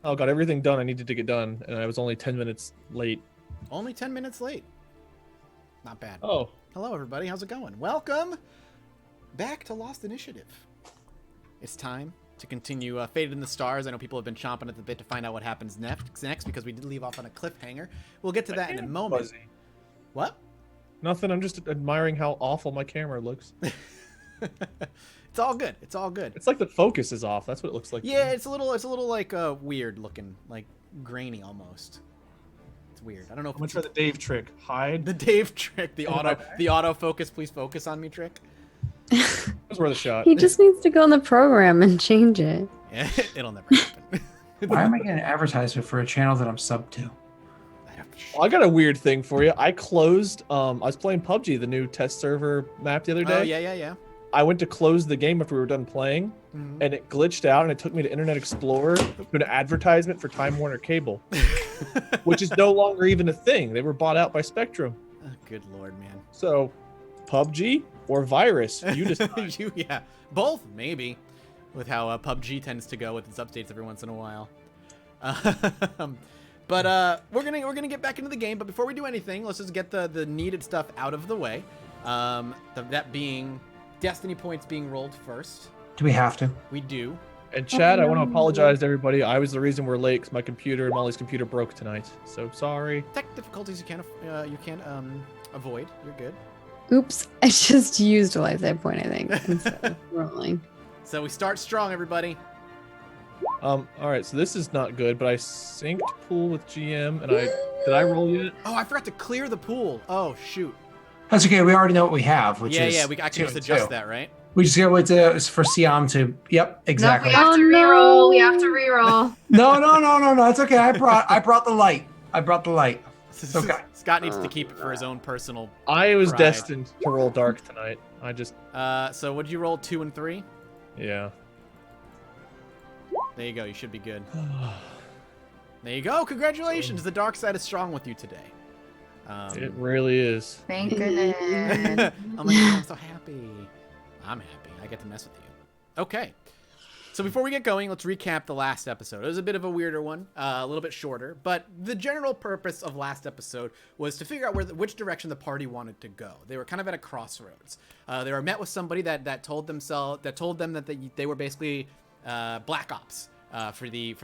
Oh, got everything done I needed to get done, and I was only 10 minutes late. Only 10 minutes late. Not bad. Oh. Hello, everybody. How's it going? Welcome back to Lost Initiative. It's time to continue Faded in the Stars. I know people have been chomping at the bit to find out what happens next because we did leave off on a cliffhanger. We'll get to that in a moment. Fuzzy. What? Nothing. I'm just admiring how awful my camera looks. It's all good. It's all good. It's like the focus is off. That's what it looks like. Yeah, it's a little like weird looking, like grainy almost. It's weird. I don't know if I'm gonna it's try the Dave trick. Hide. the Dave trick, the Oh, autofocus. Please focus on me trick. That's worth a shot. He just needs to go in the program and change it. Yeah, it'll never happen. Why am I getting an advertisement for a channel that I'm sub to? Well, I got a weird thing for you. I closed. I was playing PUBG, the new test server map, the other day. Oh yeah. I went to close the game after we were done playing, and it glitched out, and it took me to Internet Explorer to an advertisement for Time Warner Cable, which is no longer even a thing. They were bought out by Spectrum. Oh, good lord, man. So, PUBG or virus? You decide. Yeah, both maybe. With how PUBG tends to go with its updates every once in a while. But we're gonna get back into the game. But before we do anything, let's just get the needed stuff out of the way. That being Destiny points being rolled first. Do we have to? We do. And Chad, I want to apologize to everybody. I was the reason we're late because my computer and Molly's computer broke tonight. So sorry. Tech difficulties you can't avoid. You're good. Oops, I just used a life save point, I think, instead of rolling. So we start strong, everybody. All right, so this is not good, but I synced pool with GM, and did I roll yet? Oh, I forgot to clear the pool. Oh shoot. That's okay. We already know what we have, which is I can just adjust that, right? We just gotta wait for Siam to. Yep, exactly. No, we have to reroll. We have to reroll. No. It's okay. I brought the light. Okay. Scott needs to keep it for his own personal. I was pride. destined to roll dark tonight. I just. So would you roll 2 and 3? Yeah. There you go. You should be good. There you go. Congratulations. The dark side is strong with you today. It really is. Thank goodness. Oh my god, I'm so happy. I'm happy. I get to mess with you. Okay. So before we get going, let's recap the last episode. It was a bit of a weirder one, a little bit shorter, but the general purpose of last episode was to figure out which direction the party wanted to go. They were kind of at a crossroads. They were met with somebody that told them that they were basically black ops for the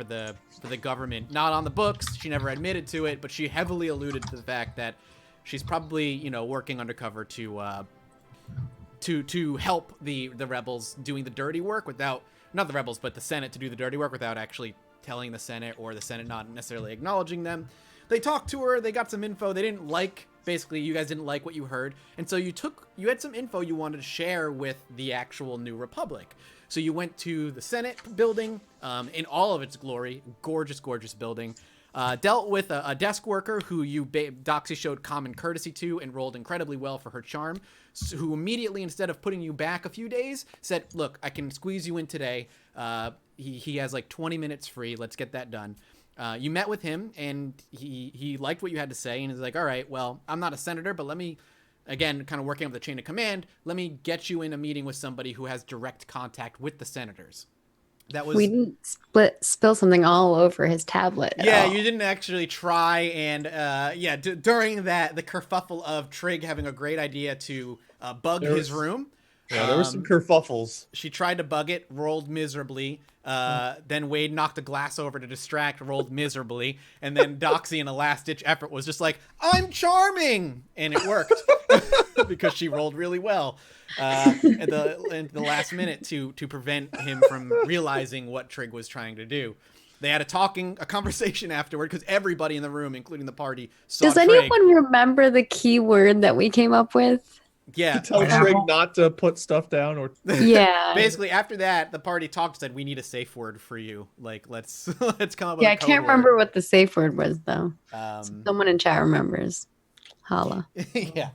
government. Not on the books. She never admitted to it, but she heavily alluded to the fact that she's probably working undercover to help the rebels doing the dirty work without. Not the rebels, but the Senate to do the dirty work without actually telling the Senate, or the Senate not necessarily acknowledging them. They talked to her. They got some info. They didn't like, basically, you guys didn't like what you heard. And so you had some info you wanted to share with the actual New Republic. So you went to the Senate building in all of its glory. Gorgeous, gorgeous building. Dealt with a desk worker who Doxy showed common courtesy to and rolled incredibly well for her charm, who immediately, instead of putting you back a few days, said, look, I can squeeze you in today. He has like 20 minutes free. Let's get that done. You met with him, and he liked what you had to say, and he's like, all right, well, I'm not a senator, but let me, again, kind of working up the chain of command, let me get you in a meeting with somebody who has direct contact with the senators. We didn't spill something all over his tablet. Yeah, you didn't actually try, and during that, the kerfuffle of Trig having a great idea to bug his room. Yeah, there were some kerfuffles. She tried to bug it, rolled miserably. Then Wade knocked a glass over to distract, rolled miserably. And then Doxy, in a last-ditch effort, was just like, I'm charming! And it worked. Because she rolled really well at the last minute to prevent him from realizing what Trig was trying to do. They had a conversation afterward because everybody in the room, including the party, saw Does Trig. anyone remember the key word that we came up with? Yeah. Tell Trig not to put stuff down, or Yeah. Basically, after that, the party talked, said, we need a safe word for you. Like, let's come up with Yeah, a I code can't word. remember what the safe word was though. Someone in chat remembers. Holla. Yeah.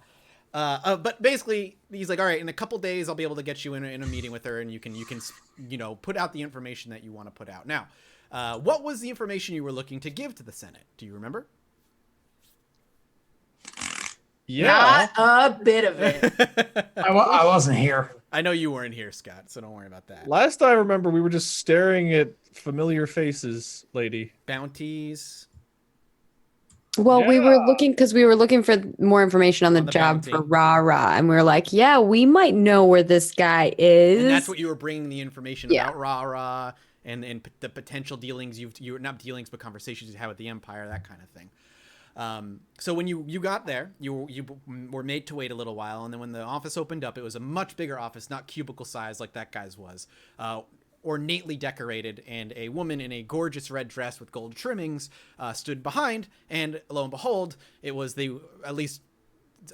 But basically, he's like, all right, in a couple days, I'll be able to get you in a meeting with her, and you can put out the information that you want to put out. Now, what was the information you were looking to give to the Senate? Do you remember? Yeah. Not a bit of it. I wasn't here. I know you weren't here, Scott, so don't worry about that. Last I remember, we were just staring at familiar faces, lady. Bounties. Well, we were Yeah. looking because we were looking for more information on the On the job bounty. for Rah Rah, and we were like, "Yeah, we might know where this guy is." And that's what you were bringing the information Yeah. about Rah Rah and the potential dealings you're not dealings but conversations you have with the Empire, that kind of thing. So when you got there, you were made to wait a little while, and then when the office opened up, it was a much bigger office, not cubicle size like that guy's was. Ornately decorated, and a woman in a gorgeous red dress with gold trimmings stood behind, and lo and behold, it was at least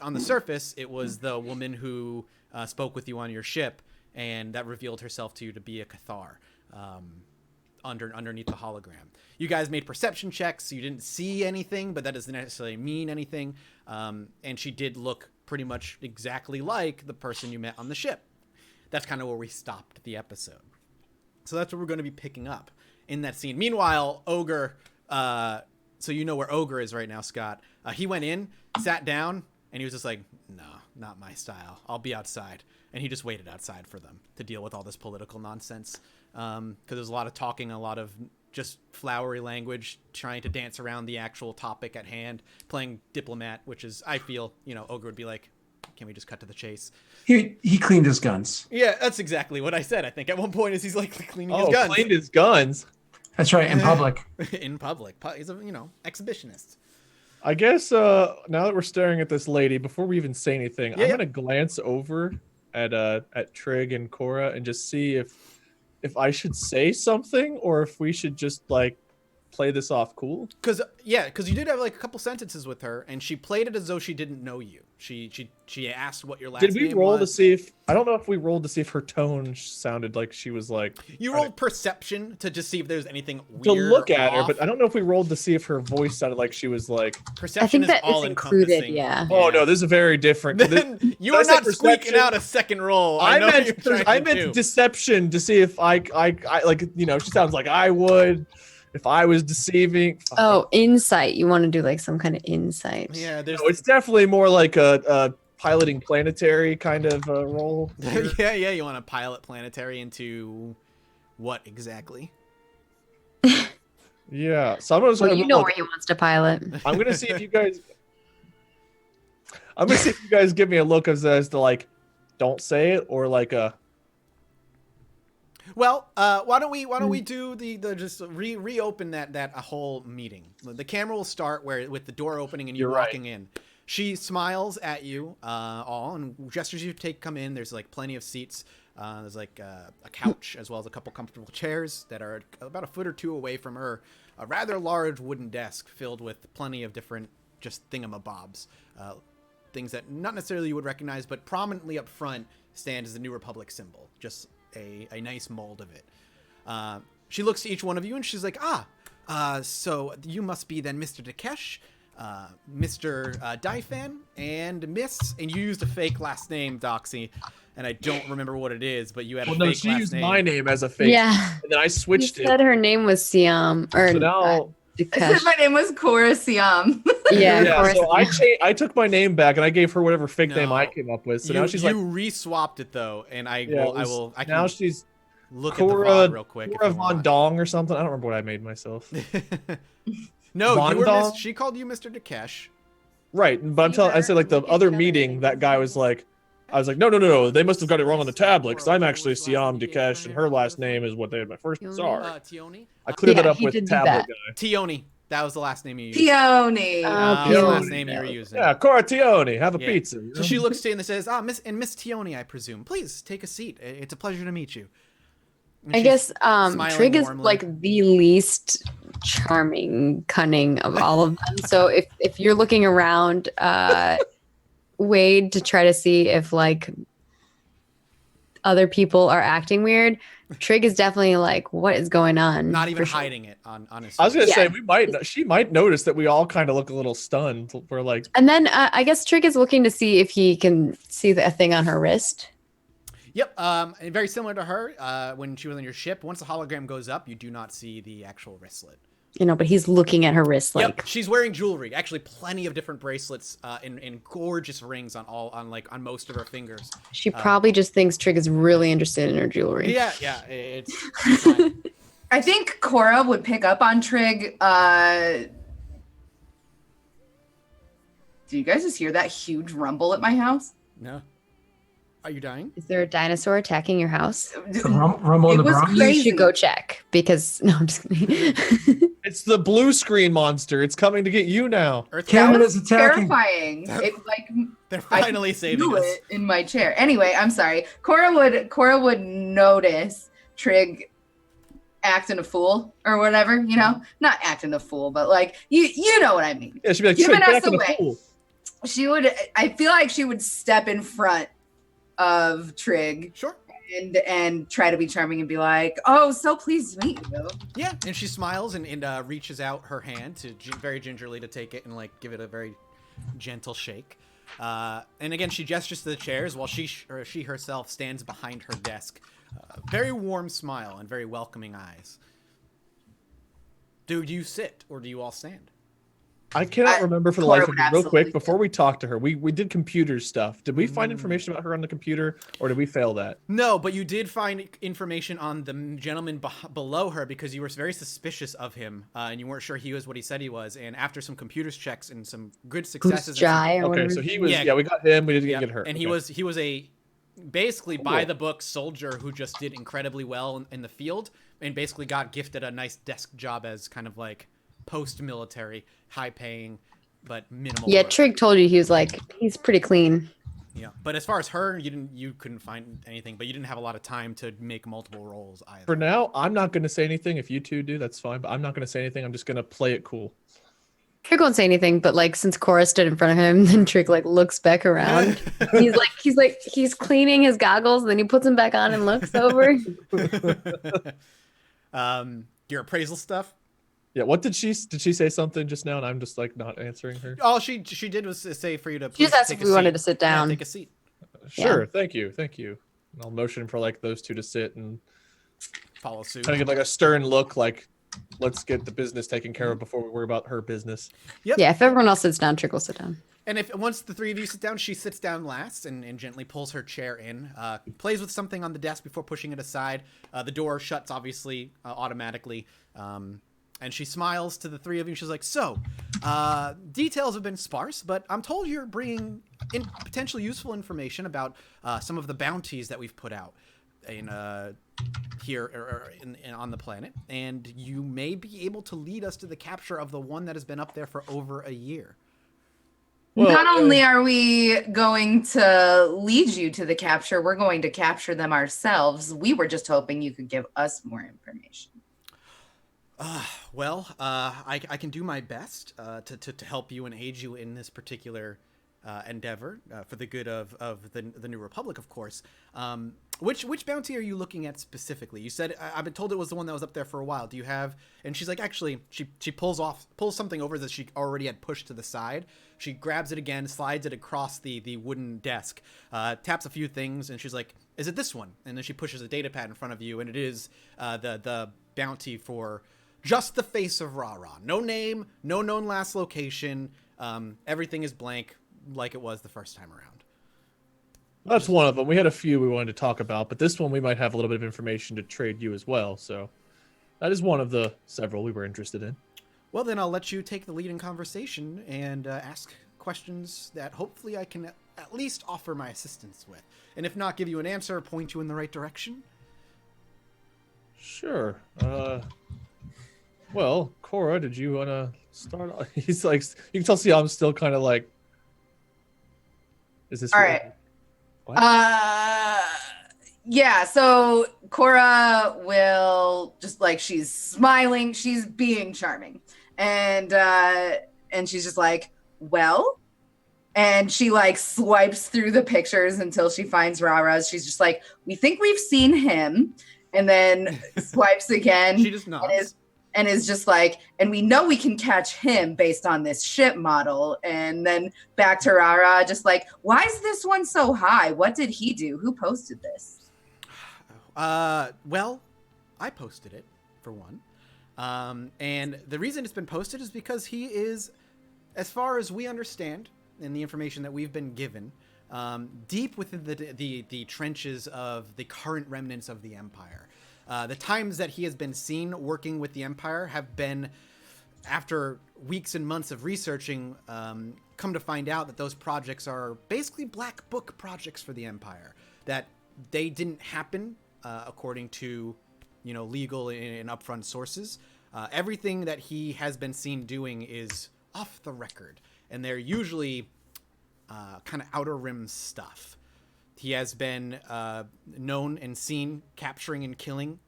on the surface, it was the woman who spoke with you on your ship, and that revealed herself to you to be a Cathar, underneath the hologram. You guys made perception checks, so you didn't see anything, but that doesn't necessarily mean anything, and she did look pretty much exactly like the person you met on the ship. That's kind of where we stopped the episode. So that's what we're going to be picking up in that scene. Meanwhile, Ogre, so you know where Ogre is right now, Scott. He went in, sat down, and he was just like, no, not my style. I'll be outside. And he just waited outside for them to deal with all this political nonsense. Because there's a lot of talking, a lot of just flowery language, trying to dance around the actual topic at hand, playing diplomat, which is, I feel, Ogre would be like, can we just cut to the chase? He cleaned his guns. Yeah, that's exactly what I said. I think at one point is he's like cleaning his Oh, guns cleaned his guns. That's right, in public. in public. He's a exhibitionist. I guess now that we're staring at this lady, before we even say anything, Yeah, I'm yeah. gonna glance over at Trig and Cora and just see if I should say something or if we should just like play this off cool. Because you did have like a couple sentences with her, and she played it as though she didn't know you. She asked what your last Did we name roll was. to see if I don't know if we rolled to see if her tone sounded like she was like You rolled perception to just see if there's anything weird to look or at her, off. but I don't know if we rolled to see if her voice sounded like she was like. Perception I think is that all is included. encompassing. Yeah. Oh no, this is very different. Then you are Did I say not squeaking perception? out a second roll. I know what meant you're trying I to meant do. deception to see if I like she sounds like I would if I was deceiving. Oh, insight. You want to do like some kind of insight. Yeah, there's No, it's definitely more like a piloting planetary kind of role. yeah. You want to pilot planetary into what exactly? Yeah, so I'm just Well, gonna you know look. where he wants to pilot. I'm gonna see if you guys. I'm gonna see if you guys give me a look as to like, don't say it or like a. Well, why don't we do the just reopen that whole meeting? The camera will start with the door opening and you You're right. walking in. She smiles at you all and gestures you to come in. There's like plenty of seats. There's like a couch as well as a couple comfortable chairs that are about a foot or two away from her. A rather large wooden desk filled with plenty of different just thingamabobs. Things that not necessarily you would recognize, but prominently up front stand as the New Republic symbol. Just a nice mold of it. She looks to each one of you and she's like, so you must be then Mr. Dakesh, Mr. Daifan, and Miss, and you used a fake last name, Doxy, and I don't remember what it is, but you had a Well, fake no, she last used name. my name as a fake. Yeah. And then I He switched said it. her name was Siam or So now, I Dakesh. said my name was Cora Siam. Yeah, of yeah, course. so I took my name back and I gave her whatever fake name No. I came up with. So you now she's like, re-swapped it though, and I yeah, can now she's look Cora, at the VOD real quick. Cora if you Von want. Dong or something. I don't remember what I made myself. No, Von you were Dong? she called you Mr. Dakesh. Right, but I'm telling. I said like the other meeting. That guy was like, I was like, no. They must have got it wrong on the tablet because I'm actually Siam Dakesh and her last name is what they had my first. Sorry, Tioni? I cleared Yeah, that up he with did do tablet that. guy. Tioni. That was the last name you used. Peony. That was the last name you were using. Yeah, Cora Tioni, have a Yeah. pizza. you So know? she looks to you and says, Miss Tioni, I presume. Please take a seat. It's a pleasure to meet you. And I she's guess smiling Trig is warmly. like the least charming, cunning of all of them. So if you're looking around, Wade, to try to see if like other people are acting weird, Trig is definitely like, what is going on? not even for sure. hiding it on his I was gonna face. say Yeah. she might notice that we all kind of look a little stunned. We're like, And then I guess Trig is looking to see if he can see a thing on her wrist. Yep. And very similar to her, when she was on your ship, once the hologram goes up, you do not see the actual wristlet. but he's looking at her wrist like. Yep, she's wearing jewelry. Actually, plenty of different bracelets and gorgeous rings on most of her fingers. She probably just thinks Trig is really interested in her jewelry. Yeah, it's fine. I think Cora would pick up on Trig. Do you guys just hear that huge rumble at my house? No. Are you dying? Is there a dinosaur attacking your house? Rumble in the was Bronx. crazy. You should go check because no, I'm just kidding. It's the blue screen monster. It's coming to get you now. Earth Cameron That is was attacking. terrifying. It They're finally saving flew us. it in my chair. Anyway, I'm sorry. Cora would notice Trig acting a fool or whatever, not acting a fool, but like you know what I mean. Yeah, she'd be like, Giving "Shit, us back in the away. pool." I feel like she would step in front of Trig Sure. and try to be charming and be like, "Oh, so pleased to meet you." Yeah, and she smiles and reaches out her hand to very gingerly to take it and like give it a very gentle shake. And again, she gestures to the chairs while she herself stands behind her desk. Very warm smile and very welcoming eyes. Do you sit or do you all stand? I cannot remember for the Cora life of would me. Real quick, absolutely before we talk to her, we did computer stuff. Did we find information about her on the computer, or did we fail that? No, but you did find information on the gentleman below her because you were very suspicious of him, and you weren't sure he was what he said he was. And after some computers checks and some good successes, Who's Jai or Okay, whatever. so he was. Yeah. Yeah, we got him. We didn't Yep, get her. and Okay. he was a basically Cool. by the book soldier who just did incredibly well in the field and basically got gifted a nice desk job as kind of like post-military, high-paying but minimal. Yeah, work. Trig told you he's pretty clean. Yeah, but as far as her, you couldn't find anything, but you didn't have a lot of time to make multiple roles either. For now, I'm not going to say anything. If you two do, that's fine. But I'm not going to say anything. I'm just going to play it cool. Trig won't say anything, but like since Cora stood in front of him, then Trig like looks back around. he's cleaning his goggles, and then he puts them back on and looks over. Your appraisal stuff. Yeah. What did she say something just now? And I'm just like not answering her. All she did was say for you to. She just asked if we wanted to sit Yeah, down. take a seat. Sure. Thank you. And I'll motion for like those two to sit and Follow suit. kind of get like a stern look, like let's get the business taken care of before we worry about her business. Yeah, if everyone else sits down, Trig will sit down. And if once the three of you sit down, she sits down last and gently pulls her chair in, plays with something on the desk before pushing it aside. The door shuts, obviously, automatically. And she smiles to the three of you. She's like, so, details have been sparse, but I'm told you're bringing in potentially useful information about some of the bounties that we've put out in here or on the planet. And you may be able to lead us to the capture of the one that has been up there for over a year. Well, Not only are we going to lead you to the capture, we're going to capture them ourselves. We were just hoping you could give us more information. Well, I can do my best to help you and aid you in this particular endeavor for the good of the New Republic, of course. Which bounty are you looking at specifically? You said I've been told it was the one that was up there for a while. Do you have? And she's like, actually, she pulls something over that she already had pushed to the side. She grabs it again, slides it across the wooden desk, taps a few things, and she's like, "Is it this one?" And then she pushes a data pad in front of you, and it is the bounty for just the face of Ra-Ra. No name, no known last location. Everything is blank, like it was the first time around. That's one of them. We had a few we wanted to talk about, but this one we might have a little bit of information to trade you as well. So that is one of the several we were interested in. Well, then I'll let you take the lead in conversation and ask questions that hopefully I can at least offer my assistance with. And if not, give you an answer or point you in the right direction. Sure. Well, Cora, did you want to start off? He's like, you can tell Siam's still kind of like, is this All real? right. What? Yeah, so Cora will just like, she's smiling, she's being charming. And she's just like, well, and she like swipes through the pictures until she finds Ra-Ra's. She's just like, we think we've seen him, and then swipes again. She just nods. And is just like, and we know we can catch him based on this ship model. And then back to Ra-Ra, just like, why is this one so high? What did he do? Who posted this? Well, I posted it, for one. And the reason it's been posted is because he is, as far as we understand, and the information that we've been given, deep within the trenches of the current remnants of the Empire. The times that he has been seen working with the Empire have been, after weeks and months of researching, come to find out that those projects are basically black book projects for the Empire. That they didn't happen according to, legal and upfront sources. Everything that he has been seen doing is off the record, and they're usually kind of outer rim stuff. He has been known and seen capturing and killing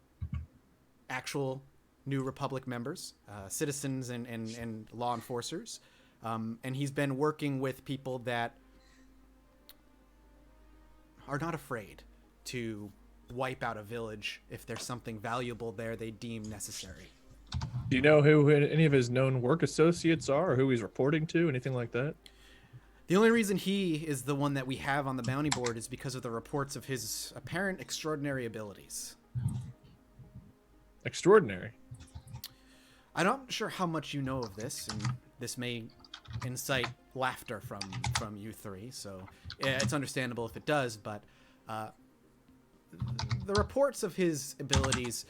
actual New Republic members, citizens and law enforcers. And he's been working with people that are not afraid to wipe out a village if there's something valuable there they deem necessary. Do you know who any of his known work associates are, or who he's reporting to, anything like that? The only reason he is the one that we have on the bounty board is because of the reports of his apparent extraordinary abilities. Extraordinary. I'm not sure how much you know of this, and this may incite laughter from you three, so it's understandable if it does, but the reports of his abilities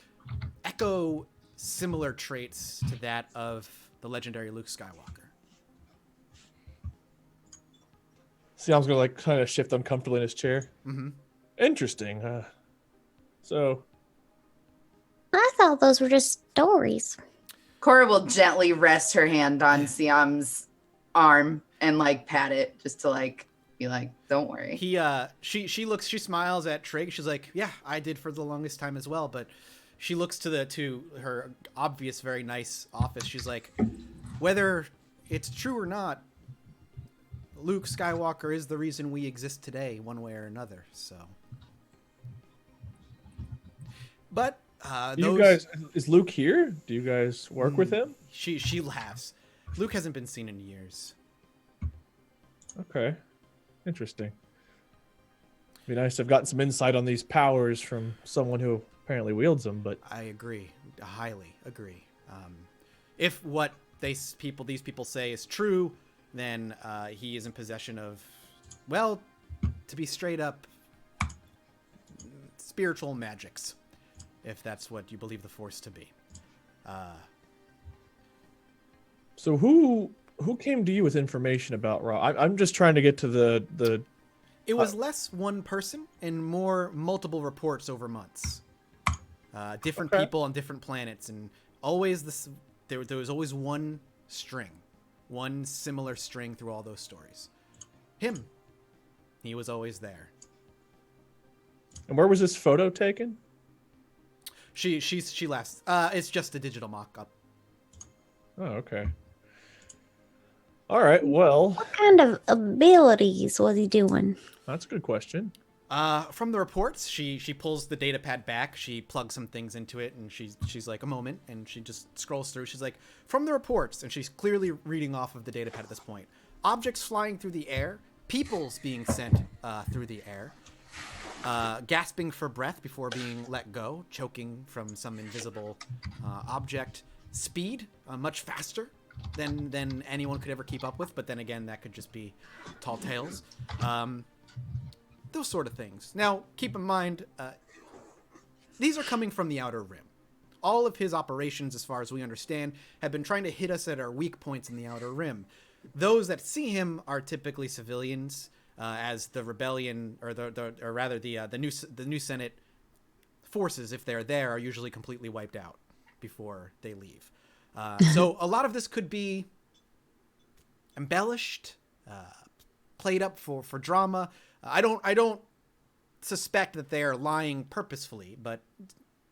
echo similar traits to that of the legendary Luke Skywalker. Siam's gonna kind of shift uncomfortably in his chair. Mm-hmm. Interesting. So I thought those were just stories. Cora will gently rest her hand on Siam's arm and pat it just to be like, don't worry. She smiles at Trig. She's like, yeah, I did for the longest time as well, but she looks to her obvious, very nice office. She's like, whether it's true or not, Luke Skywalker is the reason we exist today, one way or another. So, but you guys, is Luke here? Do you guys work with him? She laughs. Luke hasn't been seen in years. Okay, interesting. Be nice to have gotten some insight on these powers from someone who apparently wields them. But I agree, highly agree. If what these people say is true, then he is in possession of, well, to be straight up, spiritual magics, if that's what you believe the Force to be. So who came to you with information about Ra? I'm just trying to get to the. It was less one person and more multiple reports over months. Different people on different planets, and always there was always one string. One similar string through all those stories. Him. He was always there. And where was this photo taken? She laughs. It's just a digital mock-up. Oh, okay. All right, well. What kind of abilities was he doing? That's a good question. From the reports, she pulls the data pad back, she plugs some things into it, and she's like, a moment, and she just scrolls through. She's like, from the reports, and she's clearly reading off of the data pad at this point. Objects flying through the air, peoples being sent through the air, gasping for breath before being let go, choking from some invisible object, speed, much faster than anyone could ever keep up with, but then again, that could just be tall tales. Those sort of things. Now, keep in mind, these are coming from the Outer Rim. All of his operations, as far as we understand, have been trying to hit us at our weak points in the Outer Rim. Those that see him are typically civilians, as the rebellion, or the new Senate forces, if they're there, are usually completely wiped out before they leave. So a lot of this could be embellished, played up for drama. I don't suspect that they are lying purposefully, but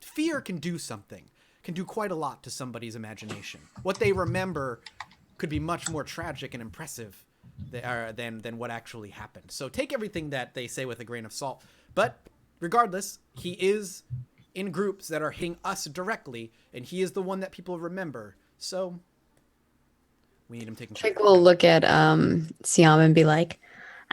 fear can do something, can do quite a lot to somebody's imagination. What they remember could be much more tragic and impressive than what actually happened. So take everything that they say with a grain of salt. But regardless, he is in groups that are hitting us directly, and he is the one that people remember. So we need him taken care Trick of. will look at Siam and be like,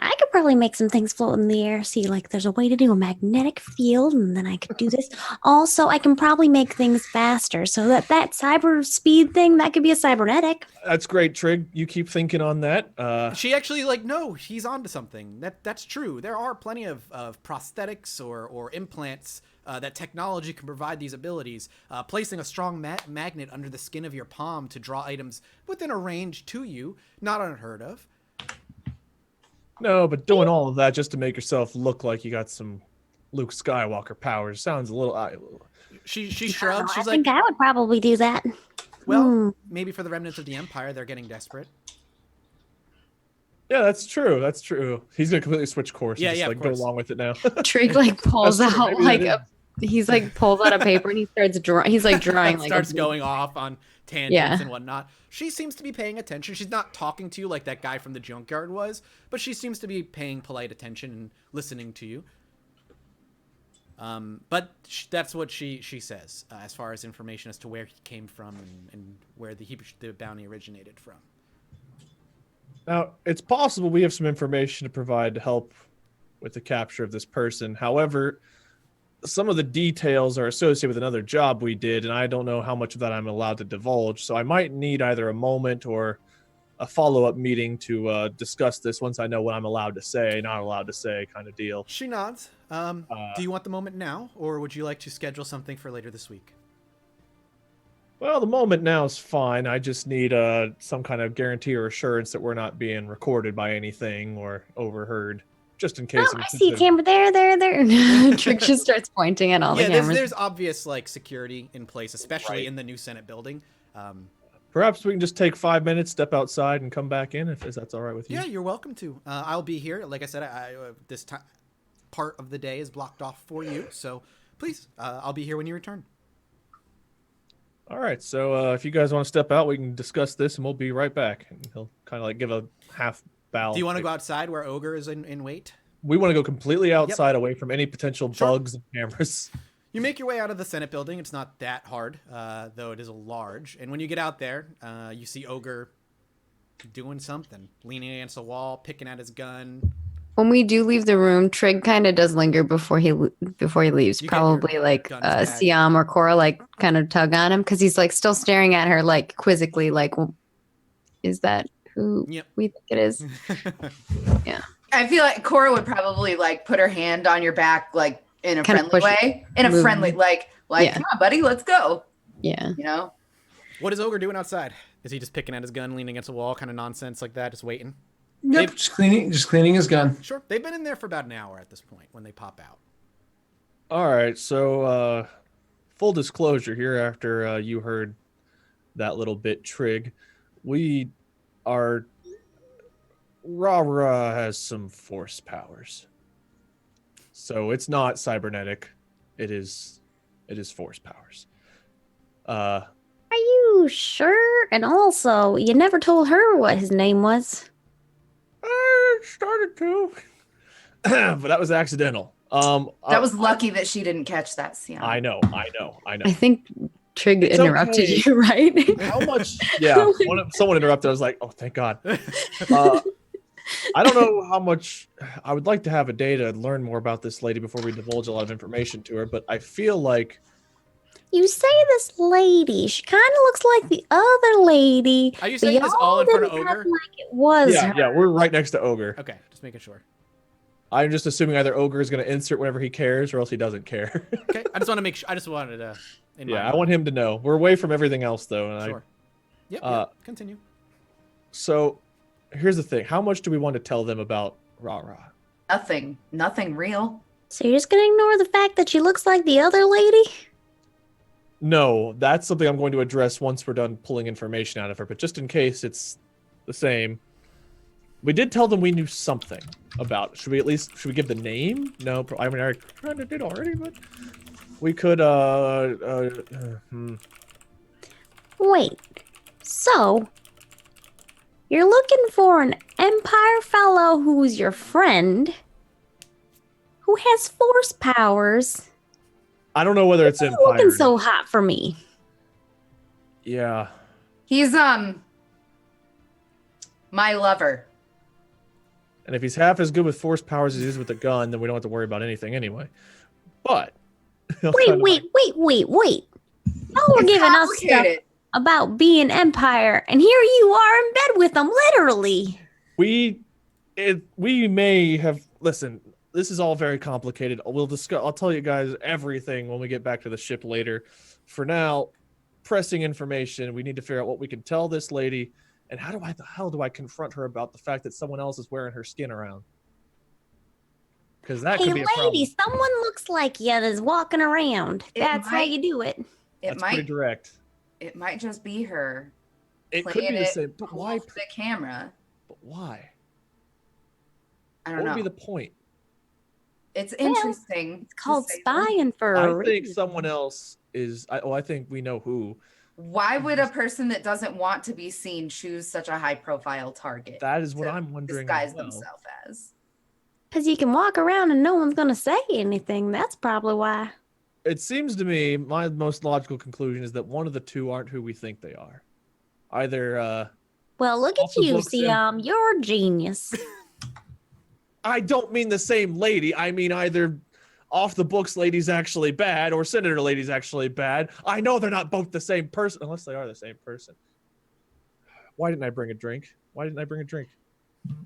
I could probably make some things float in the air. See, like there's a way to do a magnetic field, and then I could do this. Also, I can probably make things faster. So that cyber speed thing, that could be a cybernetic. That's great, Trig. You keep thinking on that. She actually no, he's onto something. That's true. There are plenty of prosthetics or implants that technology can provide these abilities. Placing a strong magnet under the skin of your palm to draw items within a range to you, not unheard of. No, but doing all of that just to make yourself look like you got some Luke Skywalker powers sounds a little. She shrugs. She's I like, think I would probably do that. well, maybe for the remnants of the Empire, they're getting desperate. Yeah, that's true. That's true. He's gonna completely switch course. Yeah, and just, yeah, like of go course. along with it now. Trig like pulls That's true. out Maybe like that he's like pulls out a paper and he starts drawing. He's like drawing like Starts a, going off on tangents Yeah. and whatnot. She seems to be paying attention. She's not talking to you like that guy from the junkyard was, but she seems to be paying polite attention and listening to you. But that's what she says as far as information as to where he came from and where the bounty originated from. Now, it's possible we have some information to provide to help with the capture of this person. However, some of the details are associated with another job we did, and I don't know how much of that I'm allowed to divulge. So I might need either a moment or a follow-up meeting to discuss this once I know what I'm allowed to say, not allowed to say kind of deal. She nods. Do you want the moment now, or would you like to schedule something for later this week? Well, the moment now is fine. I just need some kind of guarantee or assurance that we're not being recorded by anything or overheard, just in case. Oh, I see a camera there. Trig just starts pointing at all the Yeah, cameras. there's obvious like security in place, especially in the new Senate building. Perhaps we can just take 5 minutes, step outside, and come back in if that's all right with you. Yeah, you're welcome to. I'll be here. Like I said, this part of the day is blocked off for you, so please, I'll be here when you return. All right. So if you guys want to step out, we can discuss this, and we'll be right back. And he'll kind of like give a half bow. Do you want to go outside where Ogre is in wait? We want to go completely outside, away from any potential Sure. bugs and cameras. You make your way out of the Senate building. It's not that hard, though it is large. And when you get out there, you see Ogre doing something, leaning against a wall, picking at his gun. When we do leave the room, Trig kind of does linger before he leaves. You get Probably your like guns back. Siam or Cora like kind of tug on him because he's like still staring at her like quizzically like, is that who Yep. we think it is? I feel like Cora would probably like put her hand on your back, like in a Kind of friendly push- way, in a move. friendly, like, Yeah. come on, buddy, let's go. Yeah. You know? What is Ogre doing outside? Is he just picking at his gun, leaning against a wall, kind of nonsense like that, just waiting? Yep, just cleaning his gun. Sure. They've been in there for about an hour at this point when they pop out. All right. So full disclosure here, after you heard that little bit, Trig, we are... Ra has some force powers. So it's not cybernetic. It is force powers. Are you sure? And also, you never told her what his name was. I started to. But that was accidental. That was lucky that she didn't catch that, Siam. I know. I think Trig It's interrupted okay. you, right? How much? Yeah, someone interrupted. I was like, oh, thank God. I don't know how much. I would like to have a day to learn more about this lady before we divulge a lot of information to her, but I feel like You say this lady. She kind of looks like the other lady. Are you but saying this all in front of didn't act Ogre? Like it was her. yeah, we're right next to Ogre. Okay, just making sure. I'm just assuming either Ogre is going to insert whenever he cares, or else he doesn't care. Okay, I just want to make sure. I just wanted to. I want him to know. We're away from everything else, though. And Sure. Yep. Continue. So, here's the thing: how much do we want to tell them about Ra? Nothing real. So you're just gonna ignore the fact that she looks like the other lady? No, that's something I'm going to address once we're done pulling information out of her. But just in case it's the same, we did tell them we knew something about. Should we give the name? No, I mean I kind of did already, but we could. Wait. So you're looking for an Empire fellow who's your friend, who has force powers. I don't know whether it's He's Empire. looking so hot for me. Yeah. He's my lover. And if he's half as good with force powers as he is with a gun, then we don't have to worry about anything anyway. But Wait. Y'all were It's giving us stuff complicated. about being Empire, and here you are in bed with them, literally. we may have listen. This is all very complicated. We'll discuss. I'll tell you guys everything when we get back to the ship later. For now, pressing information. We need to figure out what we can tell this lady, and how the hell do I confront her about the fact that someone else is wearing her skin around? Because that Hey, could be a lady, problem. someone looks like you that's walking around. It That's how might- you do it. It That's pretty might direct. it might just be her It could playing be the it same. But cool why? for the camera. But why? I What don't would know. be the point? It's interesting. It's called to say that. spying for a I think reason. someone else is. I think we know who. Why would a person that doesn't want to be seen choose such a high profile target That is what to I'm wondering. disguise as well. themselves as? Because you can walk around and no one's going to say anything. That's probably why. It seems to me my most logical conclusion is that one of the two aren't who we think they are. Either Well, look Off at the you, books, Siam. You're a genius. I don't mean the same lady. I mean either off the books lady's actually bad or senator lady's actually bad. I know they're not both the same person unless they are the same person. Why didn't I bring a drink?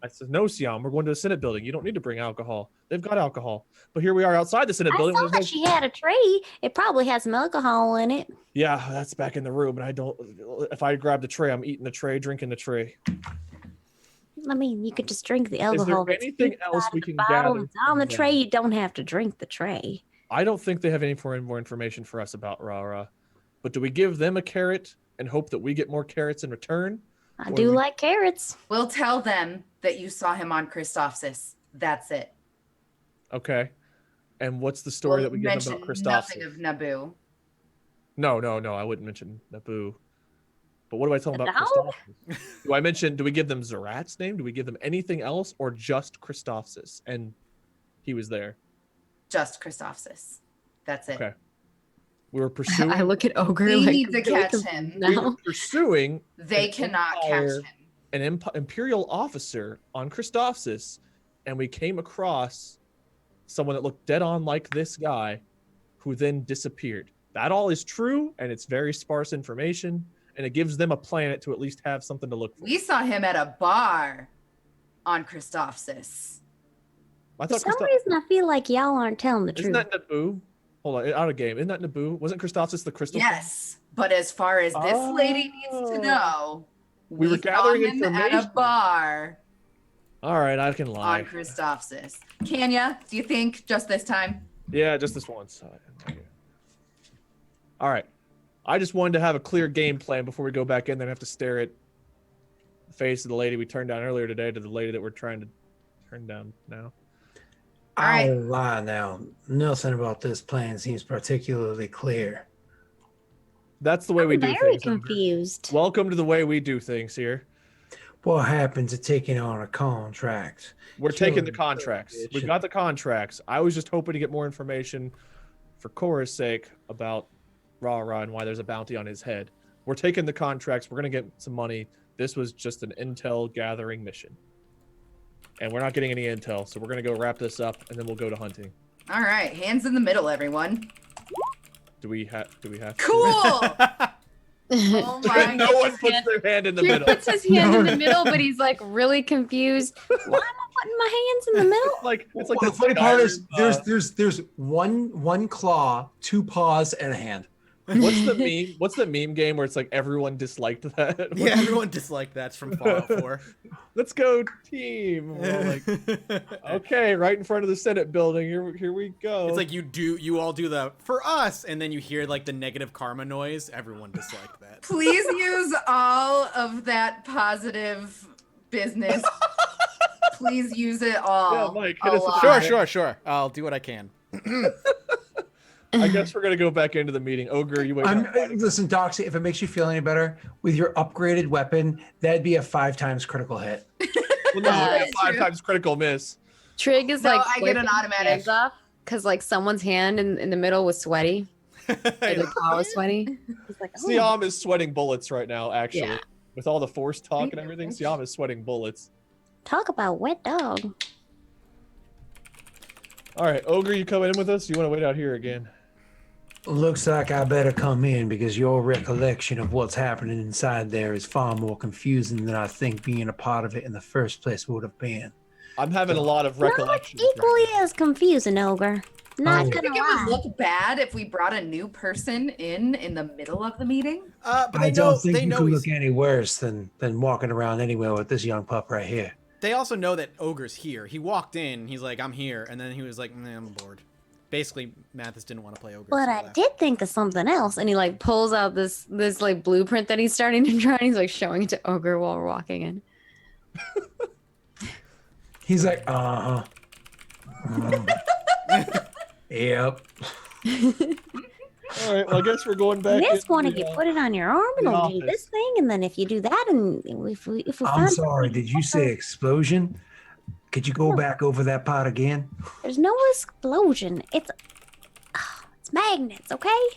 I said, no, Siam, we're going to the Senate building. You don't need to bring alcohol. They've got alcohol. But here we are outside the Senate I building. saw There's that no- she had a tray. It probably has some alcohol in it. Yeah, that's back in the room. And I don't, if I grab the tray, I'm eating the tray, drinking the tray. I mean, you could just drink the there alcohol. that's anything inside else of we the can bottle. gather It's on the from tray. them? You don't have to drink the tray. I don't think they have any more information for us about Rara. But do we give them a carrot and hope that we get more carrots in return? I Or do we- like carrots. We'll tell them that you saw him on Christophsis. That's it. Okay. And what's the story We'll that we give mention them about nothing Christophsis? of Naboo. No, I wouldn't mention Naboo. But what do I tell them about About? Christophsis? Do we give them Zarat's name? Do we give them anything else or just Christophsis? And he was there. Just Christophsis. That's it. Okay. We were pursuing. I look at Ogre We like need to really catch confused him. we were now. pursuing They An cannot empire- catch him. an imperial officer on Christophsis, and we came across someone that looked dead on like this guy, who then disappeared. That all is true, and it's very sparse information, and it gives them a planet to at least have something to look for. We saw him at a bar on Christophsis. I For thought some reason, I feel like y'all aren't telling the isn't truth. that Naboo? Hold on, out of game. Isn't that Naboo? Wasn't Christophsis the crystal? Yes, but as far as this lady needs Oh. to know, We were saw gathering him at information. a bar All right, I can lie. on Christophsis. Kanya, do you think just this time? Yeah, just this once. All right. I just wanted to have a clear game plan before we go back in there and have to stare at the face of the lady we turned down earlier today to the lady that we're trying to turn down now. All right. I won't lie now. Nothing about this plan seems particularly clear. That's the way we I'm do very things. Ogre. confused. Welcome to the way we do things here. What happened to taking on a contract? We're taking the Sure, contracts. bitch. We've got the contracts. I was just hoping to get more information for Korra's sake about Ra and why there's a bounty on his head. We're taking the contracts. We're going to get some money. This was just an intel gathering mission. And we're not getting any intel, so we're going to go wrap this up and then we'll go to hunting. All right, hands in the middle, everyone. Do we have Cool. Oh my No one puts their hand in the He middle. puts his hand in the middle, but he's like really confused. Why am I putting my hands in the middle? It's like Well, the the funny part is Skyrim, there's one claw, two paws, and a hand. what's the meme? What's the meme game where it's like everyone disliked that? Yeah, everyone disliked that. It's from Fallout 4. Let's go team. We're all like, okay, right in front of the Senate building. Here we go. It's like you all do the for us, and then you hear like the negative karma noise. Everyone disliked that. Please use all of that positive business. Please use it all. Yeah, Mike, hit a us with lot. Sure. I'll do what I can. I guess we're gonna go back into the meeting. Ogre, you wait. Listen, Doxy, if it makes you feel any better, with your upgraded weapon, that'd be a 5 times critical hit. Well, no, yeah, five True. times critical miss. Trig is No, like I get an wiping his automatic. hands off because like someone's hand in the middle was sweaty. Or the paw was sweaty. He's like, oh. Siam is sweating bullets right now. Actually, Yeah. with all the force talk and everything, Siam is sweating bullets. Talk about wet dog. All right, Ogre, you coming in with us? You want to wait out here again? Looks like I better come in because your recollection of what's happening inside there is far more confusing than I think being a part of it in the first place would have been. I'm having a lot of No, it's recollections. equally as confusing, Ogre. Not Oh. I gonna think it would lie. look bad if we brought a new person in the middle of the meeting. But I don't think they you know can he's, look any worse than walking around anywhere with this young pup right here. they also know that Ogre's here. He walked in, he's like, I'm here, and then he was like, I'm bored. Basically, Mathis didn't want to play Ogre. But so he I left. did think of something else. And he like pulls out this like blueprint that he's starting to draw, and he's like showing it to Ogre while we're walking in. He's like, uh-huh. Yep. All right, well, I guess we're going back. This into one, the, if you put it on your arm, the it'll do office. this thing, and then if you do that, and if we I'm find sorry, did you say explosion? Could you go back over that part again? there's no explosion, it's magnets, okay?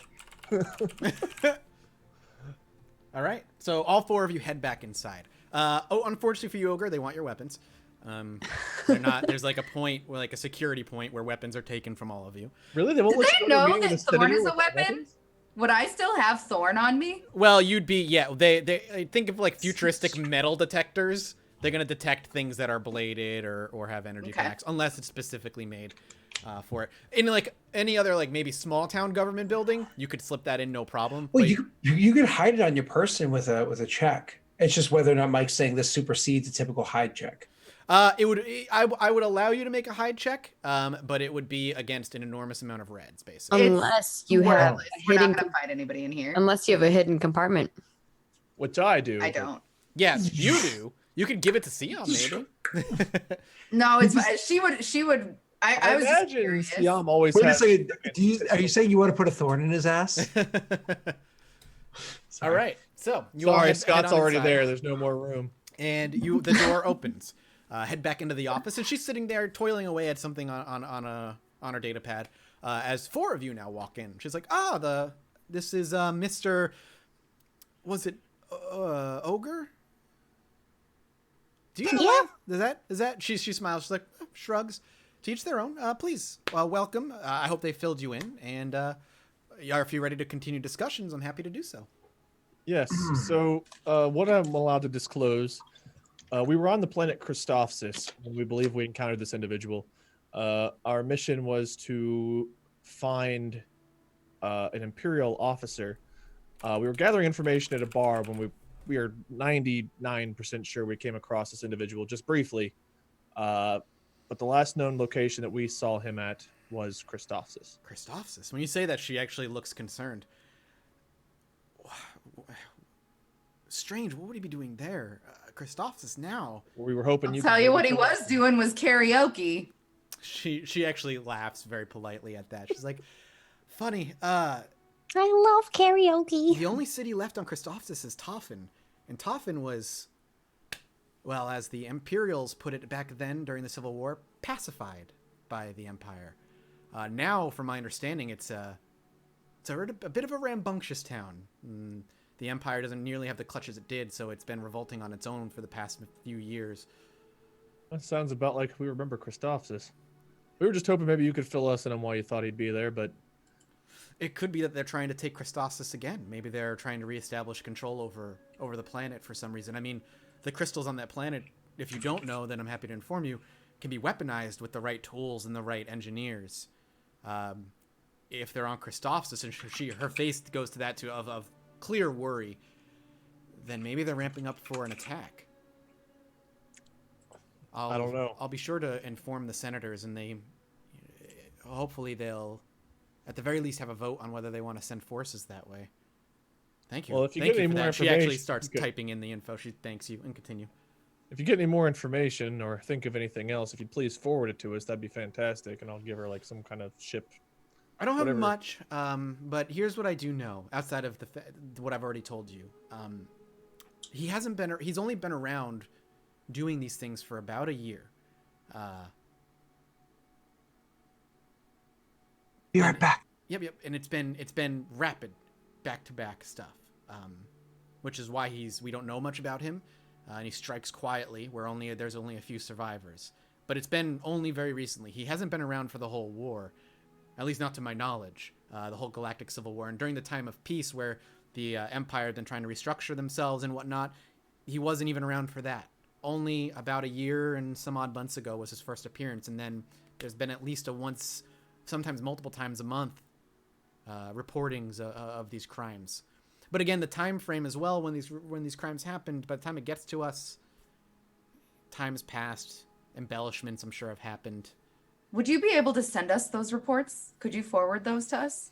All right. So all four of you head back inside. Unfortunately for you, Ogre, they want your weapons. They're not. There's like a point where, like a security point, where weapons are taken from all of you. Really? They won't Did let they you go to a know meeting that with Thorn senator is a with weapon? weapons? Would I still have Thorn on me? Well, you'd be They think of like futuristic metal detectors. They're gonna detect things that are bladed or have energy Okay. packs, unless it's specifically made for it. In like any other like maybe small town government building, you could slip that in no problem. Well, But you could hide it on your person with a check. It's just whether or not Mike's saying this supersedes a typical hide check. it would. I would allow you to make a hide check, but it would be against an enormous amount of reds, basically. Unless you Well, have we're hidden, not gonna find anybody in here. unless you have a hidden compartment. Which I do. I don't. Yes, you do. You could give it to Sion, maybe. No, it's she would. I was just imagine curious. Siam always Wait a has. second. Are you saying you want to put a thorn in his ass? All right. So you all Sorry, head Scott's on already inside, there. There's no more room. and the door opens. Head back into the office, and she's sitting there toiling away at something on her data pad. As four of you now walk in, she's like, this is Mr. Was it Ogre? Do you know? Yeah. Is that she smiles. She's like, shrugs. To each their own. Please, welcome. I hope they filled you in, and if you're ready to continue discussions, I'm happy to do so. Yes. So, what I'm allowed to disclose, we were on the planet Christophsis when we believe we encountered this individual. Our mission was to find an Imperial officer. We were gathering information at a bar when we are 99% sure we came across this individual just briefly. But the last known location that we saw him at was Christophsis. Christophsis. When you say that, she actually looks concerned. Strange. What would he be doing there? Christophsis now. We were hoping I'll you tell could you maybe what he tell was us. doing was karaoke. She actually laughs very politely at that. She's like, funny. I love karaoke. The only city left on Christophsis is Toffin. And Toffin was, well, as the Imperials put it back then during the Civil War, pacified by the Empire. Now, from my understanding, it's a bit of a rambunctious town. The Empire doesn't nearly have the clutches it did, so it's been revolting on its own for the past few years. That sounds about like we remember Christophsis. We were just hoping maybe you could fill us in on why you thought he'd be there, but It could be that they're trying to take Christophsis again. Maybe they're trying to reestablish control over the planet for some reason. I mean, the crystals on that planet, if you don't know, then I'm happy to inform you, can be weaponized with the right tools and the right engineers. If they're on Christophsis and her face goes to that of clear worry, then maybe they're ramping up for an attack. I don't know. I'll be sure to inform the senators, and hopefully they'll, at the very least, have a vote on whether they want to send forces that way. Thank you. Well, if you Thank get you any for more that. She actually information, starts you could- typing in the info. She thanks you and continue. if you get any more information or think of anything else, if you'd please forward it to us, that'd be fantastic, and I'll give her like some kind of ship. I don't have Whatever. much, but here's what I do know outside of what I've already told you. He's only been around doing these things for about a year. Be right back. Yep, and it's been rapid, back-to-back stuff, which is why we don't know much about him. and he strikes quietly where there's only a few survivors. But it's been only very recently. He hasn't been around for the whole war, at least not to my knowledge, the whole Galactic Civil War. And during the time of peace where the Empire had been trying to restructure themselves and whatnot, he wasn't even around for that. Only about a year and some odd months ago was his first appearance, and then there's been at least a once, sometimes multiple times a month, reportings of these crimes. But again, the time frame as well when these crimes happened, by the time it gets to us, time's passed. Embellishments, I'm sure, have happened. Would you be able to send us those reports? Could you forward those to us?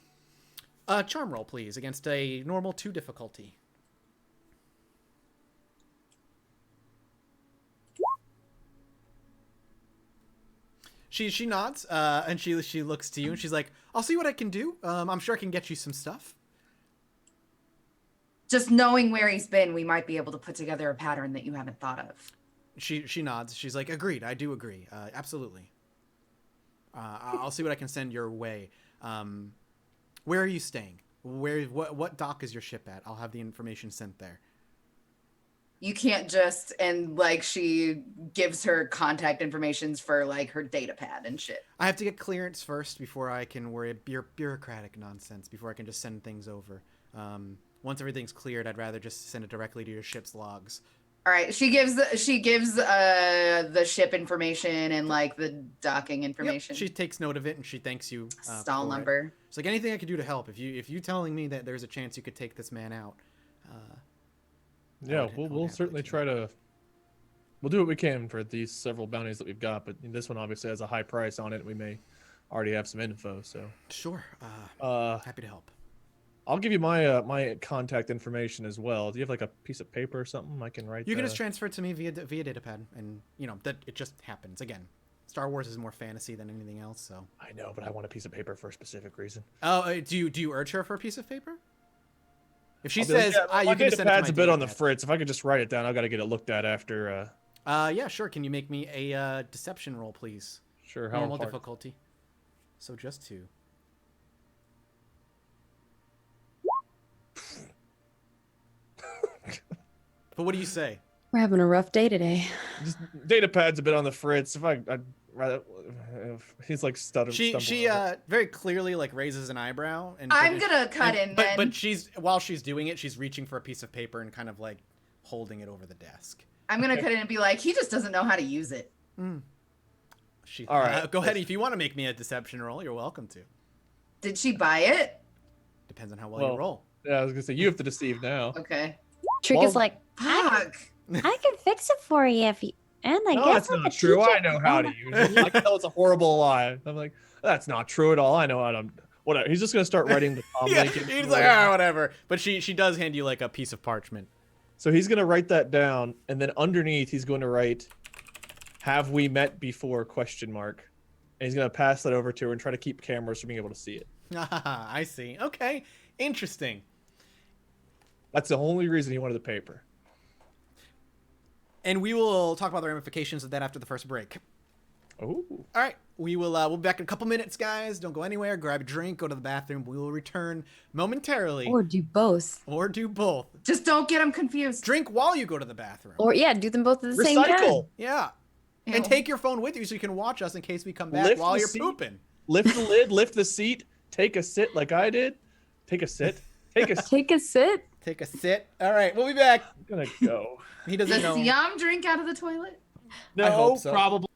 Charm roll, please, against a normal 2 difficulty. She nods, and she looks to you, and she's like, "I'll see what I can do. I'm sure I can get you some stuff." Just knowing where he's been, we might be able to put together a pattern that you haven't thought of. She nods. She's like, "Agreed. I do agree. Absolutely. I'll see what I can send your way. Where are you staying? What dock is your ship at? I'll have the information sent there." You can't just, and like she gives her contact informations for like her data pad and shit. I have to get clearance first before I can worry bureaucratic nonsense, before I can just send things over. Once everything's cleared, I'd rather just send it directly to your ship's logs. All right, she gives the ship information and like the docking information. Yep. She takes note of it and she thanks you. Stall number. It's like, anything I could do to help. If you telling me that there's a chance you could take this man out. Yeah, we'll certainly try to. We'll do what we can for these several bounties that we've got, but this one obviously has a high price on it. We may already have some info, so. Sure. Happy to help. I'll give you my my contact information as well. Do you have like a piece of paper or something I can write? You can just transfer it to me via datapad, and that it just happens. Again, Star Wars is more fantasy than anything else, so. I know, but I want a piece of paper for a specific reason. Oh, do you urge her for a piece of paper? If she I'll be like, says, yeah, you my can send it to datapad's my a bit on the datapad. fritz. If I could just write it down, I've got to get it looked at after. Yeah, sure. Can you make me a deception roll, please? Sure. How Normal hard? difficulty. So just 2. But what do you say? We're having a rough day today. Just datapad's a bit on the fritz. If I'd rather, he's like stuttering. She very clearly like raises an eyebrow, and I'm gonna cut in then. But while she's doing it, she's reaching for a piece of paper and kind of like holding it over the desk. I'm gonna cut in and be like, he just doesn't know how to use it. She, All right. go ahead. If you want to make me a deception roll, you're welcome to. Did she buy it? Depends on how well you roll. Yeah, I was gonna say you have to deceive now. Okay. Trick Well, is like, Fuck. I can fix it for you if you. And I No, guess that's I not could true. teach I it. know how to use it. I can tell it's a horrible lie. I'm like, that's not true at all. I know how to. Whatever. He's just gonna start writing the Tom Yeah, Lincoln. he's like, whatever. But she does hand you like a piece of parchment. So he's gonna write that down, and then underneath he's going to write, "Have we met before?" ? And he's gonna pass that over to her and try to keep cameras from being able to see it. I see. Okay, interesting. That's the only reason he wanted the paper. And we will talk about the ramifications of that after the first break. Oh. All right, we'll be back in a couple minutes, guys. Don't go anywhere. Grab a drink, go to the bathroom. We will return momentarily, Or do both. or do both. Just don't get him confused. Drink while you go to the bathroom. Or yeah, do them both at the same time. Recycle. Yeah, Ew. and take your phone with you so you can watch us in case we come back Lift while the you're seat. pooping. Lift the lid. Lift the seat. Take a sit like I did. Take a sit. Take a. Take a sit. Take a sit. All right, we'll be back. I'm gonna go. He doesn't Does know. Siam drink out of the toilet? No, hope so. probably.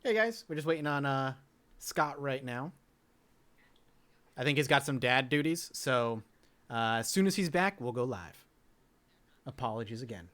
Hey guys, we're just waiting on Scott right now. I think he's got some dad duties, so as soon as he's back, we'll go live. Apologies again.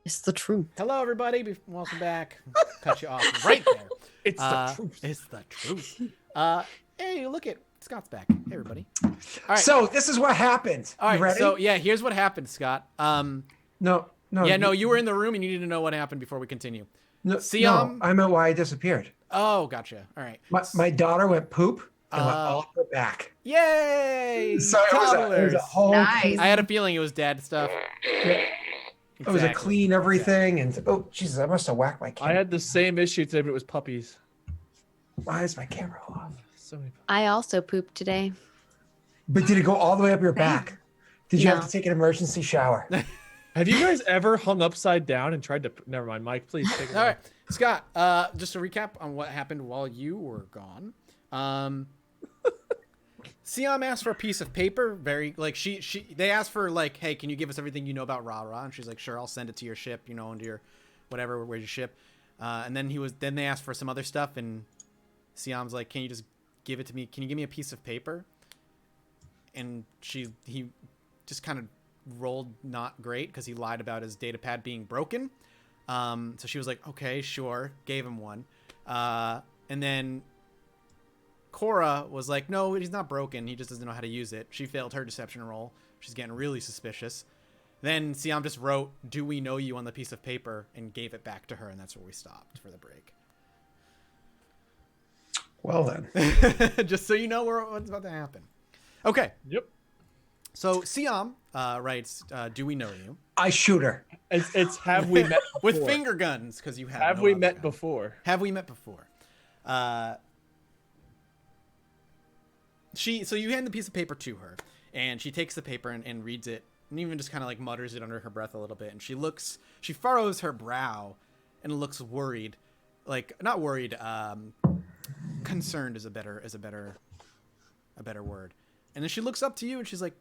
It's the truth. Hello, everybody. Welcome back. Cut you off right there. It's the truth. It's the truth. Hey, look at Scott's back. Hey, everybody. All right. So this is what happened. All right. You ready? So yeah, here's what happened, Scott. No. Yeah, no, you were in the room and you need to know what happened before we continue. No, Siam. I meant why I disappeared. Oh, gotcha. All right. My daughter went poop. And went all up her back. Yay! So it was a Toddlers. whole Nice. clean, I had a feeling it was dad stuff. it was a clean everything. And oh, Jesus, I must have whacked my I camera. had the same issue today, but it was puppies. Why is my camera off? So many. I also pooped today. But did it go all the way up your back? Did you No. have to take an emergency shower? Have you guys ever hung upside down and tried to? Never mind, Mike. Please take it. All away. right, Scott. Just to recap on what happened while you were gone. Siam asked for a piece of paper. They asked for like, hey, can you give us everything you know about Ra? And she's like, sure, I'll send it to your ship. You know, into your whatever, where's your ship? And then they asked for some other stuff, and Siam's like, can you just give it to me? Can you give me a piece of paper? And he just kind of rolled not great because he lied about his data pad being broken. So she was like, okay, sure. Gave him one. And then Cora was like, no, he's not broken. He just doesn't know how to use it. She failed her deception roll. She's getting really suspicious. Then Siam just wrote, do we know you on the piece of paper and gave it back to her. And that's where we stopped for the break. Well then. Just so you know what's about to happen. Okay. Yep. So Siam writes, do we know you? I shoot her. It's have we met before? With finger guns, because you Have no we other met gun. before? Have we met before? So you hand the piece of paper to her, and she takes the paper and reads it, and even just kind of like mutters it under her breath a little bit. And she furrows her brow, and looks worried, like not worried, concerned is a better word. And then she looks up to you, and she's like,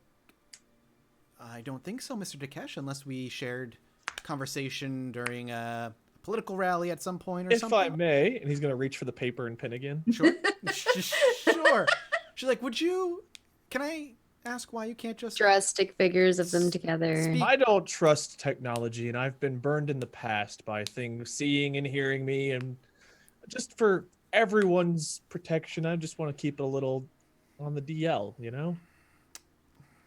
I don't think so, Mr. Dakesh, unless we shared conversation during a political rally at some point or If something. I may, and he's gonna reach for the paper and pen again. Sure. Sure. She's like, can I ask why you can't just... Draw stick figures of them together. Speak- I don't trust technology, and I've been burned in the past by things seeing and hearing me, and just for everyone's protection, I just want to keep it a little on the DL, you know?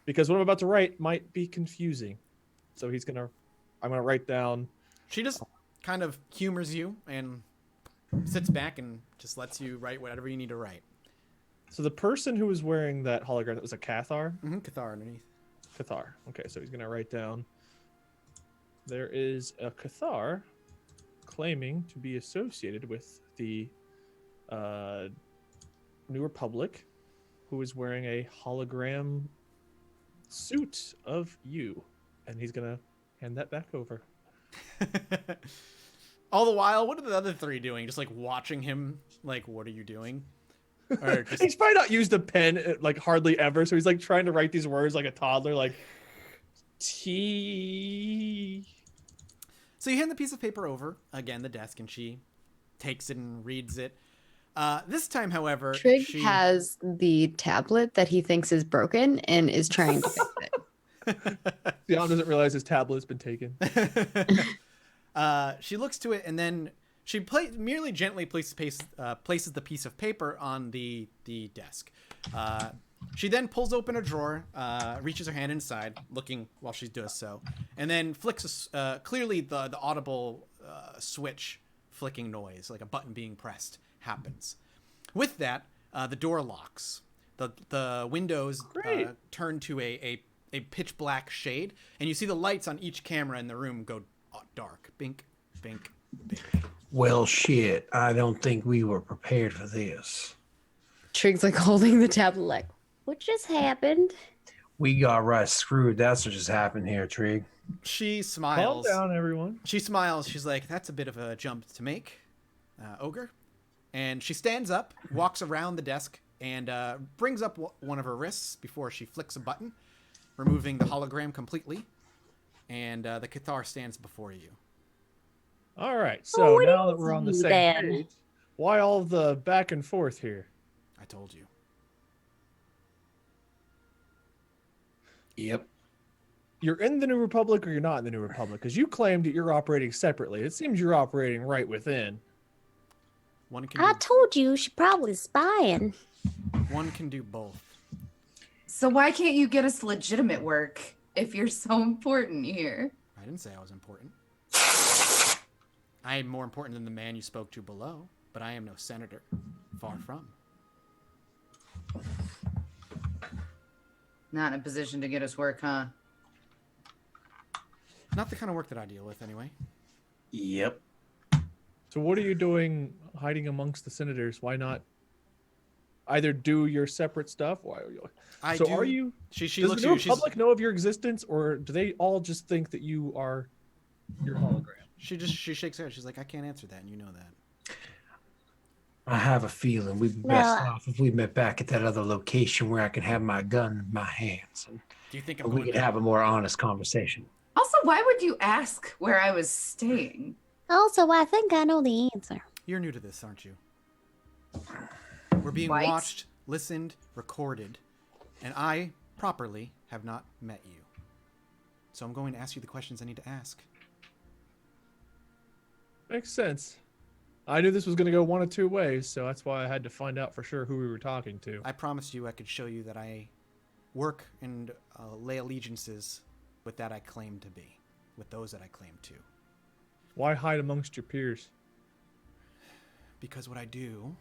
Because what I'm about to write might be confusing. So I'm gonna write down. She just kind of humors you and sits back and just lets you write whatever you need to write. So the person who was wearing that hologram, that was a Cathar? Mm-hmm. Cathar underneath. Cathar. Okay, so he's gonna write down. There is a Cathar claiming to be associated with the New Republic, who is wearing a hologram suit of you, and he's gonna hand that back over. All the while, what are the other three doing? Just like watching him, like, what are you doing? Or just... He's probably not used a pen like hardly ever, so he's like trying to write these words like a toddler, like T. So you hand the piece of paper over, again, the desk, and she takes it and reads it. This time, however, Trig she has the tablet that he thinks is broken and is trying to fix it. Dion doesn't realize his tablet's been taken. She looks to it, and then she merely gently places the piece of paper on the desk. She then pulls open a drawer, reaches her hand inside, looking while she does so, and then flicks clearly the audible switch flicking noise, like a button being pressed, happens. With that, the door locks. The windows turn to a pitch black shade, and you see the lights on each camera in the room go dark. Bink, bink, bink. Well, shit. I don't think we were prepared for this. Trig's like holding the tablet like, what just happened? We got right screwed. That's what just happened here, Trig. She Calm smiles. down, everyone. She smiles. She's like, that's a bit of a jump to make, ogre. And she stands up, walks around the desk, and brings up one of her wrists before she flicks a button, removing the hologram completely. And the Cathar stands before you. All right, so what now is that we're on the he same then? page, why all the back and forth here? I told you. Yep. You're in the New Republic or you're not in the New Republic? Because you claimed that you're operating separately. It seems you're operating right within. One can I told you she probably spying. one can do both. So why can't you get us legitimate work if you're so important here? I didn't say I was important. I am more important than the man you spoke to below, but I am no senator. Far from. Not in a position to get us work, huh? Not the kind of work that I deal with, anyway. Yep. So what are you doing hiding amongst the senators? Why not either do your separate stuff? Why are you? I So do. are you? She Does looks the at New you. She's, Republic know of your existence, or do they all just think that you are your hologram? she shakes her head. She's like, I can't answer that, and you know that. I have a feeling we'd be best off if we met back at that other location where I could have my gun in my hands and Do you think I'm we going could to have a more honest conversation. Also, why would you ask where I was staying? Also, I think I know the answer. You're new to this, aren't you? We're being White? watched, listened, recorded, and I, properly, have not met you. So I'm going to ask you the questions I need to ask. Makes sense. I knew this was going to go one of two ways, so that's why I had to find out for sure who we were talking to. I promised you I could show you that I work and lay allegiances with that I claim to be, with those that I claim to. Why hide amongst your peers? Because what I do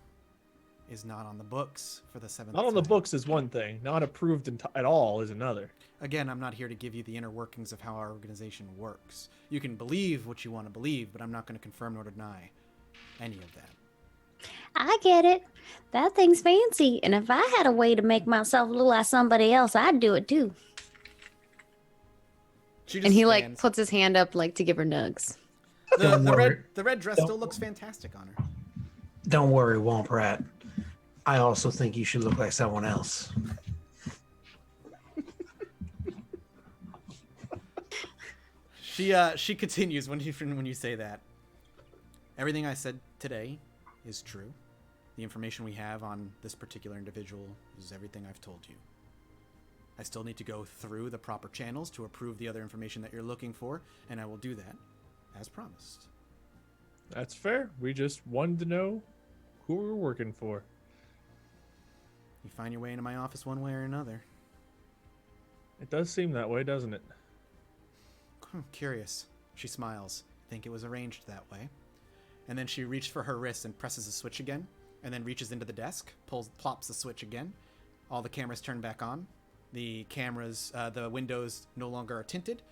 is not on the books for the seventh Not on the time. books is one thing. Not approved at all is another. Again, I'm not here to give you the inner workings of how our organization works. You can believe what you want to believe, but I'm not going to confirm nor deny any of that. I get it. That thing's fancy. And if I had a way to make myself look like somebody else, I'd do it too. She And he like stands. puts his hand up like to give her nugs. Don't worry. The red dress still looks fantastic on her. Don't worry, Womp Rat. I also think you should look like someone else. She continues when you say that. Everything I said today is true. The information we have on this particular individual is everything I've told you. I still need to go through the proper channels to approve the other information that you're looking for, and I will do that as promised. That's fair. We just wanted to know who we were working for. You find your way into my office one way or another. It does seem that way, doesn't it? Curious. She smiles. Think it was arranged that way. And then she reaches for her wrist and presses the switch again, and then reaches into the desk, plops the switch again. All the cameras turn back on. The windows no longer are tinted.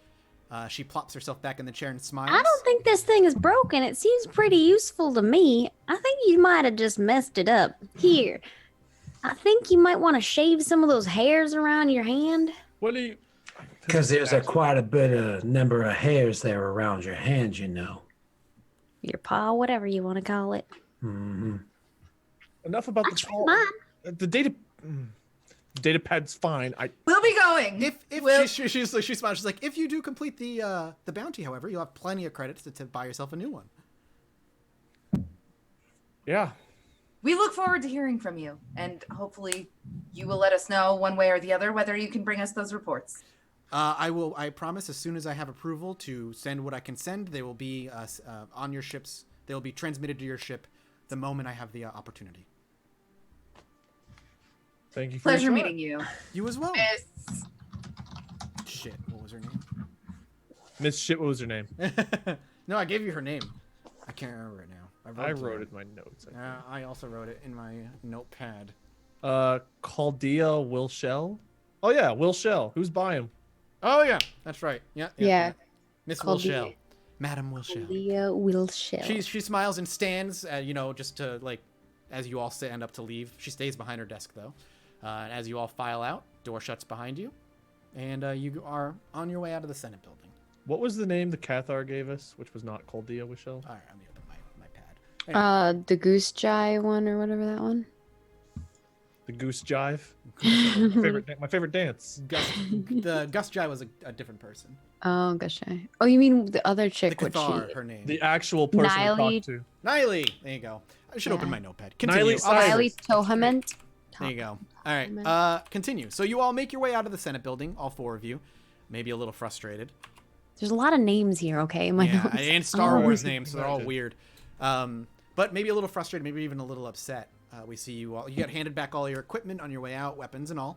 She plops herself back in the chair and smiles. I don't think this thing is broken. It seems pretty useful to me. I think you might have just messed it up. Here, I think you might want to shave some of those hairs around your hand. What do you? Because there's quite a bit of number of hairs there around your hand, you know. Your paw, whatever you want to call it. Mm-hmm. Enough about I the trimmed mine. the data. The data pad's fine. We'll be going. If she smiles, she's like, if you do complete the bounty, however, you'll have plenty of credits to buy yourself a new one. Yeah. We look forward to hearing from you, and hopefully you will let us know one way or the other whether you can bring us those reports. I will. I promise. As soon as I have approval to send what I can send, they will be on your ships. They will be transmitted to your ship the moment I have the opportunity. Thank you for Pleasure your time. meeting you. You as well. Miss. Shit. What was her name? Miss Shit, what was her name? No, I gave you her name. I can't remember it now. I wrote it in my notes. I also wrote it in my notepad. Chaldea Wilshell. Oh yeah, Wilshell. Who's by him? Oh yeah, that's right. Yeah. Miss Chaldea. Wilshell, Madam Wilshell. Leah Wilshell. She smiles and stands, just to like, as you all stand up to leave. She stays behind her desk though. As you all file out, door shuts behind you, and you are on your way out of the Senate building. What was the name the Cathar gave us, which was not Chaldea Wilshell? All right, I'm gonna open my pad. The Goose Jai one or whatever that one. The Goose Jive. My favorite dance. The Gus Jai was a different person. Oh, Goose Jai. Oh, you mean the other The chick? What Cathar, she? her name. The actual person we Niley. talked to. Niley. There you go. I should open Yeah. my notepad. Continue. Niley Cyrus. Riley Tohament. There you go. All right. Tohament. Continue. So you all make your way out of the Senate building, all four of you, maybe a little frustrated. There's a lot of names here. Okay, in my Yeah, notes. and Star Oh. Wars names, so they're all Imagine. weird. But maybe a little frustrated, maybe even a little upset. We see you all. You get handed back all your equipment on your way out, weapons and all,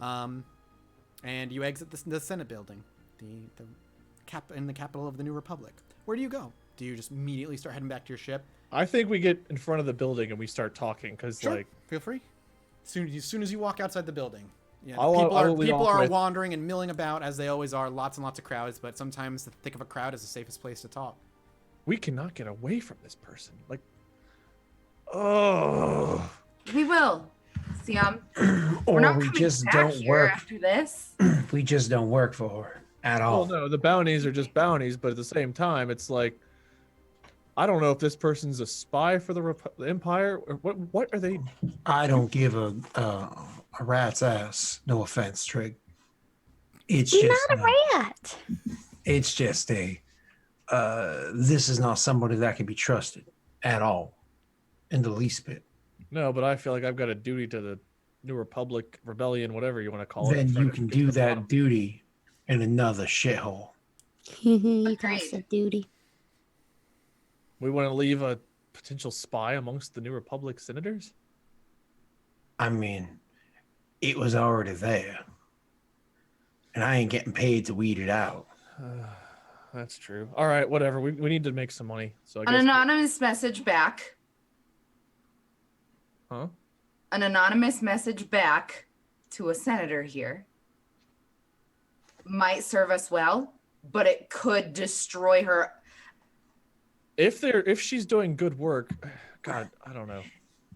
and you exit the Senate building, the capital of the New Republic. Where do you go? Do you just immediately start heading back to your ship? I think we get in front of the building and we start talking because, Sure. like, Feel free. As soon as you walk outside the building. Yeah, I'll lead people off are with- wandering and milling about as they always are. Lots and lots of crowds, but sometimes the thick of a crowd is the safest place to talk. We cannot get away from this person. Like, oh, We will. Siam. We're Or not we coming just back don't here work. after this. We just don't work for her at all. well, no, the bounties are just bounties, but at the same time, it's like, I don't know if this person's a spy for the Empire. Or what are they? I don't give a rat's ass. No offense, Trig. It's You're just not a rat. it's just a this is not somebody that can be trusted at all, in the least bit. No, but I feel like I've got a duty to the New Republic rebellion, whatever you want to call it. Then Try you to can get to do the that bottom. duty in another shithole. You got Agreed. the duty. We want to leave a potential spy amongst the New Republic senators. I mean, it was already there, and I ain't getting paid to weed it out. That's true. All right, whatever. We need to make some money. So I An guess. anonymous message back. Huh? An anonymous message back to a senator here might serve us well, but it could destroy her. If she's doing good work, God, I don't know.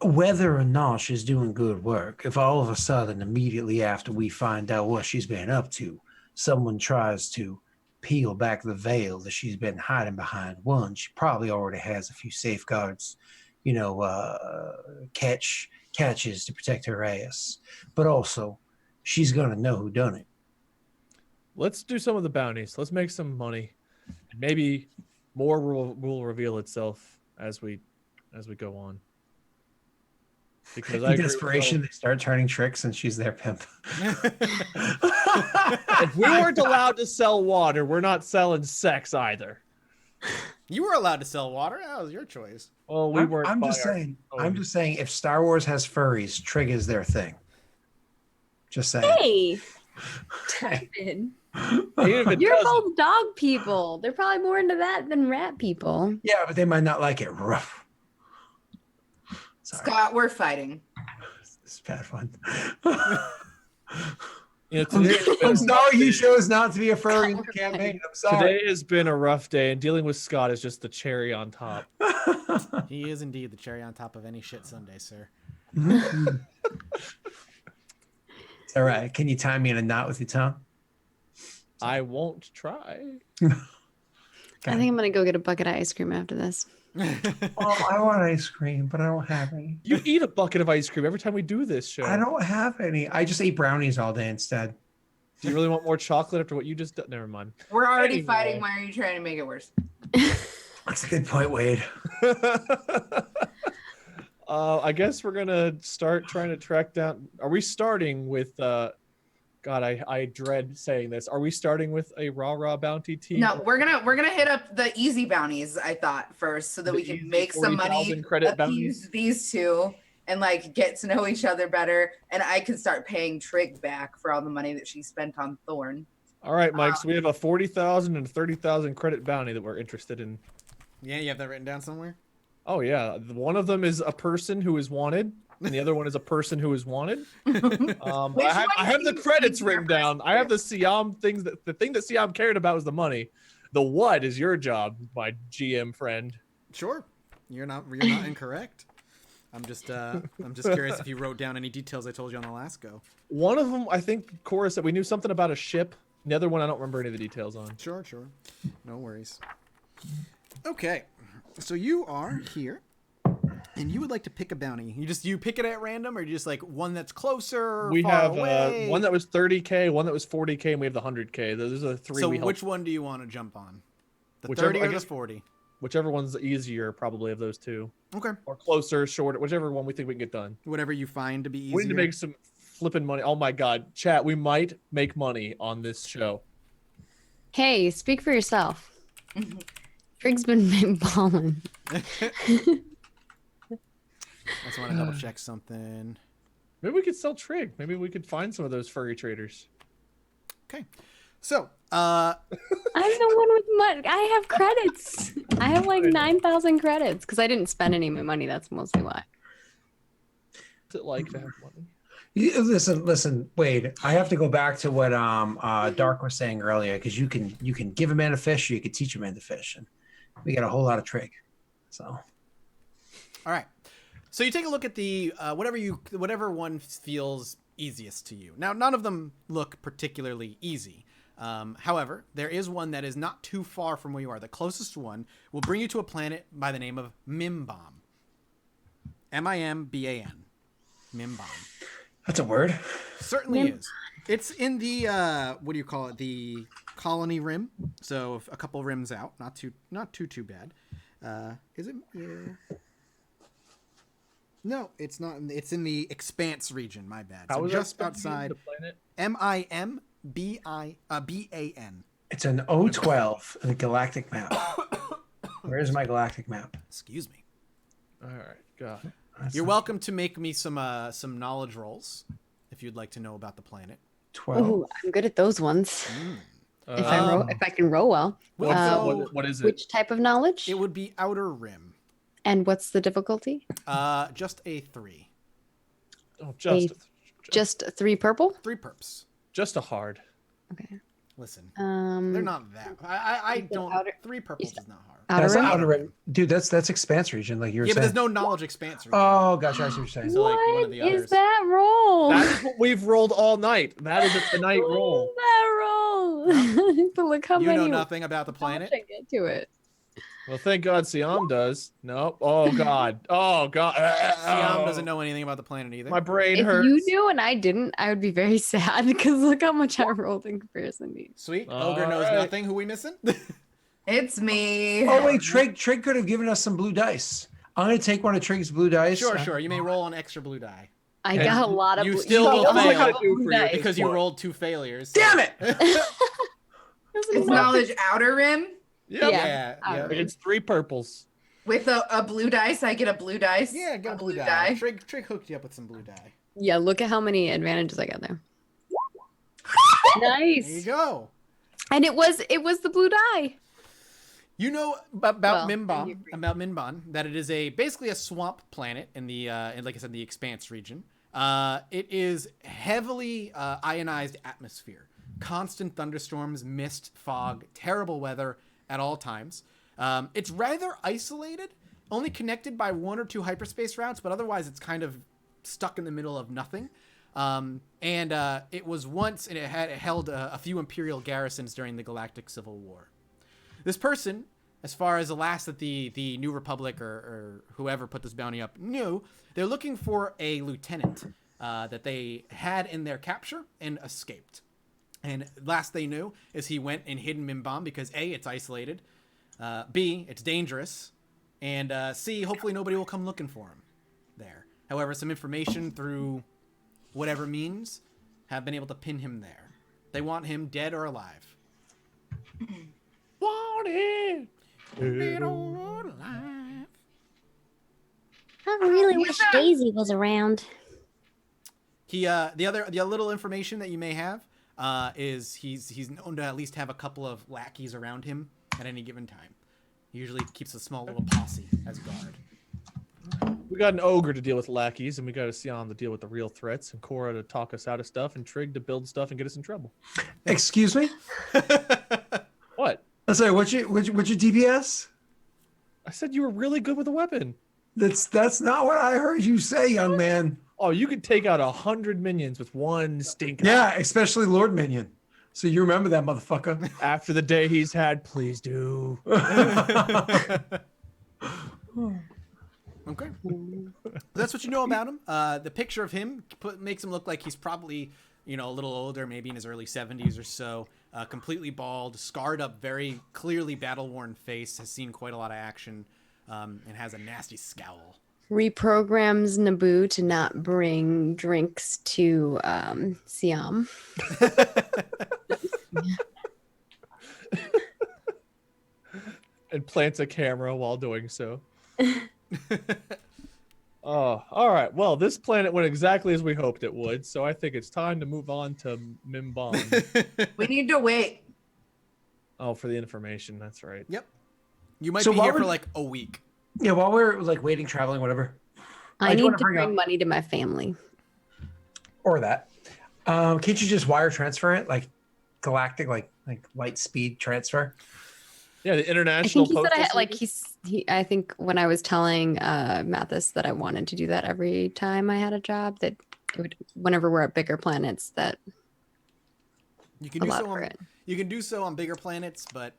Whether or not she's doing good work, if all of a sudden, immediately after we find out what she's been up to, someone tries to peel back the veil that she's been hiding behind, one, she probably already has a few safeguards, catches to protect her ass. But also, she's gonna know who done it. Let's do some of the bounties. Let's make some money, and maybe more will reveal itself as we go on. Because I In agree with desperation, Phil. they start turning tricks, and she's their pimp. If we weren't allowed to sell water, we're not selling sex either. You were allowed to sell water. That was your choice. Well, we weren't. I'm by just our saying. own- I'm just saying. If Star Wars has furries, Trig is their thing. Just saying. Hey, David, Even if it you're doesn't- both dog people. They're probably more into that than rat people. Yeah, but they might not like it rough. Sorry, Scott, we're fighting. it's bad fun. today, I'm sorry you chose not to be a furry in the campaign. I'm sorry. today has been a rough day, and dealing with Scott is just the cherry on top. He is indeed the cherry on top of any shit Sunday, sir. It's all right. Can you tie me in a knot with your tongue? I won't try. I think I'm gonna go get a bucket of ice cream after this. Oh, I want ice cream, but I don't have any. You eat a bucket of ice cream every time we do this show. I don't have any. I just ate brownies all day instead. Do you really want more chocolate after what you just did? Never mind. We're already Anyway. fighting. Why are you trying to make it worse? That's a good point, Wade. I guess we're gonna start trying to track down. Are we starting with? God, I dread saying this. Are we starting with a rah bounty team? No, we're gonna hit up the easy bounties. I thought first, so that The we can easy make some money, 40,000 credit appease bounties? these two, and like get to know each other better. And I can start paying Trig back for all the money that she spent on Thorn. All right, Mike. So we have a 40,000 and a 30,000 credit bounty that we're interested in. Yeah, you have that written down somewhere? Oh yeah, one of them is a person who is wanted, and the other one is a person who is wanted. Which I have one the do you credits think written your down. person I have the Siam things. The thing that Siam cared about was the money. The what is your job, my GM friend? Sure. You're not incorrect. I'm just curious if you wrote down any details I told you on the last go. One of them, I think, Cora said we knew something about a ship. The other one, I don't remember any of the details on. Sure. No worries. Okay. So you are here, and you would like to pick a bounty. You pick it at random, or just like one that's closer? We far have away? one that was 30K, one that was 40K, and we have the 100K. Those are the three. So we which helped. one do you want to jump on? The Whichever- 30 I or the guess- 40? Whichever one's easier, probably of those two, Okay. or closer, shorter, whichever one we think we can get done. Whatever you find to be easier. We need to make some flipping money. Oh my God, chat! We might make money on this show. Hey, speak for yourself. Trig's been balling. I just want to double check something. Maybe we could sell Trig. Maybe we could find some of those furry traders. Okay. So, I'm the one with money. I have credits. I have like 9,000 credits because I didn't spend any of my money. That's mostly why. What's it like to have money? Listen, Wade. I have to go back to what Dark was saying earlier, because you can give a man a fish, or you can teach a man to fish, and we got a whole lot of trig. So, All right. So you take a look at the whatever one feels easiest to you. Now, none of them look particularly easy. However, there is one that is not too far from where you are. The closest one will bring you to a planet by the name of Mimban. Mimban. Mimban. that's a word. Certainly is. It's in the what do you call it? The colony rim. So a couple rims out. Not too bad. Is it? No, it's not. It's in the Expanse region. My bad. So How is just that outside. the planet? Mimban. It's an O12 in the galactic map. Where's my galactic map? Excuse me. All right, God. You're welcome to make me some knowledge rolls if you'd like to know about the planet. 12. Ooh, I'm good at those ones. If I can roll well. What is it? Which type of knowledge? It would be Outer Rim. And what's the difficulty? Just a 3. Oh, Just 3 purple? 3 perps. just a hard. Okay. Listen, they're Um, not that. I you said don't. outer- 3 purples is not hard. Outer That's rim? outer rim. Dude, that's expanse region, like you were Yeah, but saying. there's no knowledge expanse. Oh, gotcha. I see what you're saying. So, like, one What of the is others. that roll? That's what we've rolled all night. That is a tonight What roll. is that roll? But look how You many know nothing about the knowledge planet. I get to it. Well, thank God Siam does. Nope. Oh God. Oh God. Siam doesn't know anything about the planet either. My brain If hurts. you knew and I didn't, I would be very sad because look how much I rolled in comparison to you. Sweet. All Ogre knows right. nothing. Who we missing? It's me. Oh wait, Trig could have given us some blue dice. I'm gonna take one of Trig's blue dice. Sure. You may roll an extra blue die I And got a lot of you blue- still will got a fail. lot of What am I gonna do blue for you? dice. because you What? rolled 2 failures. Damn it! It's knowledge outer rim Yep. Yeah. Outer Rim. It's 3 purples. with a blue dice. I get a blue dice. Yeah, get a blue die. Trig hooked you up with some blue die. Yeah, look at how many advantages I got there. There you Nice. go. And it was the blue die. You know about Well, Mimban, you agree. that it is basically a swamp planet in the like I said, the Expanse region. It is heavily ionized atmosphere, constant thunderstorms, mist, fog, terrible weather at all times. It's rather isolated, only connected by 1 or 2 hyperspace routes, but otherwise it's kind of stuck in the middle of nothing. It was once, and it held a few Imperial garrisons during the Galactic Civil War. This person, as far as the last that the New Republic or whoever put this bounty up knew, they're looking for a lieutenant that they had in their capture and escaped. And last they knew is he went and hid in Mimban because A, it's isolated, B, it's dangerous, and C, hopefully nobody will come looking for him there. However, some information through whatever means have been able to pin him there. They want him dead or alive. Want it. Dead or alive. I really wish Daisy was around. He the other little information that you may have is he's known to at least have a couple of lackeys around him at any given time. He usually keeps a small little posse as guard. We got an ogre to deal with lackeys, and we got a Siam to deal with the real threats, and Cora to talk us out of stuff, and Trig to build stuff and get us in trouble. Excuse me? What? I'm sorry, what's your DPS? I said you were really good with a weapon. That's not what I heard you say, young man. Oh, you could take out 100 minions with one stink. Yeah, especially Lord Minion. So you remember that motherfucker. After the day he's had, please do. Okay. That's what you know about him. The picture of him makes him look like he's probably, a little older, maybe in his early 70s or so. Completely bald, scarred up, very clearly battle-worn face, has seen quite a lot of action, and has a nasty scowl. Reprograms Naboo to not bring drinks to Siam. And plants a camera while doing so. Oh, all right. Well, this planet went exactly as we hoped it would, so I think it's time to move on to Mimban. We need to wait. Oh, for the information. That's right. Yep. You might So be while here for we're- like a week. Yeah, while we're like waiting, traveling, whatever. I do need wanna to bring bring up- money to my family. Or that. Can't you just wire transfer it like galactic, like light speed transfer? Yeah, the I international think he said postal I, like service. I think when I was telling Mathis that I wanted to do that every time I had a job, that it would, whenever we're at bigger planets, that You can do allowed so for on it. you can do so on bigger planets, but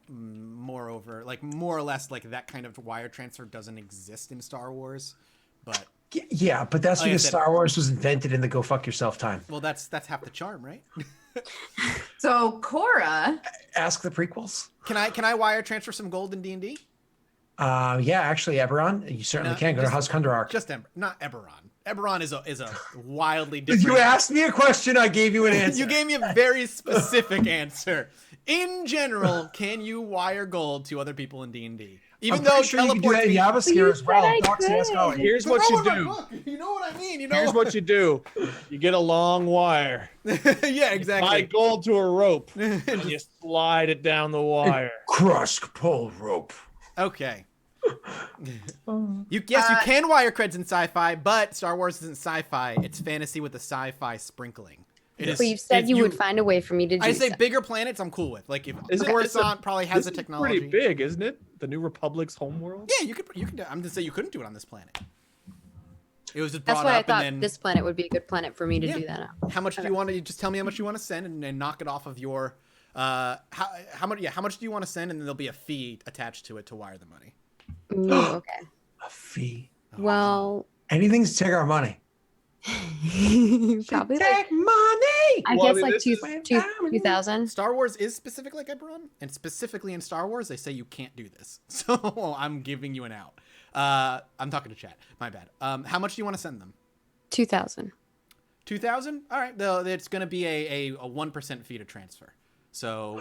moreover, like more or less, like that kind of wire transfer doesn't exist in Star Wars. But Yeah, but that's Like I because said- Star Wars was invented in the go fuck yourself time. well, that's half the charm, right? So Cora, Ask the prequels. Can I wire transfer some gold in D&D? Yeah, actually, Eberron, you certainly No, can go to just- House Kundarak. Just not Eberron. Eberron is a wildly If different. you asked me a question, I gave you an answer. You gave me a very specific answer. In general, can you wire gold to other people in D&D? Even I'm though pretty sure you can do that in teleport Yavaskir You as well. said I Doxy could. Escalade. Here's what you do. You know what I mean? You know. Here's what you do. You get a long wire. yeah, Tie exactly. gold to a rope. And you slide it down the wire. Krusk pull rope. Okay. You can wire creds in sci-fi, but Star Wars isn't sci-fi. It's fantasy with a sci-fi sprinkling. It is- But you said if you would find a way for me to do I say so. bigger planets, I'm cool with. Like if Is it- Coruscant probably has This the is technology. pretty big, isn't it? The New Republic's homeworld. Yeah, you could. I'm just saying you couldn't do it on this planet. It was just That's brought why I up, thought and then this planet would be a good planet for me to Yeah. do that on. how much do you want to? You just tell me how much you want to send, and knock it off of your. How much? Yeah, how much do you want to send, and then there'll be a fee attached to it to wire the money. Ooh, okay. A fee. Well, Anything to take our money. probably like, Take money. I Well, I guess mean, like this is- 2,000. Star Wars is specific like Eberron, and specifically in Star Wars, they say you can't do this. So I'm giving you an out. I'm talking to chat. My bad. How much do you want to send them? 2,000. 2,000? All right. It's going to be a 1% fee to transfer. So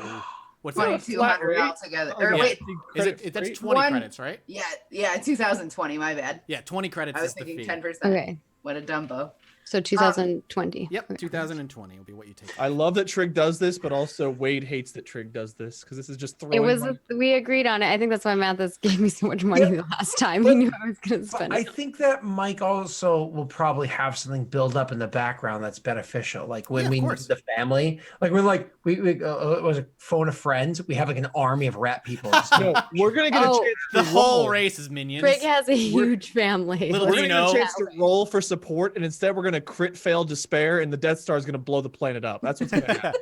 what's that? 2,200 rate? altogether. Oh, Or yeah. wait, That's Rate? 20 One- credits, right? yeah, 2020. My bad. Yeah, 20 credits I was is the thinking fee. 10%. Okay. What a Dumbo. So 2020. Yep, Okay. 2020 will be what you take. I love that Trig does this, but also Wade hates that Trig does this because this is just throwing. It was money. we agreed on it. I think that's why Mathis gave me so much money the last time. He knew I was going to But spend I it. think that Mike also will probably have something build up in the background that's beneficial. Like when Yeah, of we course. need the family, like when we was a phone a friend. We have like an army of rat people. No, we're gonna get Oh, a chance The to whole roll. race is minions. Drake has a huge family. Little We're do gonna you get a know- chance to roll for support, and instead we're gonna crit fail despair, and the Death Star is gonna blow the planet up. That's what's gonna happen.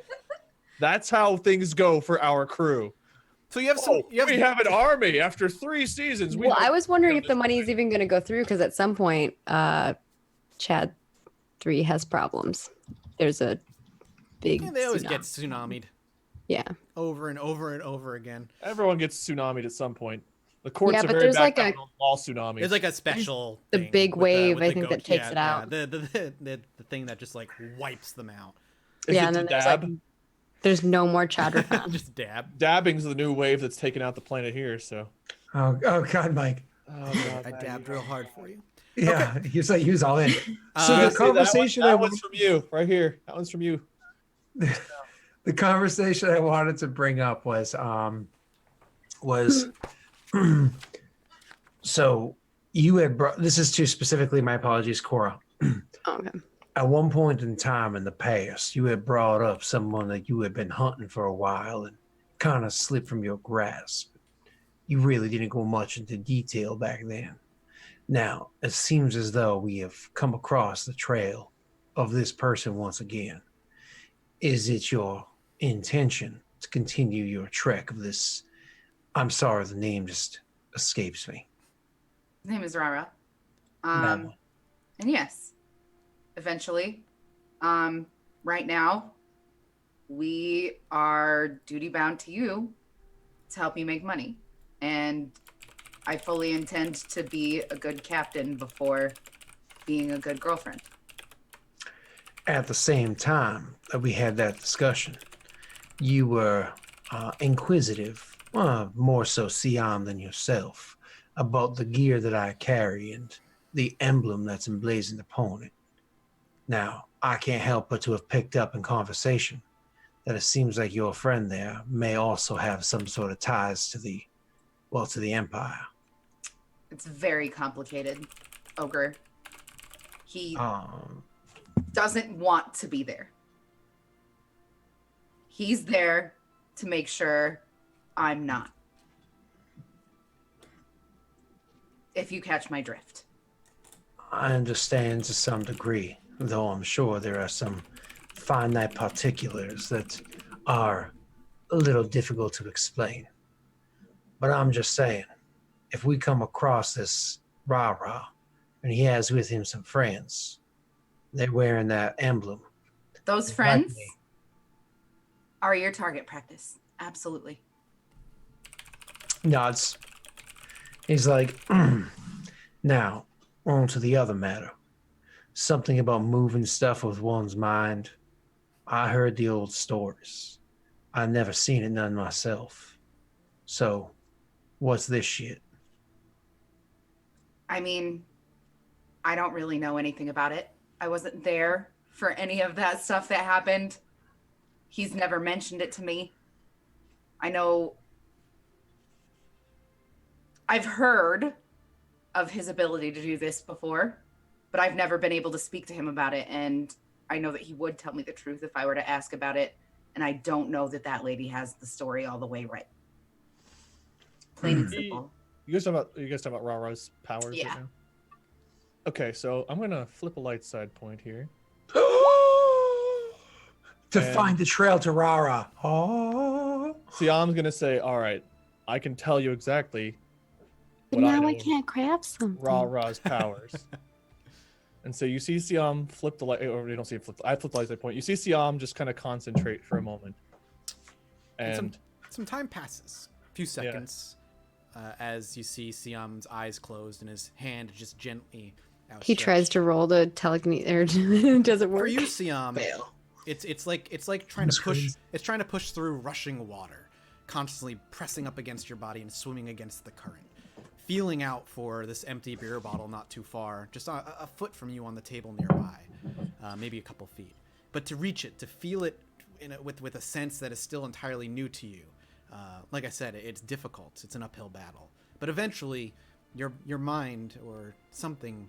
That's how things go for our crew. So you have some. Oh, we have an army after 3 seasons. Well, I was wondering if the money is even going to go through because at some point, Chad 3 has problems. There's a big. Yeah, they always tsunami. get tsunami'd Yeah. over and over and over again. Everyone gets tsunami'd at some point. The courts Yeah, are but very there's backed like down on all tsunamis. There's like a special. the thing big with wave, with I think, that takes it out. The thing that just like wipes them out. Is Yeah, it and the then there's dab? like there's no more Chadra found. Just dab. Dabbing's the new wave that's taking out the planet here. So. oh God, Mike. Oh, God, I Maggie. dabbed real hard for you. Yeah, he was all in. So Uh, the conversation that I one's from you, right here. That one's from you. the conversation I wanted to bring up was so you had brought this is to specifically my apologies, Cora. Okay. At one point in time in the past, you had brought up someone that you had been hunting for a while and kind of slipped from your grasp. You really didn't go much into detail back then. Now, it seems as though we have come across the trail of this person once again. Is it your intention to continue your trek of this? I'm sorry, the name just escapes me. His name is Rara. That one. And yes, eventually, right now, we are duty bound to you to help you make money. And I fully intend to be a good captain before being a good girlfriend. At the same time that we had that discussion, you were inquisitive, more so Siam than yourself, about the gear that I carry and the emblem that's emblazoned upon it. Now, I can't help but to have picked up in conversation that it seems like your friend there may also have some sort of ties to the Empire. It's very complicated, Ogre. He doesn't want to be there. He's there to make sure I'm not. If you catch my drift. I understand to some degree, though I'm sure there are some finite particulars that are a little difficult to explain. But I'm just saying, if we come across this Ra-Ra, and he has with him some friends, they're wearing that emblem. Those friends Likely. are your target practice. Absolutely. Nods. He's like, now, on to the other matter. Something about moving stuff with one's mind. I heard the old stories. I never seen it none myself. So, what's this shit? I mean, I don't really know anything about it. I wasn't there for any of that stuff that happened. He's never mentioned it to me. I know I've heard of his ability to do this before, but I've never been able to speak to him about it. And I know that he would tell me the truth if I were to ask about it. And I don't know that that lady has the story all the way right. Plain and simple. You guys talking about Ra-Ra's powers Yeah. right now? Okay, so I'm gonna flip a light side point here. To And- find the trail to Rara. Oh. Siam's gonna say, "All right, I can tell you exactly But what I now know I of can't craft something. Ra-Ra's powers." And so you see Siam flip the light, or you don't see him flip. I flip the light side point. You see Siam just kind of concentrate for a moment, and Some time passes, a few seconds, as you see Siam's eyes closed and his hand just gently outstretched. He tries to roll the telekinesis, or it doesn't work. For you, Siam, Fail. it's like trying to push. Screens. It's trying to push through rushing water, constantly pressing up against your body and swimming against the current. Feeling out for this empty beer bottle not too far, just a foot from you on the table nearby, maybe a couple feet. But to reach it, to feel it with a sense that is still entirely new to you. Like I said, it's difficult. It's an uphill battle. But eventually, your mind or something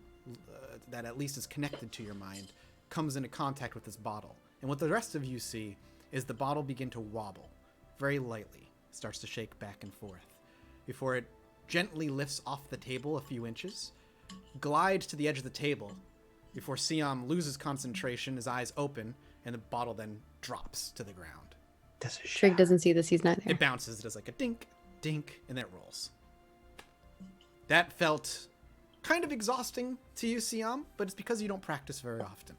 that at least is connected to your mind comes into contact with this bottle. And what the rest of you see is the bottle begin to wobble very lightly, starts to shake back and forth before it gently lifts off the table a few inches, glides to the edge of the table before Siam loses concentration, his eyes open, and the bottle then drops to the ground. That's a Trig shot. doesn't see this. He's not there. It bounces, it does like a dink, dink, and then it rolls. That felt kind of exhausting to you, Siam, but it's because you don't practice very often.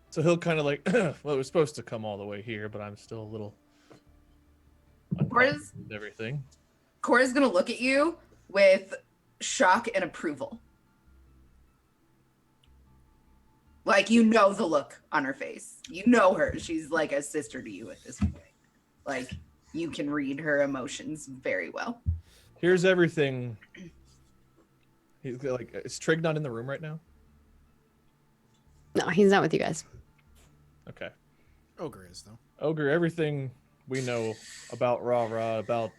so he'll kind of like, well, it was supposed to come all the way here, but I'm still a little Cora's, with everything. Cora's gonna look at you with shock and approval. Like, you know the look on her face. You know her. She's like a sister to you at this point. Like, you can read her emotions very well. Here's everything. He's like, is Trig not in the room right now? No, he's not with you guys. Okay. Ogre is, though. Ogre, everything we know about Ra-Ra, about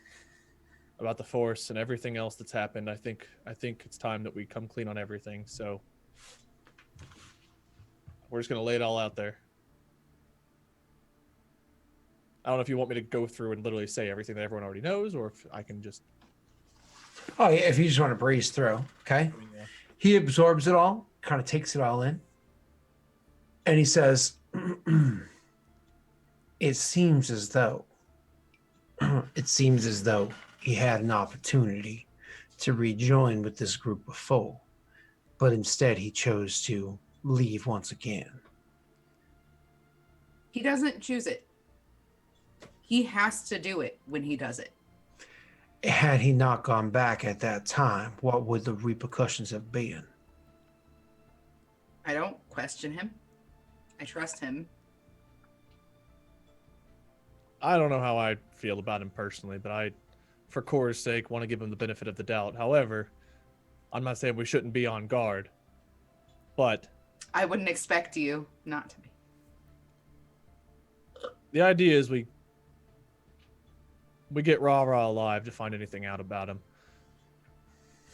the Force and everything else that's happened, I think it's time that we come clean on everything. So we're just gonna lay it all out there. I don't know if you want me to go through and literally say everything that everyone already knows, or if I can just. Oh, yeah, if you just want to breeze through, okay? He absorbs it all, kind of takes it all in, and he says, it seems as though he had an opportunity to rejoin with this group of foe, but instead he chose to leave once again. He doesn't choose it. He has to do it when he does it. Had he not gone back at that time, what would the repercussions have been? I don't question him. I trust him. I don't know how I feel about him personally, but I, for Cora's sake, want to give him the benefit of the doubt. However, I'm not saying we shouldn't be on guard, but I wouldn't expect you not to be. the idea is we get Ra-Ra alive to find anything out about him.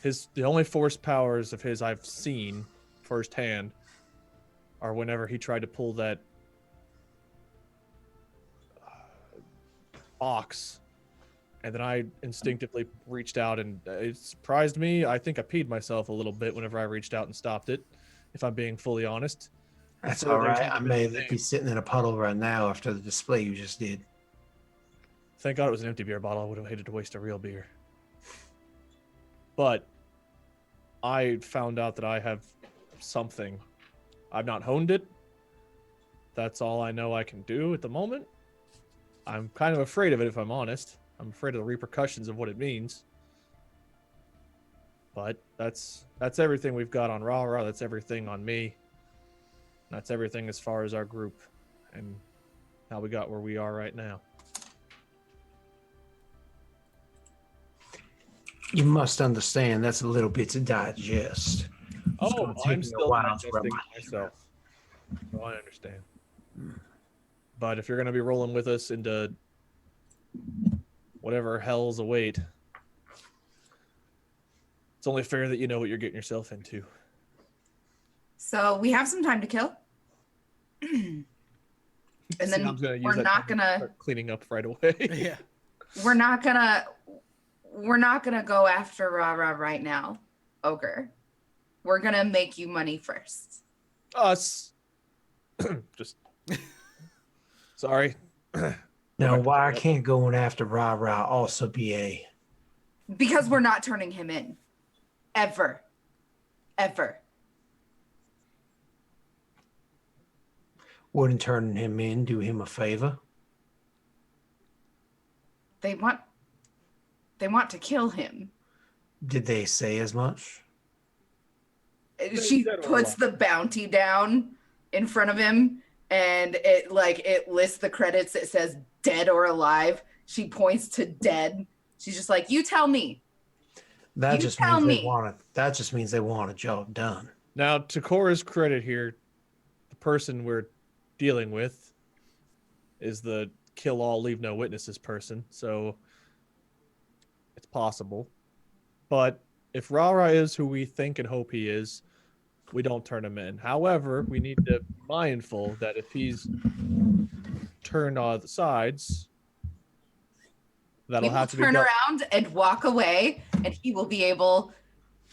The only Force powers of his I've seen firsthand are whenever he tried to pull that box, and then I instinctively reached out, and it surprised me. I think I peed myself a little bit whenever I reached out and stopped it, if I'm being fully honest. That's So all there's right. I no may thing. be sitting in a puddle right now after the display you just did. Thank God it was an empty beer bottle. I would have hated to waste a real beer. But I found out that I have something. I've not honed it. That's all I know I can do at the moment. I'm kind of afraid of it, if I'm honest. I'm afraid of the repercussions of what it means. But that's everything we've got on Rah Rah. That's everything on me. That's everything as far as our group and how we got where we are right now. You must understand that's a little bit to digest. It's Oh, gonna take I'm me a still while to digesting wrap it my head myself. So I understand. But if you're going to be rolling with us into whatever hell's await, it's only fair that you know what you're getting yourself into. So we have some time to kill. And then I'm gonna use we're that not time to gonna start cleaning up right away. Yeah. we're not gonna go after Rah Rah right now, Ogre. We're gonna make you money first. Us. Just. Sorry. Now, back to why I that. can't going after Rah Rah also be a Because we're not turning him in. Ever. Ever. wouldn't turning him in do him a favor? They want to kill him. Did they say as much? She said puts all the bounty down in front of him, and it lists the credits. It says dead or alive. She points to dead. She's just like, you tell me. That You just tell means me. they want it. That just means they want a job done. Now, to Cora's credit here, the person we're dealing with is the kill all, leave no witnesses person, so it's possible. But if Rah Rah is who we think and hope he is, we don't turn him in. However, we need to be mindful that if he's turned on the sides, that'll He will have to be turn dealt. around and walk away, and he will be able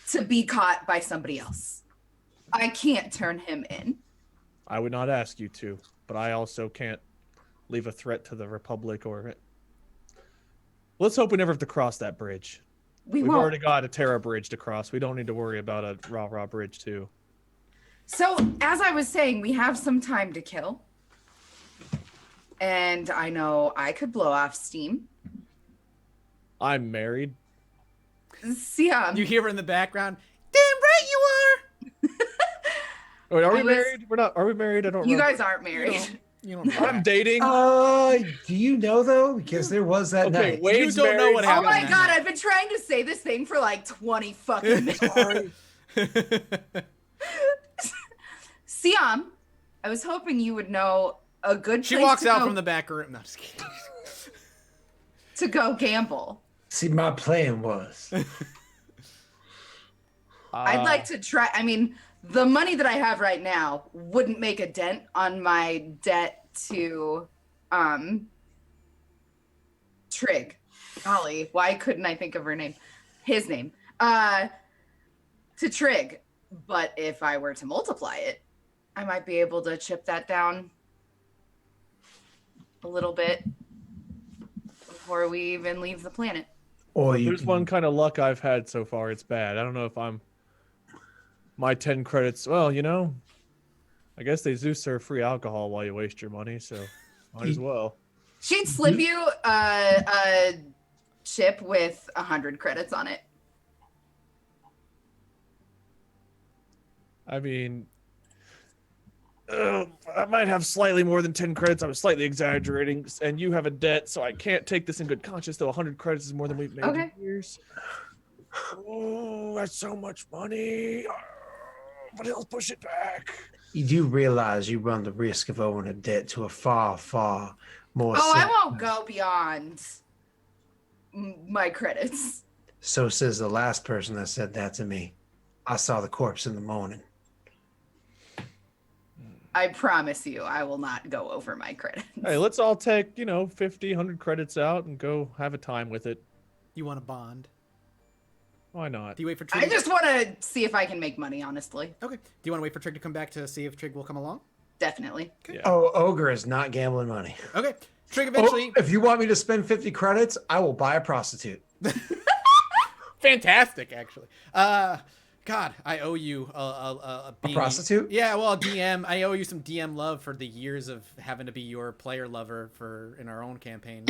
to be caught by somebody else. I can't turn him in. I would not ask you to, but I also can't leave a threat to the Republic or. Let's hope we never have to cross that bridge. We've won't. already got a Terra bridge to cross. We don't need to worry about a Rah Rah bridge too. So, as I was saying, we have some time to kill. And I know I could blow off steam. I'm married. Siam, You hear her in the background. Damn right you are. Wait, are we I was- married? We're not. Are we married? I don't. you remember. guys aren't married. You don't know I'm that. dating. Do you know though? Because there was that Okay, night. wait. You Wade's don't know what married. Oh happened. my that god, night. I've been trying to say this thing for like 20 fucking minutes. Siam, I was hoping you would know a good She place walks to out go, from the back room. No, just kidding. to go gamble. See, my plan was I'd like to try. I mean, the money that I have right now wouldn't make a dent on my debt to Trig. Golly, why couldn't I think of her name? His name. To Trig. But if I were to multiply it, I might be able to chip that down a little bit before we even leave the planet. or you There's can, one kind of luck I've had so far. It's bad. I don't know if I'm. My 10 credits. Well, you know, I guess they do serve free alcohol while you waste your money, so might as well. She'd slip you a chip with 100 credits on it. I mean, I might have slightly more than 10 credits. I was slightly exaggerating, and you have a debt, so I can't take this in good conscience. Though 100 credits is more than we've made Okay. in years. Oh, that's so much money. But he'll push it back. you do realize you run the risk of owing a debt to a far, far more. Oh, I simple- won't go beyond my credits. So says the last person that said that to me. I saw the corpse in the morning. I promise you, I will not go over my credits. Hey, let's all take 50, 100 credits out and go have a time with it. You want a bond? Why not? Do you wait for Trig? I just want to see if I can make money, honestly. Okay. Do you want to wait for Trig to come back to see if Trig will come along? Definitely. Yeah. Oh, Ogre is not gambling money. Okay. Trig eventually. Oh, if you want me to spend 50 credits, I will buy a prostitute. Fantastic, actually. God, I owe you a prostitute? Yeah, well, a DM. I owe you some DM love for the years of having to be your player lover in our own campaign.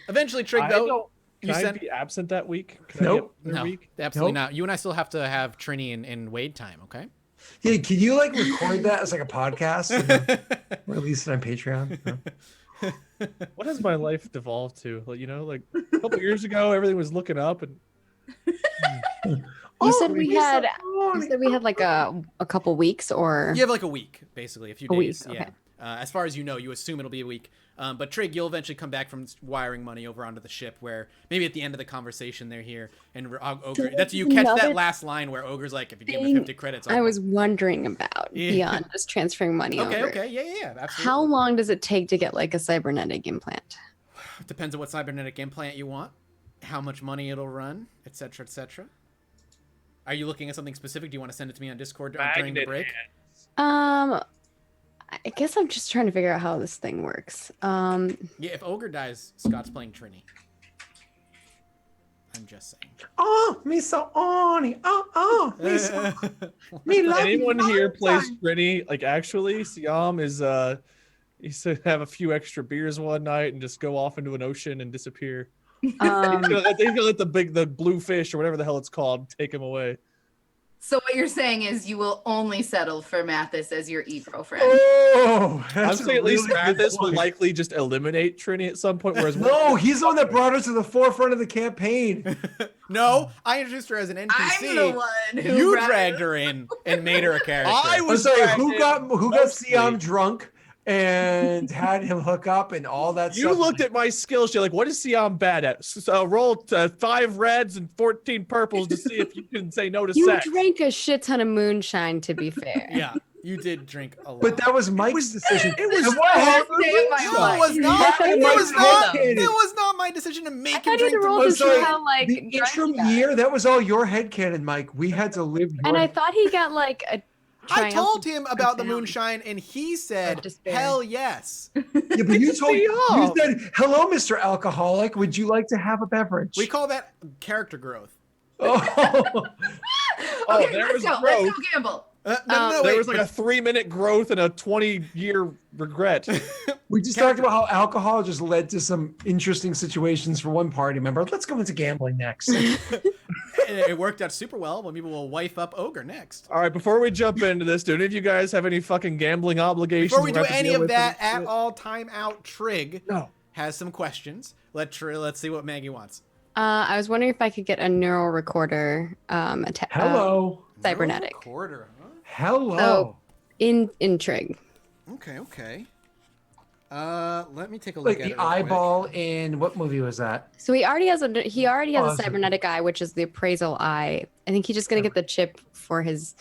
Eventually, Trig, though. Can I be absent that week? Nope. No, Week? absolutely Nope. not. You and I still have to have Trini and Wade time, okay? Yeah, can you like record that as like a podcast and release it on Patreon? No? What has my life devolved to? Like a couple years ago, everything was looking up, and You said we had like a couple weeks, or You have like a week, basically, a few A week, days. Yeah. okay. As far as you know, you assume it'll be a week. But Trig, you'll eventually come back from wiring money over onto the ship, where maybe at the end of the conversation they're here, and Ogre. That's you catch that Another last line where Ogre's like, "If you give me thing 50 credits." I was wondering about Yeah. beyond just transferring money Okay, over. okay, yeah, absolutely. How long does it take to get like a cybernetic implant? Depends on what cybernetic implant you want, how much money it'll run, etc., etc. Are you looking at something specific? Do you want to send it to me on Discord during the Magnet break? I guess I'm just trying to figure out how this thing works. Yeah, if Ogre dies, Scott's playing Trini. I'm just saying. Oh, me so horny. Oh, me so. Me love anyone you here all the plays time. Trini? Like actually, Siam is he said have a few extra beers one night and just go off into an ocean and disappear. He's gonna let the blue fish or whatever the hell it's called take him away. So what you're saying is you will only settle for Mathis as your e-girlfriend. Oh, I'm that's a saying at least really good Mathis will point. likely just eliminate Trini at some point. Whereas No, he's the one that brought her to the forefront of the campaign. No, I introduced her as an I'm NPC. the one who You brought dragged her in and made her a character. I I'm was sorry, dragged who in got mostly. Siam drunk and had him hook up and all that You stuff? looked at my skill sheet like, what is Siam bad at? So roll 5 reds and 14 purples to see if you can say no to You sex. drank a shit ton of moonshine, to be fair. Yeah, you did drink a lot. But that was Mike's decision. it was And what happened? day of my no, life. it was not. It It was was not. headcanon. It was not my decision to I make him thought drink you the rolled I'm to see sorry, how like the drunk interim he got. year, that was all your headcanon, Mike. We had to live your And I thought he got like a. I told triumphant him about the down. moonshine, and he said, despair. "Hell yes." Yeah, but you told you Siam. said, "Hello, Mr. Alcoholic. Would you like to have a beverage?" We call that character growth. Oh, Oh, Okay, there let's was go. Let's growth. go gamble. No, There wait. was like a 3-minute growth and a 20-year regret. we just talked about how alcohol just led to some interesting situations for one party member. Let's go into gambling next. It worked out super well. When people will wife up Ogre next. All right, before we jump into this, do any of you guys have any fucking gambling obligations? Before we we're do gonna have to any deal of with that and at shit? all, time out. Trig No. has some questions. Let's see what Maggie wants. I was wondering if I could get a neural recorder Hello. cybernetic Recorder, huh? Hello. in Trig. Okay. Let me take a look Like at the it real quick. eyeball in what movie was that? So he already has a Awesome. cybernetic eye, which is the appraisal eye. I think he's just gonna get the chip for his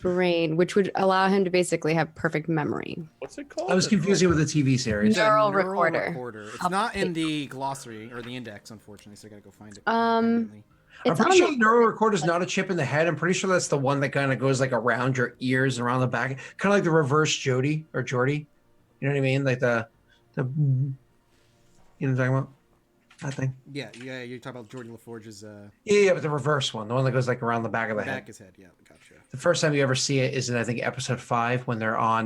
brain, which would allow him to basically have perfect memory. What's it called? I was confusing it with the TV series. It's a Neural recorder. It's I'll not in take- the glossary or the index, unfortunately, so I gotta go find it. I'm I'm It's pretty on sure the neural recorder is not a chip in the head. I'm pretty sure that's the one that kind of goes like around your ears and around the back, kind of like the reverse Jody or Jordy. You know what I mean? Like the you know what I'm talking about? That thing. Yeah, you're talking about Jordan LaForge's Yeah, but the reverse one, the one that goes like around the back of the head. back his head. Yeah, gotcha. The first time you ever see it is in I think episode 5 when they're on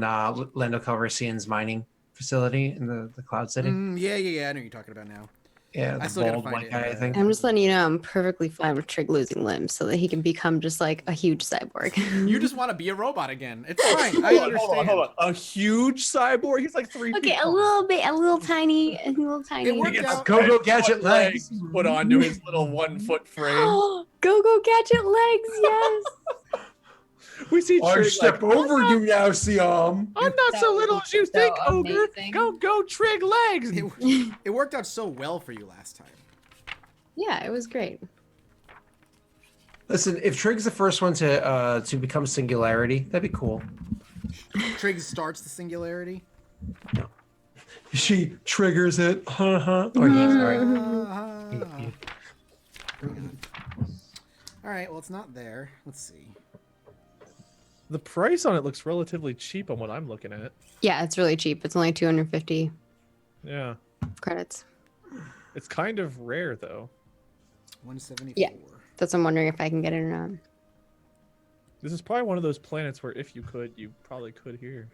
Lando Calrissian's mining facility in the Cloud City. Yeah, I know what you're talking about now. Yeah, I the still gotta bald find white it, guy. I yeah. think. I'm just letting you know I'm perfectly fine with Trig losing limbs so that he can become just like a huge cyborg. You just want to be a robot again. It's fine. I Hold on, understand. hold on. A huge cyborg? He's like 3 feet Okay, a tall. little tiny. It worked Gets out. Go red gadget foot legs. put onto his little 1-foot frame. Go gadget legs, yes. We see I Trig step like, over you now, Siam. I'm not so little as you so think, Ogre. amazing. Go Trig legs. It worked out so well for you last time. Yeah, it was great. Listen, if Trig's the first one to become singularity, that'd be cool. Trig starts the singularity. She triggers it. Oh, yeah, sorry. All right, well, it's not there. Let's see. The price on it looks relatively cheap on what I'm looking at. Yeah, it's really cheap. It's only 250 Yeah. credits. It's kind of rare though. 174. Yeah. That's what I'm wondering if I can get it or not. This is probably one of those planets where if you could, you probably could here.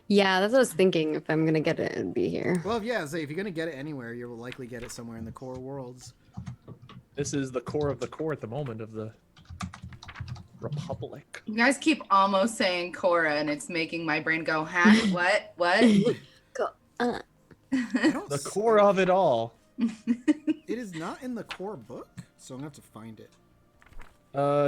Yeah, that's what I was thinking. If I'm gonna get it, it'd be here. Well, yeah, so if you're gonna get it anywhere, you'll likely get it somewhere in the core worlds. This is the core of the core at the moment of the Republic. You guys keep almost saying Cora, and it's making my brain go, huh? What? What? I don't The s- core of it all. It is not in the core book, so I'm gonna have to find it.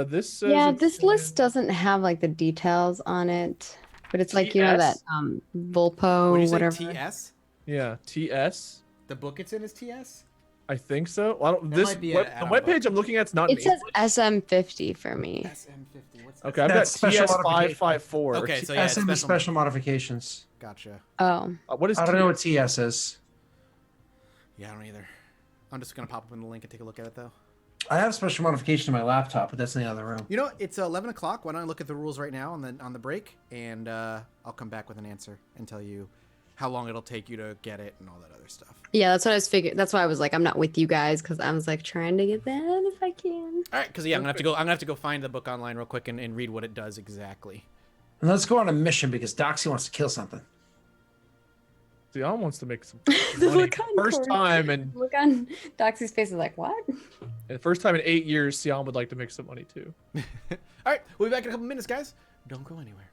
This says Yeah, it's this in- list doesn't have like the details on it, but it's like you know that TS? Volpo What did you say? whatever. TS? Yeah, TS. The book it's in is TS? I think so. Well, I don't, That this might be web, an the add-on webpage I'm looking at is not. in It says English. SM50 for me. SM50. What's that? Okay, I've got That's special TS 554. Okay, so yeah, it's SM special. special modifications. Gotcha. Oh, What is I don't know what TS? TS is. Yeah, I don't either. I'm just gonna pop up in the link and take a look at it though. I have special modification in my laptop, but that's in the other room. You know, it's 11 o'clock. Why don't I look at the rules right now on the break, and I'll come back with an answer and tell you how long it'll take you to get it and all that other stuff. yeah, that's what I was figuring. That's why I was like, I'm not with you guys because I was like trying to get that if I can. All right, because yeah, I'm gonna have to go find the book online real quick and read what it does exactly. And let's go on a mission because Doxy wants to kill something. Sion wants to make some The money. look on First Corey. time and Look on Doxy's face is like, what? first time in 8 years, Sion would like to make some money too. All right, we'll be back in a couple minutes, guys. Don't go anywhere.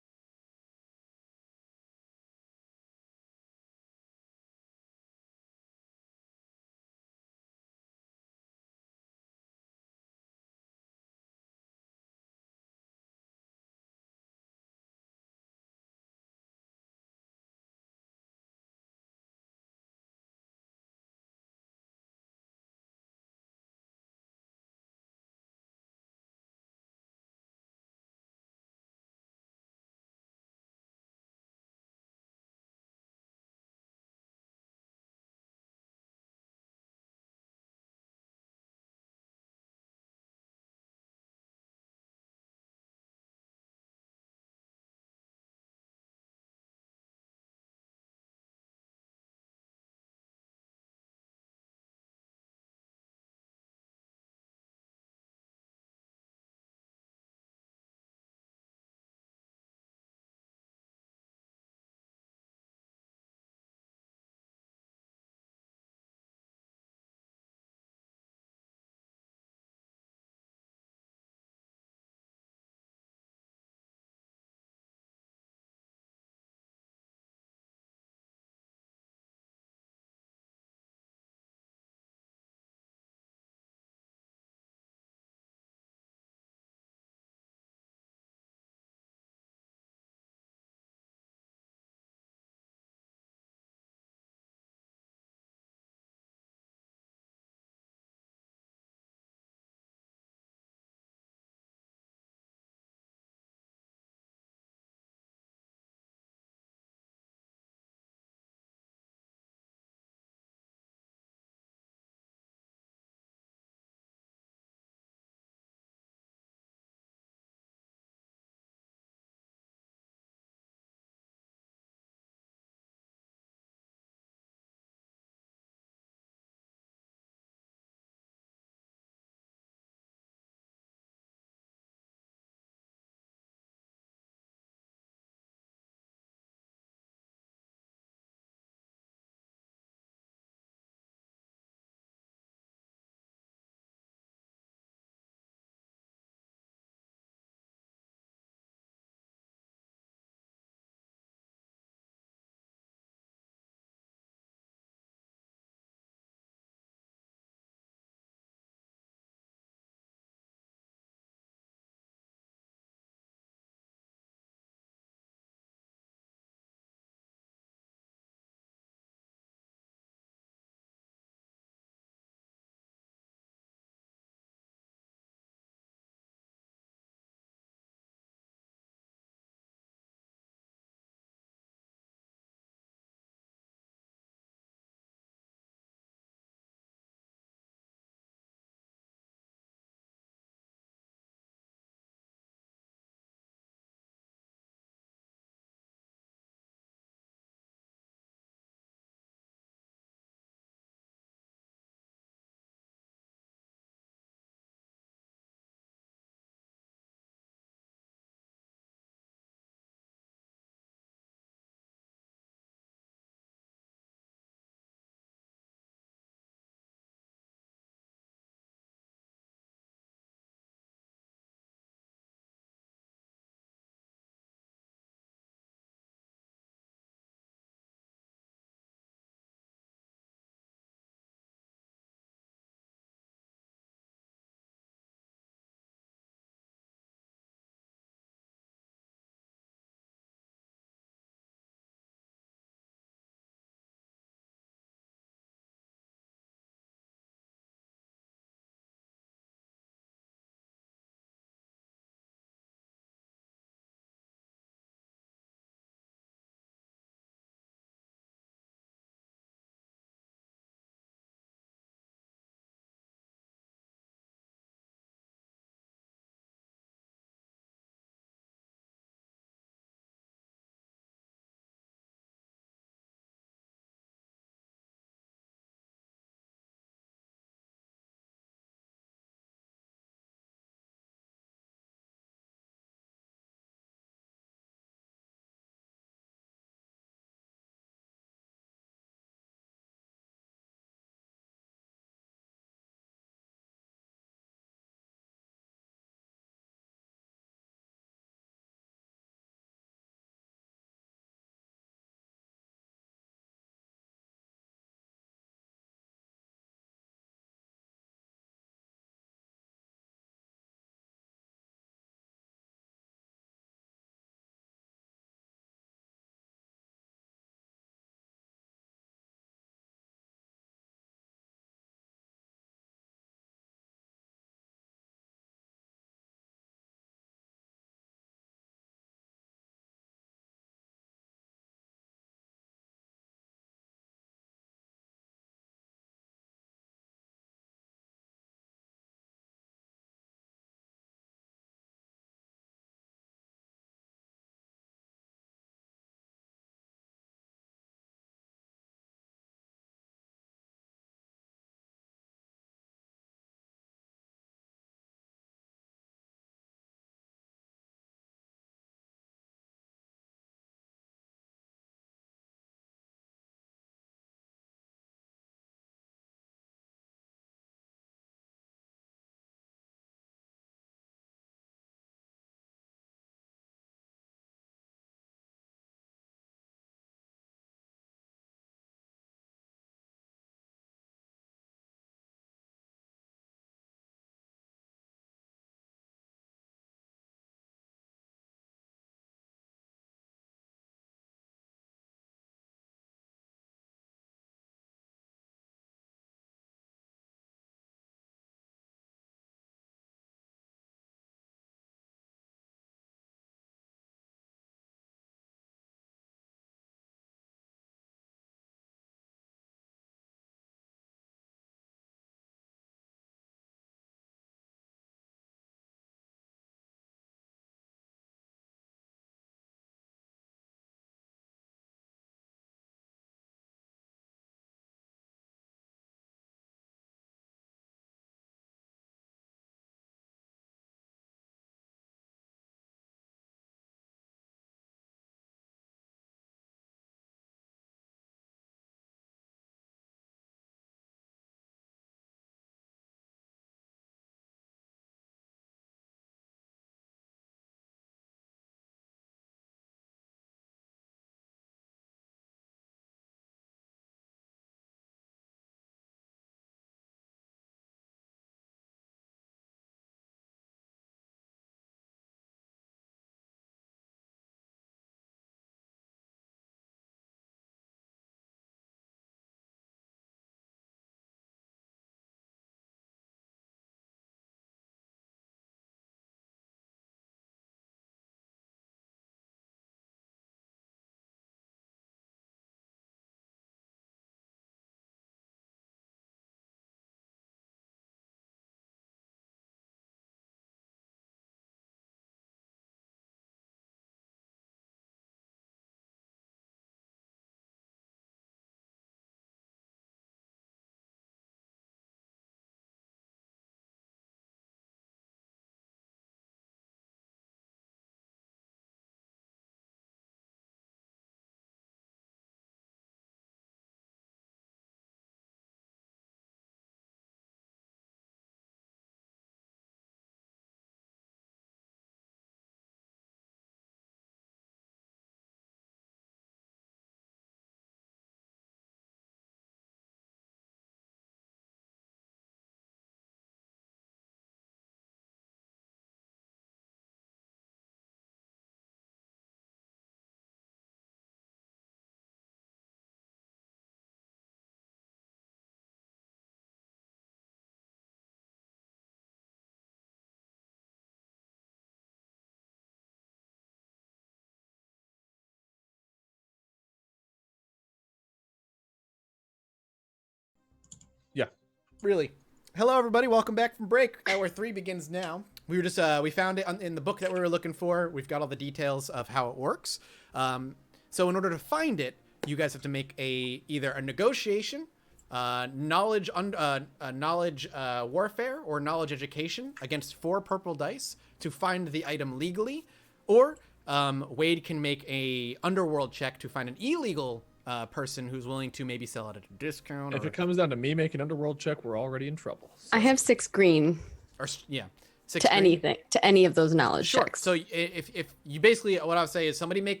Really. Hello, everybody. Welcome back from break. Hour 3 begins now. We were just we found it in the book that we were looking for. We've got all the details of how it works. So in order to find it, you guys have to make either a negotiation, knowledge warfare, or knowledge education against 4 purple dice to find the item legally, or Wade can make a underworld check to find an illegal person who's willing to maybe sell it at a discount. If it comes down to me making underworld check, we're already in trouble. I have 6 green or yeah, 6 to green. anything, to any of those knowledge Sure. checks. So if you basically, what I would say is somebody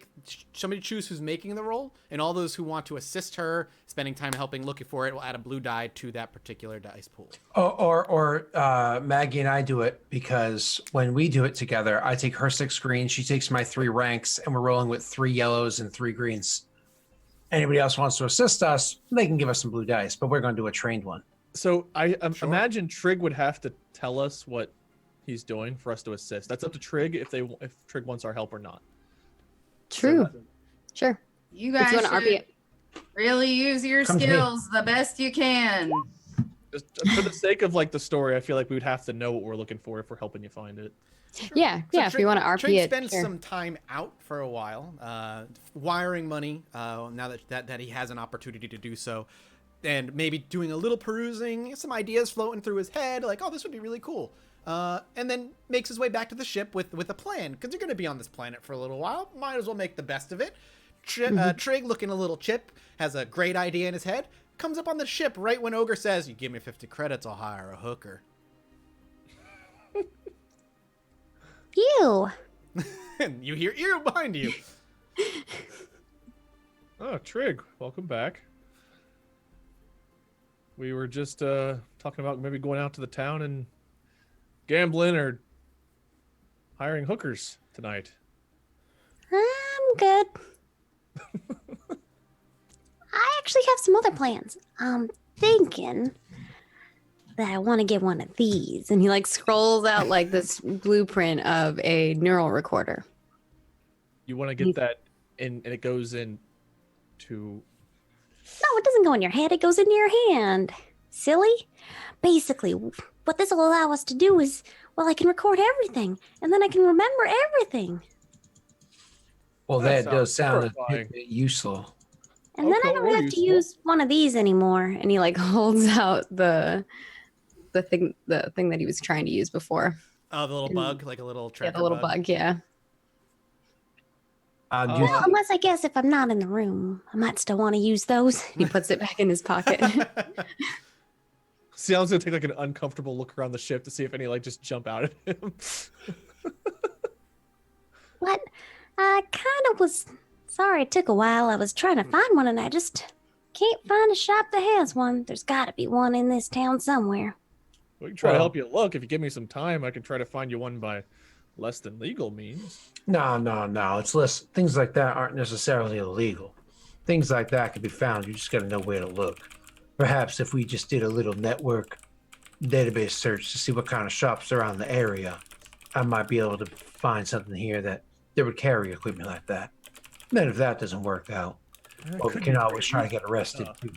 choose who's making the roll, and all those who want to assist her, spending time helping looking for it, will add a blue die to that particular dice pool. Or Maggie and I do it because when we do it together, I take her 6 greens, she takes my 3 ranks, and we're rolling with 3 yellows and 3 greens. Anybody else wants to assist us, they can give us some blue dice, but we're going to do a trained one. So I Sure. imagine Trig would have to tell us what he's doing for us to assist. That's up to Trig if Trig wants our help or not. True. So Sure. You If guys you want to RP should it. really use your Come to me. skills the best you can. just for the sake of like the story, I feel like we would have to know what we're looking for if we're helping you find it. Yeah, So if you want to RP Trig it. spends sure. some time out for a while, wiring money. Now that he has an opportunity to do so, and maybe doing a little perusing, some ideas floating through his head, like, oh, this would be really cool. And then makes his way back to the ship with a plan, because you're going to be on this planet for a little while. Might as well make the best of it. Trig, looking a little chip, has a great idea in his head. Comes up on the ship right when Ogre says, "You give me 50 credits, I'll hire a hooker." You. And you hear ear behind you. Oh, Trig, welcome back. We were just talking about maybe going out to the town and gambling or hiring hookers tonight. I'm good. I actually have some other plans. I'm thinking that I want to get one of these. And he like scrolls out like this blueprint of a neural recorder. You want to get that in, and it goes in to. No, it doesn't go in your head. It goes into your hand. Silly. Basically, what this will allow us to do is, well, I can record everything, and then I can remember everything. Well, That that does sound sounds a bit useful. And then I Okay, don't we're have to useful. use one of these anymore. And he like holds out the thing that he was trying to use before. Oh, the little bug, like a little tracker Yeah, the little bug. Yeah. Do Oh. Well, unless I guess if I'm not in the room, I might still want to use those. He puts it back in his pocket. See, I was gonna take like an uncomfortable look around the ship to see if any like just jump out at him. What? I kind of was sorry it took a while. I was trying to find one and I just can't find a shop that has one. There's got to be one in this town somewhere. We can try to Well- help you look. If you give me some time, I can try to find you one by less than legal means. No. It's less. Things like that aren't necessarily illegal. Things like that can be found. You just got to know where to look. Perhaps if we just did a little network database search to see what kind of shops are around the area, I might be able to find something here that would carry equipment like that. Then if that doesn't work out, well, we can always try to get arrested too.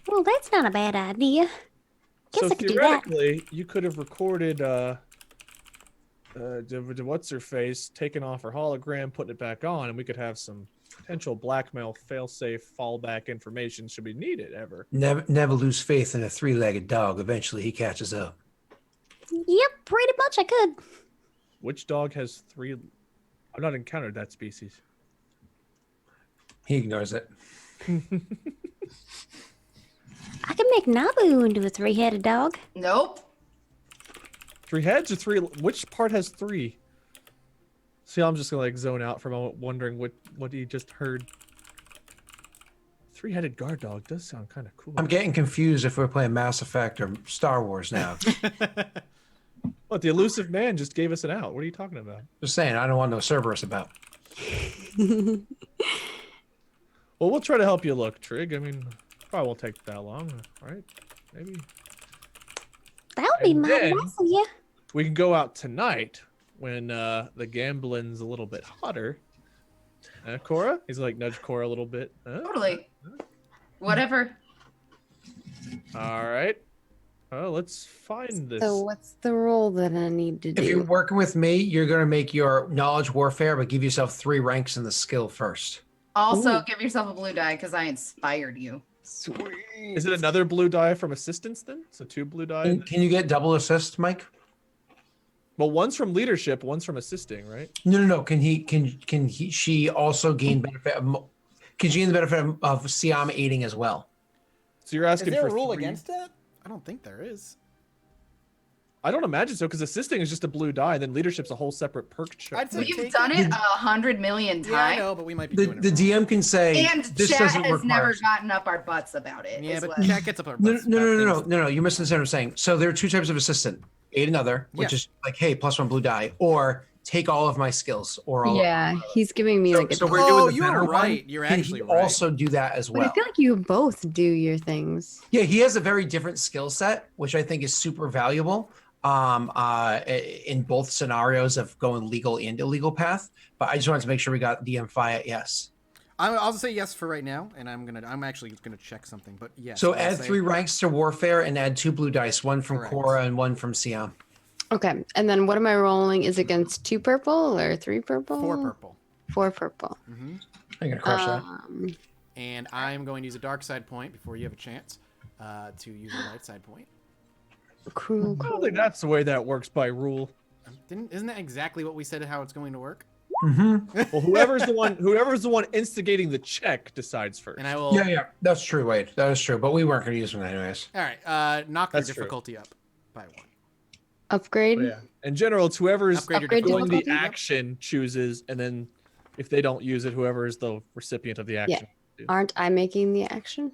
Well, that's not a bad idea. Guess So I could do that. theoretically, you could have recorded what's her face taking off her hologram, putting it back on, and we could have some potential blackmail, fail-safe, fallback information should be needed ever. Never lose faith in a 3-legged dog. Eventually, he catches up. Yep, pretty much I could. Which dog has 3? I've not encountered that species. He ignores it. I could make Nabu into a 3-headed dog. Nope. 3 heads or 3? Which part has 3? See, I'm just gonna like zone out for a moment, wondering what he just heard. 3-headed guard dog does sound kind of cool. I'm getting confused if we're playing Mass Effect or Star Wars now. What, the elusive man just gave us an out. What are you talking about? Just saying, I don't want no Cerberus about. Well, we'll try to help you look, Trig. I mean, probably won't take that long, right? Maybe. That would be And mighty then- nice of you. We can go out tonight when the gambling's a little bit hotter. Cora? He's like nudge Cora a little bit. Totally. Whatever. All right. Let's find this. So what's the role that I need to If you're do? working with me, you're going to make your knowledge warfare, but give yourself 3 ranks in the skill first. Also, Ooh. give yourself a blue die because I inspired you. Sweet. Is it another blue die from assistance then? So 2 blue die. Can you get double assist, Mike? Well, one's from leadership, one's from assisting, right? No. She also gain benefit of, can she gain the benefit of Siam aiding as well? So you're Is asking there for a rule 3? against that? I don't think there is. I don't imagine so, because assisting is just a blue die, and then leadership's a whole separate perk check. I'd say We've take done it 100 million Yeah, I times. know, but we might be The doing it the wrong. DM can say And this chat doesn't has require. never gotten up our butts about it. Yeah, is but what- chat gets up our No, butts no, about no, no, things. no, no. You misunderstand what I'm saying. So there are 2 types of assistant: aid another, which Yeah. is like, hey, +1 blue die, or take all of my skills, or all. Yeah, he's giving me So, like a. so we're Oh, doing the you're better right. one. You're Can actually he right. also do that as but well? I feel like you both do your things. Yeah, he has a very different skill set, which I think is super valuable in both scenarios of going legal and illegal path. But I just wanted to make sure we got DM Fire. Yes. I'll say yes for right now, and I'm actually gonna check something, but yes. So I'll add say- 3 ranks to warfare and add 2 blue dice, 1 from Correct. Cora and 1 from Siam. Okay, and then what am I rolling? Is against 2 purple or 3 purple? 4 purple. 4 purple. Hmm. I'm gonna crush that. And I'm going to use a dark side point before you have a chance to use a light side point. Cruel, I don't cruel. think that's the way that works by rule. Isn't that exactly what we said how it's going to work? Well, whoever's the one instigating the check decides first. And I will. Yeah, that's true. Wait, that is true. But we weren't gonna use them anyways. All right. Knock your That's true. difficulty up by 1. Upgrade. But yeah. In general, it's whoever's Upgrade your Upgrade doing the difficulty? action chooses, and then if they don't use it, whoever is the recipient of the action. Aren't I making the action?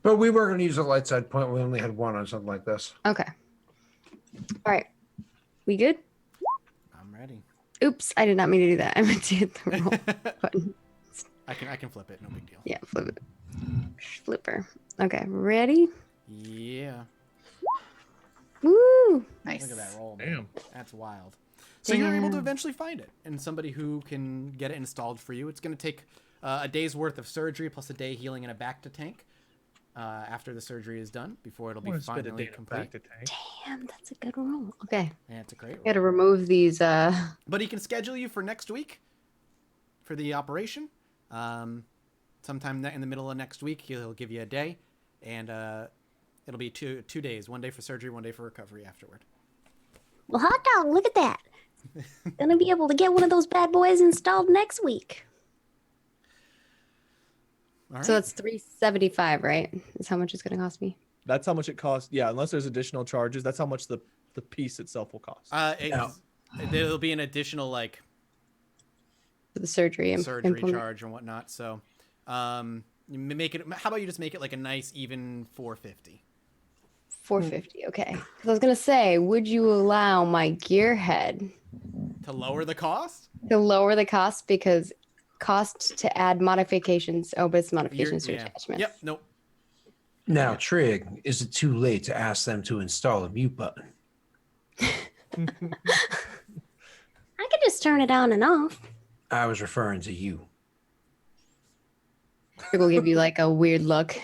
But we weren't gonna use a light side point. We only had 1 on something like this. Okay. All right. We good? I'm ready. Oops, I did not mean to do that. I meant to hit the roll button. I can flip it. No big deal. Yeah, flip it. Flipper. Okay, ready? Yeah. Woo! Nice. Look at that roll. Man. Damn. That's wild. So you're able to Damn. eventually find it, and somebody who can get it installed for you. It's going to take a day's worth of surgery plus a day healing and a back to tank after the surgery is done. Before it'll I be wanna spend a finally day in a complete. back to tank. Damn, that's a good roll. Okay, Yeah, it's a great roll. gotta remove these. But he can schedule you for next week for the operation. Sometime in the middle of next week, he'll give you a day, and it'll be two days. 1 day for surgery, 1 day for recovery afterward. Well, hot dog, look at that. Gonna be able to get one of those bad boys installed next week. All right. So that's 375, right? Is how much it's gonna cost me. That's how much it costs. Yeah, unless there's additional charges, that's how much the piece itself will cost. There'll be an additional like For the surgery. surgery implement. charge and whatnot. So, you make it. How about you just make it like a nice even 450? 450. Okay. Because I was gonna say, would you allow my gearhead To lower the cost? to lower the cost because cost to add modifications? Oh, but it's modifications to Yeah. attachments. Yep. Nope. Now, Trig, is it too late to ask them to install a mute button? I could just turn it on and off. I was referring to you. We'll give you like a weird look.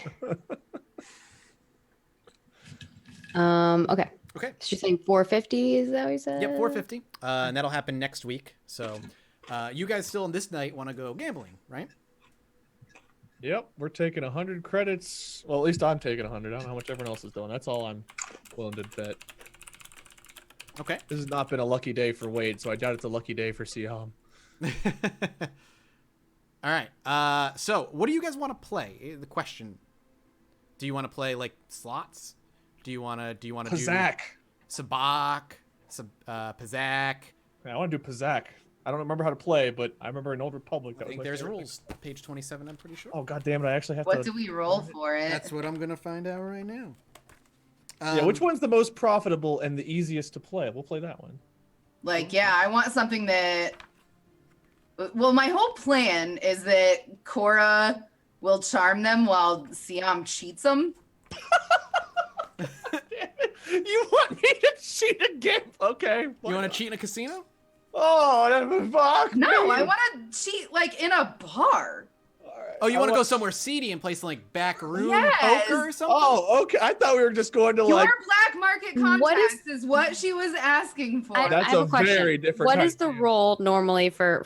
Okay. Okay. She's saying 450. Is that what you said? Yep. 450. And that'll happen next week. So, you guys still on this night want to go gambling, right? Yep, we're taking 100 credits. Well, at least I'm taking 100. I don't know how much everyone else is doing. That's all I'm willing to bet. Okay. This has not been a lucky day for Wade, so I doubt it's a lucky day for Siam. All right. So what do you guys want to play? The question. Do you want to play like slots? Do you want to do Pazak. Sabak, Pazak? Yeah, I want to do Pazak. I don't remember how to play, but I remember in Old Republic. I That was think my there's favorite thing. rules. Page 27, I'm pretty sure. Oh god damn it! I actually have What to. do we roll for it? That's what I'm going to find out right now. Yeah, which one's the most profitable and the easiest to play? We'll play that one. Like, yeah, I want something that. Well, my whole plan is that Cora will charm them while Siam cheats them. You want me to cheat again? Okay. You want to cheat in a casino? Oh, fuck No, me. I want to cheat like in a bar. All right. Oh, you I want to go want- somewhere seedy and play some like back room Yes. poker or something? Oh, okay. I thought we were just going to Your like. black market What contracts is what she was asking for. I That's have a a question. very different What type is the of game. role normally for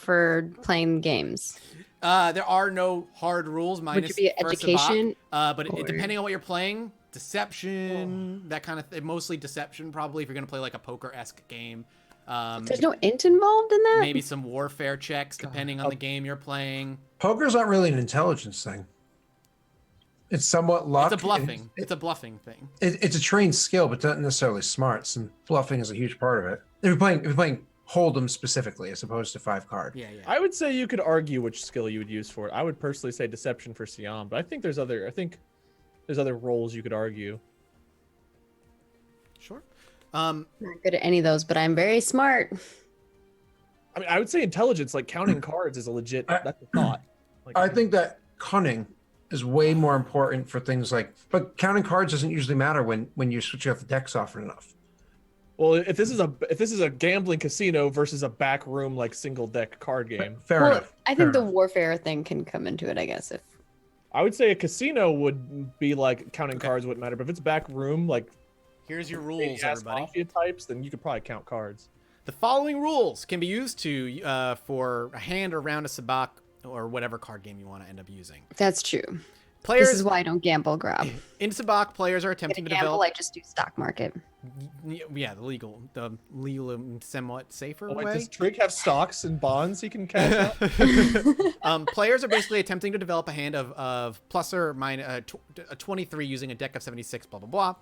playing games? There are no hard rules. Would Minus it be first education? but or- depending on what you're playing, deception, that kind of thing. Mostly deception, probably if you're gonna play like a poker-esque game. There's no int involved in that? Maybe some warfare checks, depending on the game you're playing. Poker's not really an intelligence thing. It's somewhat luck. It's a bluffing. It's a bluffing thing. It's a trained skill, but not necessarily smarts. And bluffing is a huge part of it. If you're playing Hold'em specifically, as opposed to 5 card. Yeah, yeah. I would say you could argue which skill you would use for it. I would personally say deception for Siam, but I think there's other roles you could argue. Sure. Not good at any of those, but I'm very smart. I mean, I would say intelligence, like counting cards, is a legit. That's a thought. Like, I think that cunning is way more important for things like. But counting cards doesn't usually matter when you're switching out the decks often enough. well, if this is a gambling casino versus a back room like single deck card game, Fair Well, enough. I fair think the enough. warfare thing can come into it, I guess. If I would say a casino would be like counting cards wouldn't matter. But if it's back room, like Here's your rules, ass everybody. mafia types, then you could probably count cards. The following rules can be used to for a hand or round of sabak or whatever card game you want to end up using. that's true. Players This is why I don't gamble, Grab. in sabak, players are If I attempting to gamble, develop. I just do stock market. Yeah, the legal and somewhat safer Oh, wait, way. does Trig have stocks and bonds he can cash out? Players are basically attempting to develop a hand of plus or minus a 23 using a deck of 76, blah, blah, blah.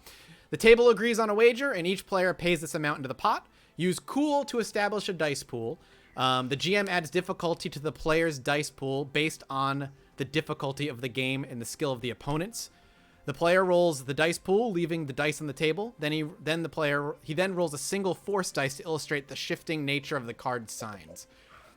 The table agrees on a wager, and each player pays this amount into the pot. Use Cool to establish a dice pool. The GM adds difficulty to the player's dice pool based on the difficulty of the game and the skill of the opponents. The player rolls the dice pool, leaving the dice on the table. Then he rolls a single force dice to illustrate the shifting nature of the card signs.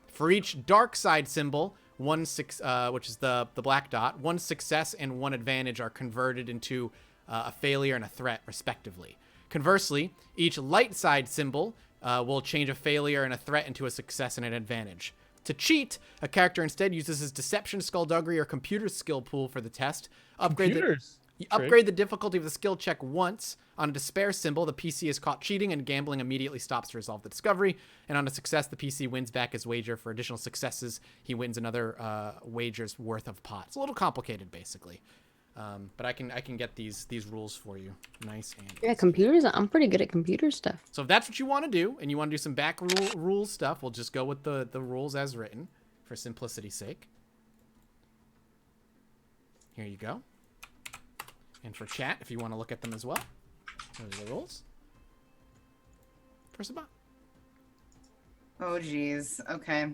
For each dark side symbol, which is the black dot, 1 success and 1 advantage are converted into a failure and a threat, respectively. Conversely, each light side symbol will change a failure and a threat into a success and an advantage. To cheat, a character instead uses his deception, skullduggery, or computer skill pool for the test. Computers. Upgrade the difficulty of the skill check once. On a despair symbol, the PC is caught cheating and gambling immediately stops to resolve the discovery. And on a success, the PC wins back his wager. For additional successes, he wins another wager's worth of pot. It's a little complicated, basically. But I can get these rules for you. Nice and Yeah, computers. I'm pretty good at computer stuff. so if that's what you want to do, and you want to do some back rules stuff, we'll just go with the rules as written for simplicity's sake. Here you go. And for chat, if you want to look at them as well, those are the rules. For Sabak. Oh, geez. Okay. All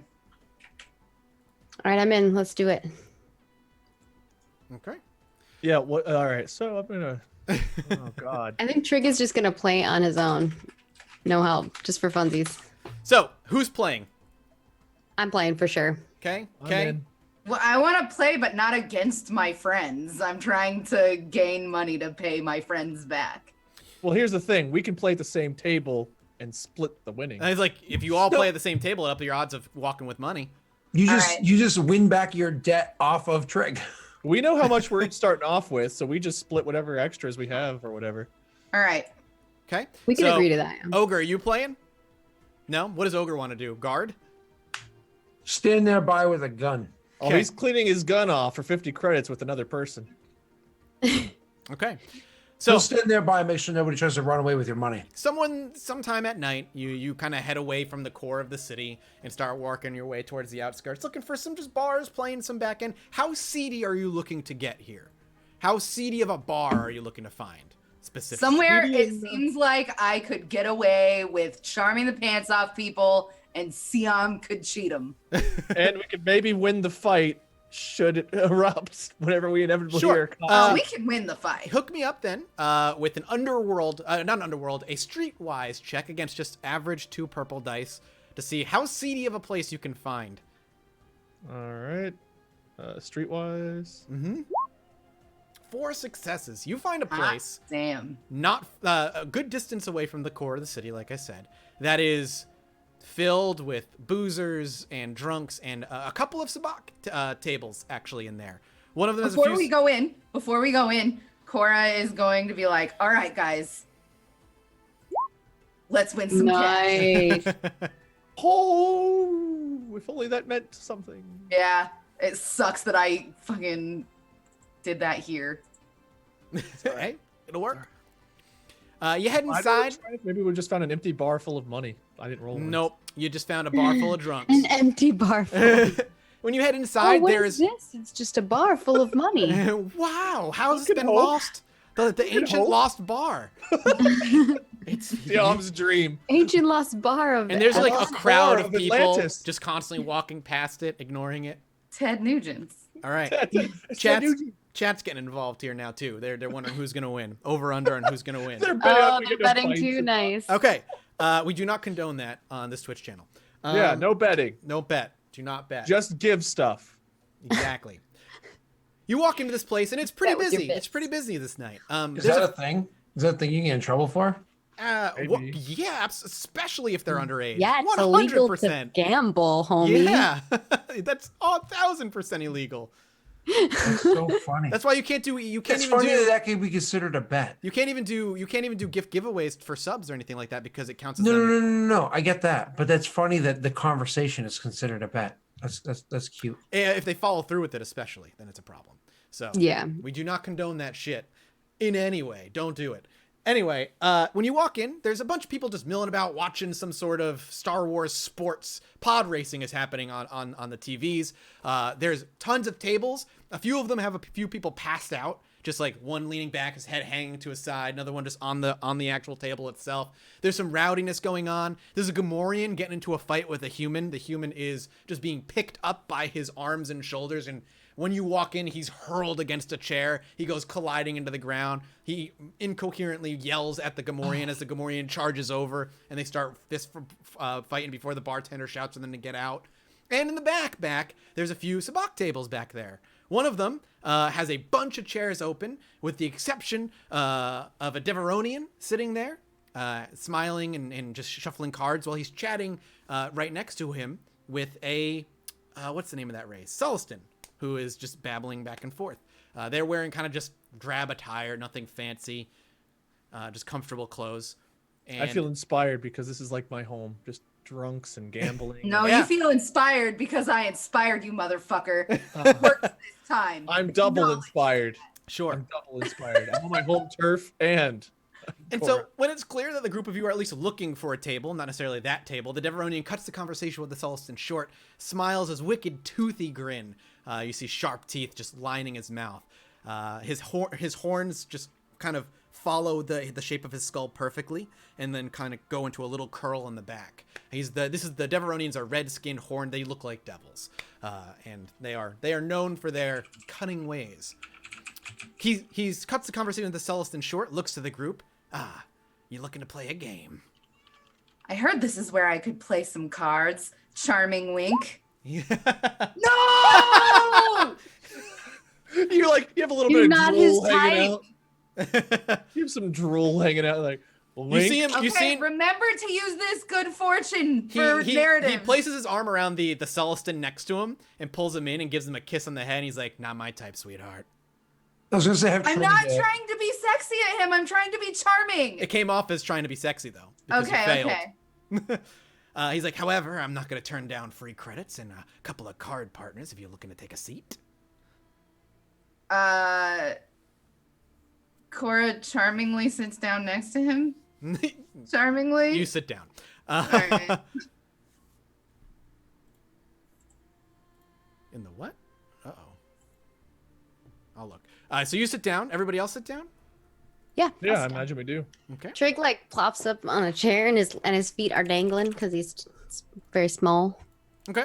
right, I'm in. Let's do it. Okay. Yeah. What? All right. So I'm gonna. Oh God. I think Trig is just gonna play on his own. No help, just for funsies. So who's playing? I'm playing for sure. Okay. I'm Okay. in. Well, I want to play, but not against my friends. I'm trying to gain money to pay my friends back. Well, here's the thing: we can play at the same table and split the winnings. And it's like if you all play at the same table, it up your odds of walking with money. All right. You just win back your debt off of Trig. We know how much we're each starting off with, so we just split whatever extras we have or whatever. All right. Okay. We can So, agree to that. Ogre, are you playing? No. What does Ogre want to do? Guard? Stand there by with a gun. Oh, Okay. he's cleaning his gun off for 50 credits with another person. Okay. So So stand there by and make sure nobody tries to run away with your money. sometime at night, you kind of head away from the core of the city and start working your way towards the outskirts, looking for some just bars, playing some back end. How seedy are you looking to get here? How seedy of a bar are you looking to find specifically? Somewhere it Medium- seems like I could get away with charming the pants off people and Siam could cheat them. And we could maybe win the fight should it erupt whenever we inevitably Sure. hear a call. Oh, we can win the fight. Hook me up then with an underworld, not an underworld, a streetwise check against just average 2 purple dice to see how seedy of a place you can find. All right. Streetwise. Mm-hmm. 4 successes. You find a Hot place damn. not a good distance away from the core of the city, like I said, that is filled with boozers and drunks and a couple of sabacc tables actually in there. One of them has a Before few. we go in, Cora is going to be like, "All right, guys, let's win some cash." Nice. Oh, if only that meant something. Yeah, it sucks that I fucking did that here. Hey, it'll work. You head I don't inside. know, maybe we just found an empty bar full of money. I didn't roll one. Nope, you just found a bar full of drunks. An empty bar full. When you head inside, what there is is. this? It's just a bar full of money. Wow, how has Look this at been hope. lost? The ancient hope. lost bar. It's Diom's dream. Ancient lost bar of and there's like a Lost crowd bar of of people Atlantis. just constantly walking past it, ignoring it. Ted Nugent's. All right, It's chat's, Nugent. chat's getting involved here now too. They're wondering who's gonna win, over under, and who's gonna win. They're betting I'm Oh, gonna they're get no betting pints too and- nice. Okay, we do not condone that on this Twitch channel. Yeah, no betting. no bet. Do not bet. Just give stuff. Exactly. You walk into this place and it's pretty Bet with your busy. It's fists. pretty busy this night. Is There's that a thing? Is that a thing you get in trouble for? Maybe. yeah, especially if they're underage. Yeah, it's illegal to gamble, homie. Yeah, that's 1,000% illegal. That's so funny. That's why you can't do. You can't It's even funny do. that could be considered a bet. You can't even do gift giveaways for subs or anything like that because it counts as No, no, them. no, no, no. I get that, but that's funny that the conversation is considered a bet. That's cute. If they follow through with it, especially, then it's a problem. So Yeah. we do not condone that shit in any way. Don't do it. Anyway, when you walk in, there's a bunch of people just milling about watching some sort of Star Wars sports pod racing is happening on the TVs. There's tons of tables. A few of them have a few people passed out, just like one leaning back, his head hanging to his side, another one just on the actual table itself. There's some rowdiness going on. There's a Gamorrean getting into a fight with a human. The human is just being picked up by his arms and shoulders, and when you walk in, he's hurled against a chair. He goes colliding into the ground. He incoherently yells at the Gamorrean as the Gamorrean charges over, and they start fist fighting before the bartender shouts for them to get out. And in the back, there's a few sabacc tables back there. One of them has a bunch of chairs open, with the exception of a Deveronian sitting there, smiling and just shuffling cards while he's chatting right next to him with a, what's the name of that race? Celestin, who is just babbling back and forth. They're wearing kind of just drab attire, nothing fancy, just comfortable clothes. And I feel inspired because this is like my home. Just drunks and gambling. No, Yeah. you feel inspired because I inspired you, motherfucker. Work this time. I'm double Knowledge. inspired. sure. I'm double inspired. I'm on my home turf and. And so when it's clear that the group of you are at least looking for a table, not necessarily that table, the Deveronian cuts the conversation with the Celestin short, smiles his wicked toothy grin. You see sharp teeth just lining his mouth. His horns just kind of follow the shape of his skull perfectly, and then kind of go into a little curl in the back. The Deveronians are red-skinned, horned. They look like devils, and they are known for their cunning ways. He's cuts the conversation with the Celestin short, looks to the group. Ah, you looking to play a game? I heard this is where I could play some cards. Charming wink. Yeah. No! You're like, you have a little You're bit of not drool his hanging out. You have some drool hanging out. Like, You see him. You see Okay, him. remember to use this good fortune for He narrative. places his arm around the Celestin next to him and pulls him in and gives him a kiss on the head. And he's like, "Not my type, sweetheart." I was gonna say, I'm not trying to be sexy at him. I'm trying to be charming. It came off as trying to be sexy though. Because you Okay, failed. okay. He's like, however, I'm not going to turn down free credits and a couple of card partners if you're looking to take a seat. Cora charmingly sits down next to him. Charmingly. You sit down. Alright. In the what? Uh-oh. I'll look. So you sit down. Everybody else sit down? Yeah. Yeah, I I'll stop. imagine we do. Okay. Trig like plops up on a chair and his feet are dangling because he's very small. Okay.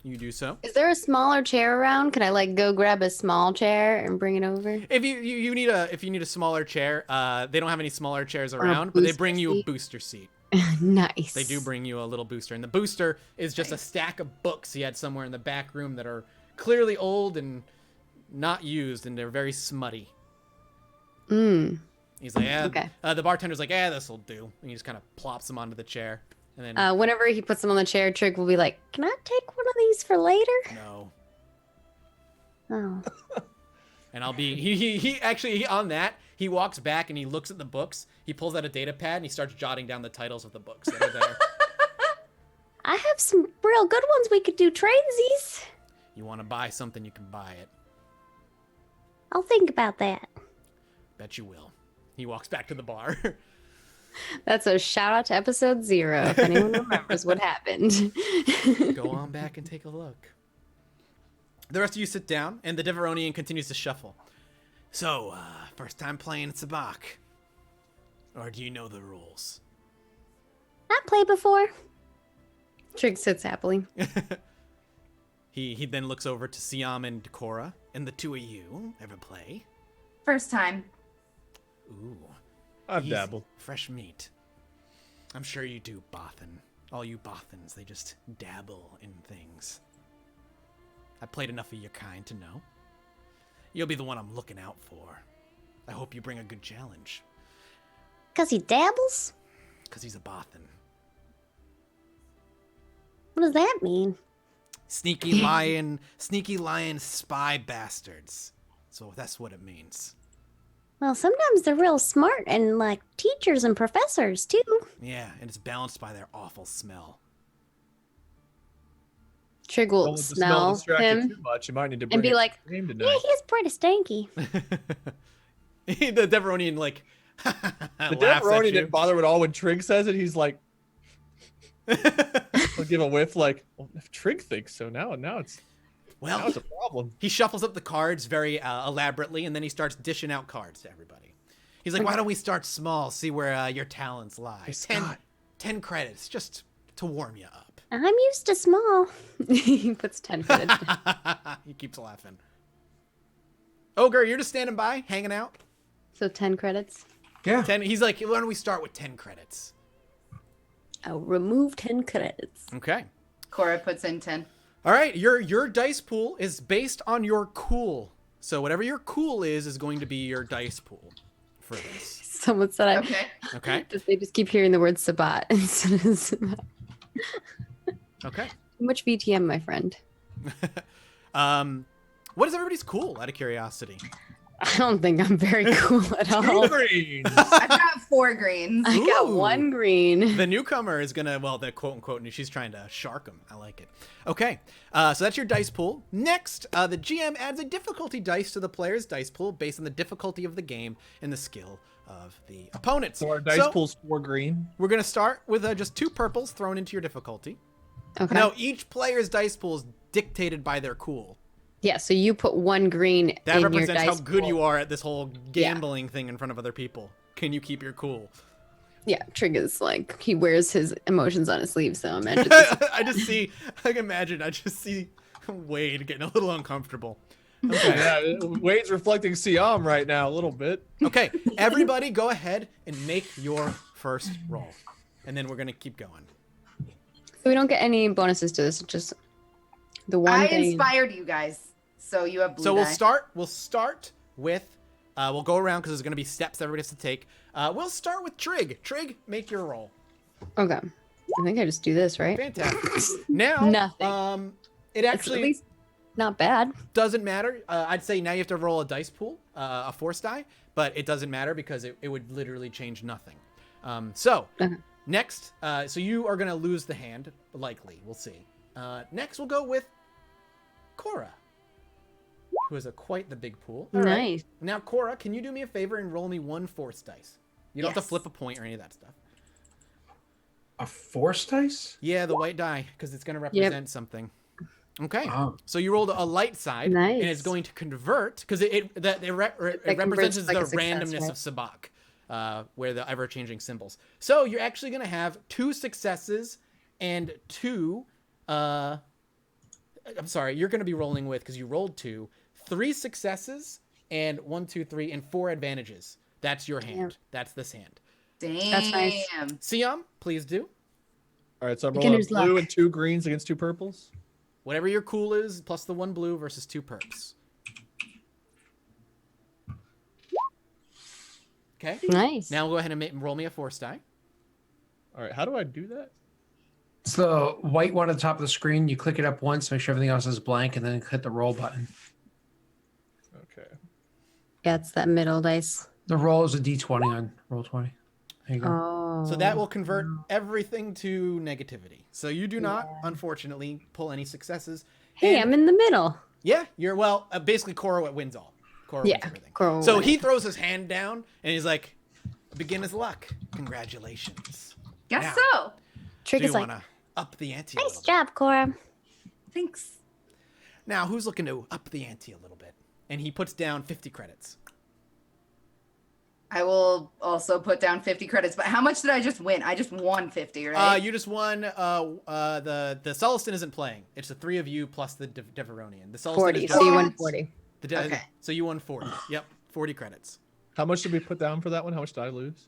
You do so. Is there a smaller chair around? Could I like go grab a small chair and bring it over? If you need a smaller chair, they don't have any smaller chairs a around, but they booster bring you a seat? booster seat. Nice. They do bring you a little booster, and the booster is just a stack of books he had somewhere in the back room that are clearly old and not used, and they're very smutty. Mm. He's like, yeah. Okay. The bartender's like, yeah, this'll do. And he just kind of plops them onto the chair. And then Whenever he puts them on the chair, Trig will be like, "Can I take one of these for later?" no. Oh, And I'll be he actually on that he walks back and he looks at the books. He pulls out a data pad and he starts jotting down the titles of the books that are there. I have some real good ones we could do tradesies. You want to buy something, you can buy it. I'll think about that. Bet you will. He walks back to the bar. that's a shout out to episode 0. If anyone remembers what happened. Go on back and take a look. The rest of you sit down, and the Deveronian continues to shuffle. So, first time playing Sabak? Or do you know the rules? I've played before. Trig sits happily. He then looks over to Siam and Cora. And the two of you ever play? First time. Ooh. I've Easy. dabbled. Fresh meat. I'm sure you do, Bothan. All you Bothans, they just dabble in things. I played enough of your kind to know. You'll be the one I'm looking out for. I hope you bring a good challenge. 'Cause he dabbles? Because he's a Bothan. What does that mean? Sneaky lion spy bastards. So that's what it means. Well, sometimes they're real smart and like teachers and professors too. Yeah, and it's balanced by their awful smell. Trig Don't will let the smell smell distract you him too much. You might need to bring and be it like, to the game Yeah, tonight. he's pretty stanky. The Deveronian like The laughs Deveroni at you. didn't bother at all when Trig says it. He's like, he'll give a whiff like, well, if Trig thinks so, now it's Well, a problem. he shuffles up the cards very elaborately, and then he starts dishing out cards to everybody. He's like, why don't we start small, see where your talents lie. Hey, 10, Scott. 10 credits, just to warm you up. I'm used to small. he puts 10 credits. He keeps laughing. Ogre, you're just standing by, hanging out. So 10 credits. Yeah. 10. He's like, why don't we start with 10 credits? I'll remove 10 credits. Okay. Cora puts in 10. All right, your dice pool is based on your cool. So whatever your cool is going to be your dice pool for this. Someone said Okay. Okay. they just keep hearing the word Sabat instead of Sabat. Okay. Too much VTM, my friend. What is everybody's cool? Out of curiosity. I don't think I'm very cool at all. Greens. I've got 4 greens. I got Ooh. 1 green. The newcomer is gonna, well, the quote unquote, she's trying to shark him. I like it. Okay, so that's your dice pool. Next, the GM adds a difficulty dice to the player's dice pool based on the difficulty of the game and the skill of the opponents. So our dice pool's 4 green. We're gonna start with just 2 purples thrown into your difficulty. Okay. Now, each player's dice pool is dictated by their cool. Yeah, so you put 1 green That in your represents dice how good pool. you are at this whole gambling thing in front of other people. Can you keep your cool? Yeah, Trig is like, he wears his emotions on his sleeve, so imagine I just see Wade getting a little uncomfortable. Okay. Yeah, Wade's reflecting Siam right now a little bit. Okay, everybody go ahead and make your first roll. And then we're going to keep going. So we don't get any bonuses to this, just the one I thing. inspired you guys, so you have blue So die. we'll start with we'll go around because there's going to be steps everybody has to take. We'll start with Trig. Trig, make your roll. Okay. I think I just do this, right? Fantastic. Now, Nothing. it It's actually at least not bad. doesn't matter. I'd say now you have to roll a dice pool, a force die, but it doesn't matter because it would literally change nothing. Okay. Next, so you are going to lose the hand, likely. We'll see. Next, we'll go with Cora, who has quite the big pool. All right. Nice. Now, Cora, can you do me a favor and roll me 1 force dice? You don't have to Yes. flip a point or any of that stuff. A force dice? Yeah, the white die, because it's going to represent something. Okay. Oh. So you rolled a light side, and it's Nice. going to convert because it represents converts like the a success, randomness right? of Sabak, where the ever-changing symbols. So you're actually going to have 2 successes and 2. I'm sorry, you're going to be rolling with because you rolled 2, 3 successes and 1, 2, 3, and 4 advantages. That's your hand. That's this hand. Damn. That's nice. Siam, please do All right, so I'm Beginner's rolling blue luck. and 2 greens against 2 purples. whatever your cool is, plus the 1 blue versus 2 perps. Okay. Nice. Now go ahead and roll me a force die. All right, how do I do that? It's the white one at the top of the screen. You click it up once, make sure everything else is blank, and then hit the roll button. Okay. Yeah, it's that middle dice. The roll is a D20 on roll 20. There you go. Oh. So that will convert everything to negativity. So you do not, unfortunately, pull any successes. Hey, And- I'm in the middle. Yeah, you're basically Cora wins all. Cora wins everything. Cora So wins. he throws his hand down and he's like, "Beginner's luck. Congratulations." Guess Now, so. Trick Do is you like, want to up the ante a nice little bit? job, Cora. Thanks. Now, who's looking to up the ante a little bit? And he puts down 50 credits. I will also put down 50 credits. But how much did I just win? I just won 50, right? You just won. The Celestin isn't playing. It's the three of you plus the Deveronian. The Celestin 40. is So you What? won 40. Okay. So you won 40. Yep, 40 credits. How much did we put down for that one? How much did I lose?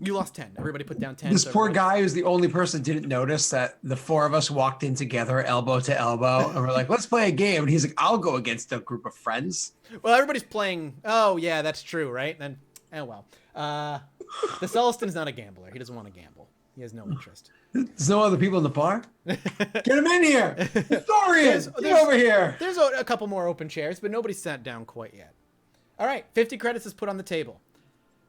You lost 10. Everybody put down 10. This so poor everybody- guy who's the only person that didn't notice that the four of us walked in together, elbow to elbow, and we're like, let's play a game. And he's like, I'll go against a group of friends. Well, everybody's playing. Oh, yeah, that's true, right? Then, oh well. The Celestin's not a gambler. He doesn't want to gamble. He has no interest. There's no other people in the bar. Get him in here. Historian, get there's- over here. There's a couple more open chairs, but nobody's sat down quite yet. All right, 50 credits is put on the table.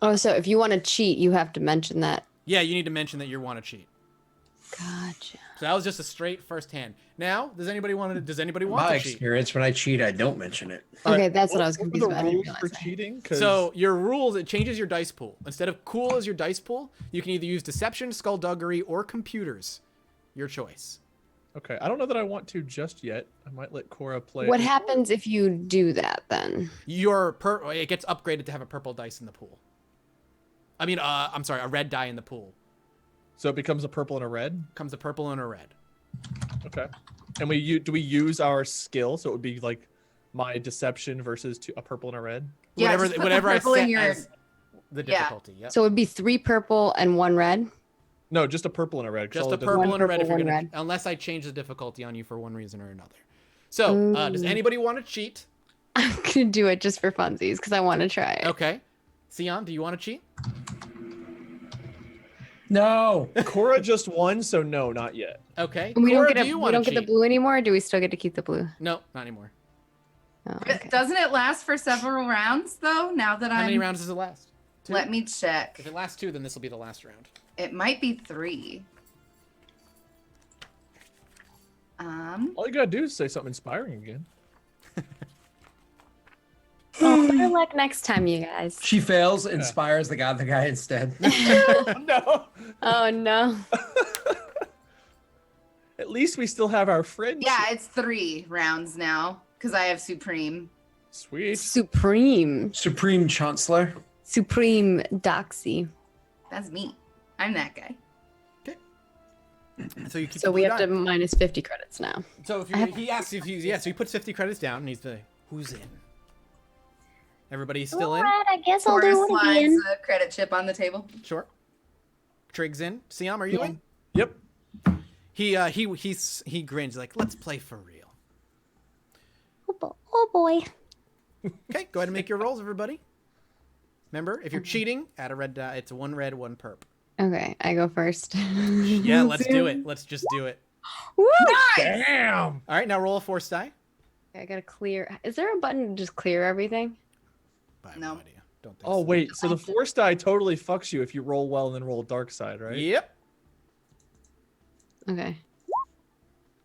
Oh, so if you want to cheat, you have to mention that. Yeah, you need to mention that you want to cheat. Gotcha. So that was just a straight first hand. Now, does anybody want to My cheat? experience, when I cheat, I don't mention it. Okay, that's what I was What were confused the about. I didn't rules realize for that. cheating? 'Cause- So your rules, it changes your dice pool. Instead of cool as your dice pool, you can either use deception, skullduggery, or computers. Your choice. okay, I don't know that I want to just yet. I might let Cora play. What happens if you do that then? It gets upgraded to have a purple dice in the pool. I mean, I'm sorry, a red die in the pool. So it becomes a purple and a red. Comes a purple and a red. Okay. And do we use our skill? So it would be like my deception versus a purple and a red. Yeah, whatever, just put the whatever I purple in set your- as the difficulty. Yep. So it would be 3 purple and 1 red. No, just a purple and a red. 'cause Just all a it does- purple One and a red if purple, you're one gonna, red. unless I change the difficulty on you for one reason or another. So, does anybody want to cheat? I'm gonna do it just for funsies because I want to try it. Okay. Sion, do you want to cheat? No. Cora just won, so no, not yet. Okay. And we Cora, don't do get you we want don't to get the cheat? blue anymore. Or do we still get to keep the blue? No, not anymore. Oh, okay. Doesn't it last for several rounds, though? Now that How many I'm... rounds does it last? 2? Let me check. If it lasts 2, then this will be the last round. It might be 3. All you gotta do is say something inspiring again. Oh, better luck next time, you guys. She fails, inspires the other guy instead. No. Oh no. At least we still have our friendship. Yeah, it's 3 rounds now because I have Supreme. Sweet. Supreme. Supreme Chancellor. Supreme Doxy. That's me. I'm that guy. So you keep. So the we blue have die. to minus 50 credits now. So if you, he asks if he's so he puts 50 credits down and he's the who's in. Everybody's still in. Alright, I guess I'll Cora do it slides again. a credit chip on the table. Sure. Trig's in. Siam, are you in? Yep. He grins like, let's play for real. Oh boy. Okay, go ahead and make your rolls, everybody. Remember, if you're cheating, add a red die. It's 1 red, 1 perp. Okay, I go first. Yeah, let's do it. Let's just do it. Woo! Damn. All right, now roll a force die. I gotta clear. Is there a button to just clear everything? I have No. idea. Don't think Oh so. wait, so the force die totally fucks you if you roll well and then roll dark side, right? Yep. Okay.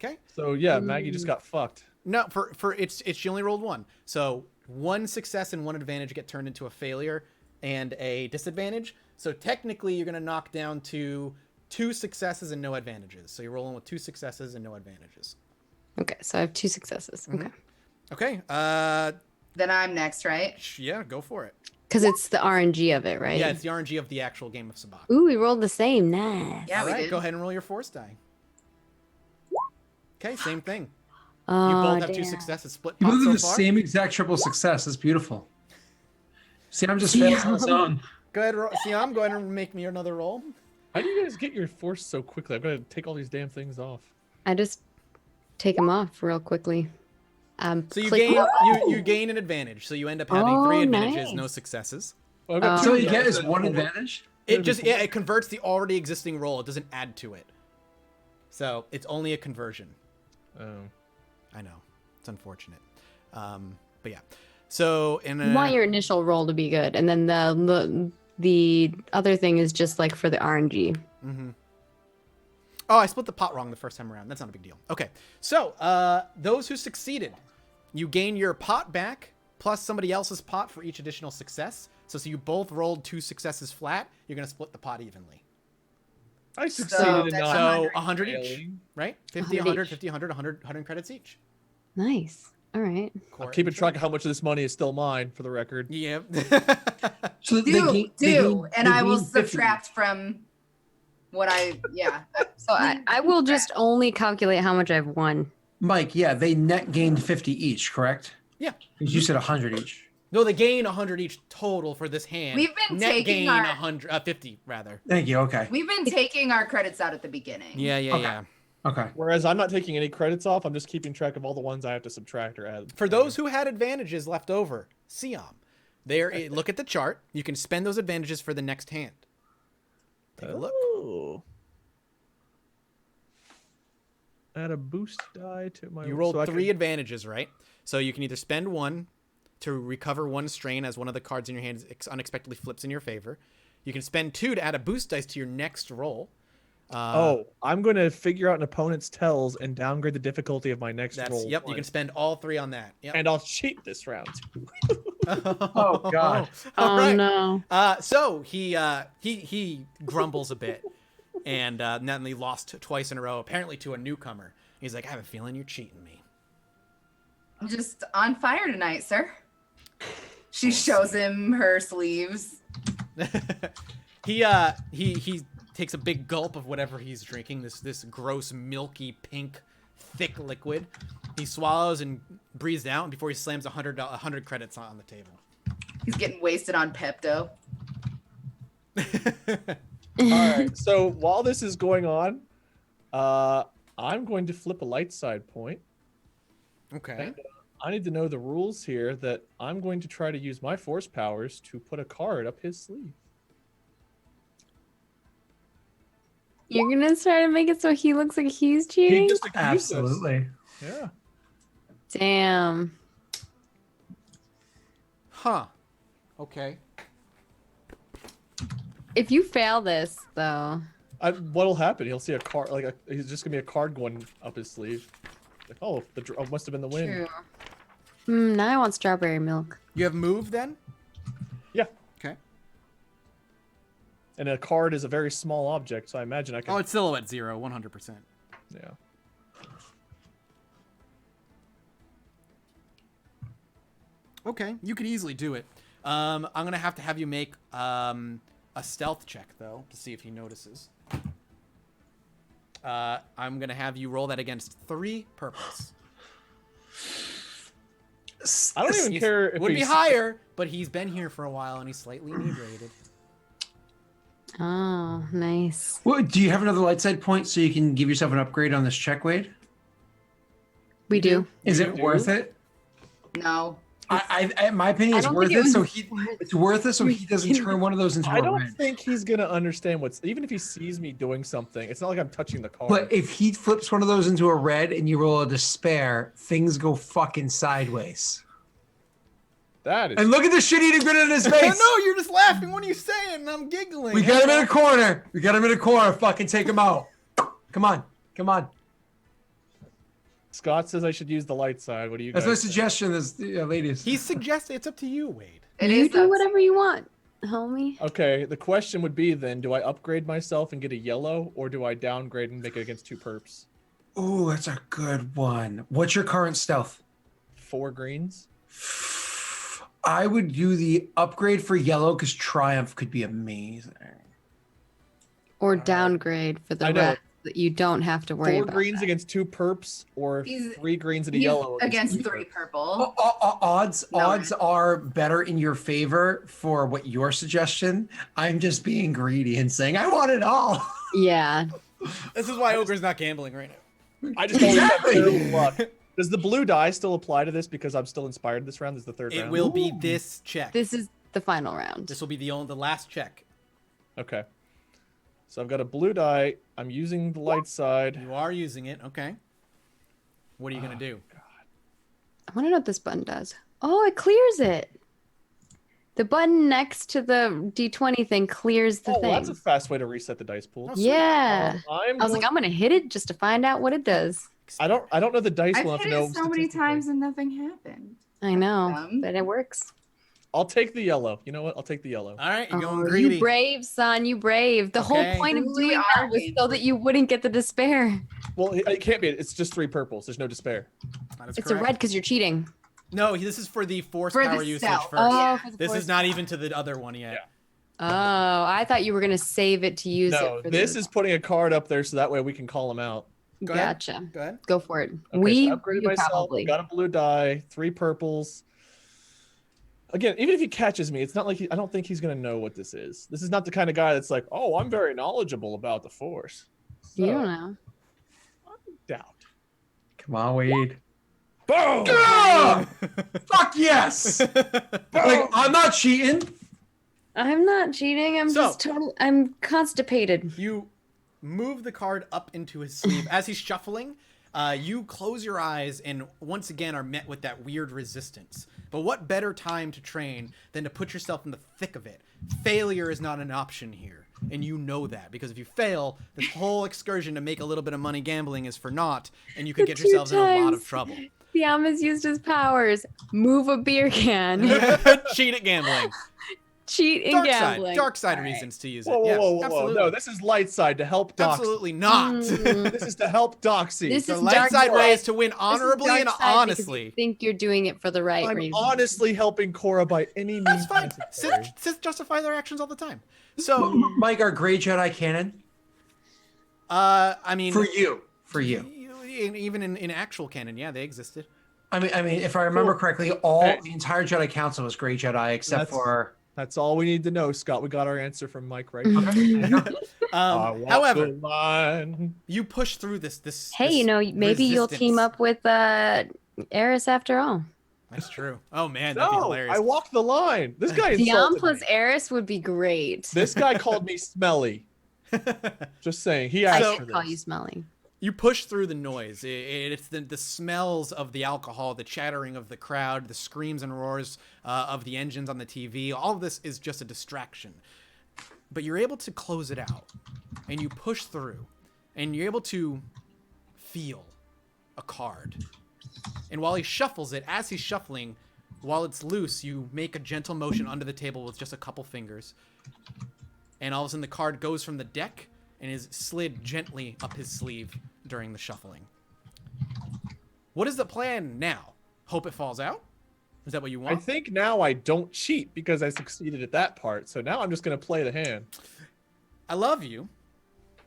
Okay. So yeah, Maggie just got fucked. No, for she only rolled 1. So 1 success and 1 advantage get turned into a failure and a disadvantage. So technically, you're gonna knock down to 2 successes and no advantages. So you're rolling with 2 successes and no advantages. Okay, so I have 2 successes. Okay. Okay. Then I'm next, right? Yeah, go for it. Because it's the RNG of it, right? Yeah, it's the RNG of the actual game of Sabak. Ooh, we rolled the same. Nice. Yeah, All we right, did. go ahead and roll your force die. Okay, same thing. You Oh, both have 2 damn. successes split You pot both so have the far. same exact triple success. It's beautiful. See, I'm just fails on its own. Go ahead, Siam, go ahead and make me another roll. How do you guys get your force so quickly? I've got to take all these damn things off. I just take them off real quickly. So you click gain on- you gain an advantage. So you end up having Oh, 3 advantages, nice. no successes. Well, I've got Oh. two So you guys get is that- one advantage? It just it converts the already existing roll. It doesn't add to it. So it's only a conversion. Oh. I know. It's unfortunate. But yeah. So in You want your initial roll to be good, and then the other thing is just like for the RNG. Mm-hmm. Oh, I split the pot wrong the first time around. That's not a big deal. Okay. So those who succeeded, you gain your pot back plus somebody else's pot for each additional success. So you both rolled 2 successes flat. You're going to split the pot evenly. I succeeded in that's not So 100 100 each, failing. right? 50, 100 100, each. 50, 100, 100 credits each. Nice. All right. I'm keeping track of how much of this money is still mine, for the record. Yeah. So Do, and I will gain 50. subtract from what I, yeah. So I will just only calculate how much I've won. Mike, yeah, they net gained 50 each, correct? Yeah. Because you said 100 each. No, they gain 100 each total for this hand. We've been Net taking gain our- 100, 50 rather. Thank you. Okay. We've been taking our credits out at the beginning. Yeah, yeah, Okay. yeah. Okay. Whereas I'm not taking any credits off. I'm just keeping track of all the ones I have to subtract or add. For those who had advantages left over, Siam, there. Look at the chart. You can spend those advantages for the next hand. Take a look. Oh. Add a boost die to my. You rolled so I 3 can- advantages, right? So you can either spend 1 to recover 1 strain as one of the cards in your hand unexpectedly flips in your favor. You can spend 2 to add a boost dice to your next roll. I'm going to figure out an opponent's tells and downgrade the difficulty of my next roll. Yep. You can spend all 3 on that. Yep. And I'll cheat this round. Oh, God. All Oh right. no. So he grumbles a bit, and then he lost twice in a row, apparently to a newcomer. He's like, I have a feeling you're cheating me. I'm just on fire tonight, sir. She shows him her sleeves. He takes a big gulp of whatever he's drinking, this gross milky pink thick liquid. He swallows and breathes out, and before he slams 100 credits on the table. He's getting wasted on Pepto. All right. So while this is going on, I'm going to flip a light side point. Okay. I need to know the rules here that I'm going to try to use my force powers to put a card up his sleeve. You're gonna try to make it so he looks like he's He cheating? just accused us. Absolutely. Yeah. Damn. Huh. Okay. If you fail this, though, What'll happen? He'll see a card, he's just gonna be a card going up his sleeve. Like, oh, must have been the wind. true. Now I want strawberry milk. You have move then? Yeah. Okay. And a card is a very small object, so I imagine I can. Oh, it's silhouette 0, 100%. Yeah. Okay, you could easily do it. I'm gonna have you make a stealth check though to see if he notices. I'm gonna have you roll that against 3 purples. I don't even care if It would be he's- higher, but he's been here for a while and he's slightly inebriated. Oh, nice. Well, do you have another light side point so you can give yourself an upgrade on this check, Wade? We do. Is You it do? worth it? No. In my opinion, I it's don't worth think it it. So was it's worth it so he doesn't turn one of those into I a don't red. think he's gonna understand even if he sees me doing something. It's not like I'm touching the card. But if he flips one of those into a red and you roll a despair, things go fucking sideways. that is. And look at the shit-eating grin on his face. No, you're just laughing. What are you saying? I'm giggling. We got him in a corner. We got him in a corner. Fucking take him out. Come on. Come on. Scott says I should use the light side. What do you That's guys my think? suggestion, ladies. He's suggesting it's up to you, Wade. You do whatever you want, homie. Okay, the question would be then, do I upgrade myself and get a yellow, or do I downgrade and make it against 2 perps? Oh, that's a good one. What's your current stealth? 4 greens? I would do the upgrade for yellow because Triumph could be amazing. Or downgrade for I the know. rest that you don't have to worry 4 about. greens that. against 2 perps, or He's- 3 greens and a He's yellow against two 3 perps? purple. Odds No. are better in your favor for what your suggestion. I'm just being greedy and saying I want it all. Yeah. This is why Ogre's not gambling right now. I just don't Exactly. have terrible luck. Does the blue die still apply to this because I'm still inspired this round? This is the 3rd It round. will be this check. This is the final round. This will be the last check. Okay. So I've got a blue die. I'm using the light side. You are using it. Okay. What are you gonna do? I want to know what this button does. Oh, it clears it. The button next to the D20 thing clears the Oh, thing. that's a fast way to reset the dice pool. Oh, sweet. Yeah. I was like, going- I'm gonna hit it just to find out what it does. I don't know the dice I've well enough hit to know. it so many statistically. times and nothing happened. I know, Dumb. but it works. I'll take the yellow. You know what? I'll take the yellow. All right, you're going Oh, greedy. you brave, son. You brave. The Okay. whole point of Truly doing are that was being so that you wouldn't get the despair. Well, it can't be. It's just 3 purples. There's no despair. That is It's correct. a red because you're cheating. No, this is for the force For the power usage stealth. first. Oh, for the This force- is not even to the other one yet. Yeah. Oh, I thought you were gonna save it to use No, it for this the... is putting a card up there so that way we can call them out. Go ahead. Gotcha. Go ahead. Go for it. Okay, we so I upgraded you myself. probably. Got a blue die, 3 purples. Again, even if he catches me, it's not like I don't think he's gonna know what this is. This is not the kind of guy that's like, oh, I'm very knowledgeable about the Force. You So, don't know. doubt. Come on, Wade. Boom! Ah! Fuck yes! Like, I'm not cheating. I'm not cheating. I'm So- just total. I'm constipated. You move the card up into his sleeve as he's shuffling. You close your eyes and once again are met with that weird resistance. But what better time to train than to put yourself in the thick of it? Failure is not an option here, and you know that because if you fail, this whole excursion to make a little bit of money gambling is for naught, and you could The get 2 yourselves in a lot of times. trouble. Siam has used his powers. Move a beer can. Cheat at gambling. Cheat in gambling. Dark side All right. reasons to use it. Whoa, whoa, Yes, whoa, whoa, absolutely. whoa! No, this is light side to help Doxy. Absolutely not. Mm. This is to help Doxy. This The is light dark side way side. is to win This is honorably dark and side because honestly. You think you're doing it for the right I'm reason. honestly helping Cora by any means That's fine. necessary. Sith justify their actions all the time. So, Mike, are Grey Jedi canon? I mean, For you. For you. even in actual canon, yeah, they existed. I mean, if I remember correctly, all Hey. the entire Jedi Council was Grey Jedi except That's- for. That's all we need to know, Scott. We got our answer from Mike right Mm-hmm. I walk However, the line. you push through this. Hey, this you know, maybe you'll team resistance. up with Eris after all. That's true. Oh man, that'd be No, hilarious. I walked the line. This guy Siam insulted plus me. Eris would be great. This guy called me smelly. Just saying. He I asked should for call this. you smelly. You push through the noise. It's the smells of the alcohol, the chattering of the crowd, the screams and roars of the engines on the TV. All of this is just a distraction. But you're able to close it out, and you push through, and you're able to feel a card. And while he shuffles it, as he's shuffling, while it's loose, you make a gentle motion under the table with just a couple fingers. And all of a sudden the card goes from the deck and is slid gently up his sleeve during the shuffling. What is the plan now? Hope it falls out? Is that what you I want? think now I don't cheat because I succeeded at that part. So now I'm just going to play the hand. I love you,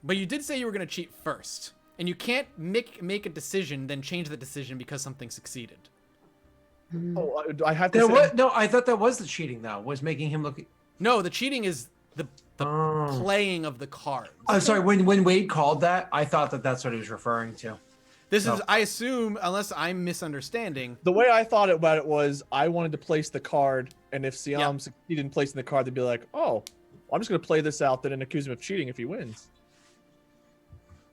but you did say you were going to cheat first. And you can't make a decision, then change the decision because something succeeded. Oh, I have to There say, was, no, I thought that was the cheating, though, was making him look. No, the cheating is the Oh. playing of the cards. I'm sorry, when Wade called that, I thought that that's what he was referring to. This No. is, I assume, unless I'm misunderstanding. the way I thought about it was I wanted to place the card, and if Siam Yeah. succeeded in placing the card, they'd be like, oh, I'm just going to play this out then and accuse him of cheating if he wins.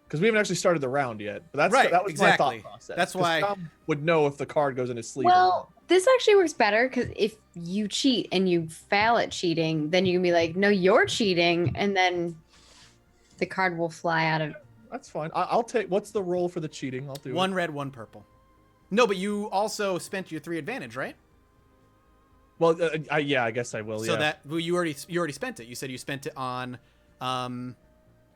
Because we haven't actually started the round yet. But Right, that was exactly. my thought process. That's 'Cause why- Siam would know if the card goes in his sleeve. or Well, this actually works better because if you cheat and you fail at cheating, then you can be like, no, you're cheating. And then the card will fly out of. not. That's fine. I'll take. What's the roll for the cheating? I'll do One it. red, one purple. No, but you also spent your 3 advantage, right? Well, yeah, I guess I will. So yeah. that well, you already spent it. You said you spent it on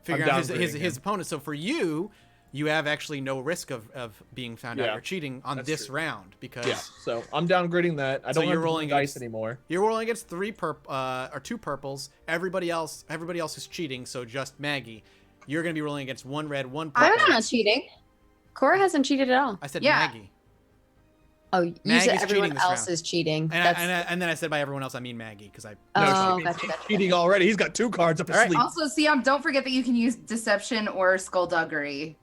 figuring out downgrading his him. opponent. So for you, you have actually no risk of being found out Yeah, you're cheating on that's this true. round because Yeah. So I'm downgrading that. I So don't you're have to rolling roll dice against- anymore. you're rolling against 2 purples. Everybody else is cheating. So just Maggie, you're gonna be rolling against 1 red, 1 purple. I'm not cheating. Cora hasn't cheated at all. I said Yeah. Maggie, Oh, you Maggie's said cheating everyone this else round. is cheating. and, That's, and then I said by everyone else I mean Maggie because I. oh, he's gotcha, gotcha. cheating already. He's got 2 cards up his All right. sleeve. Also, Siam, don't forget that you can use deception or skullduggery.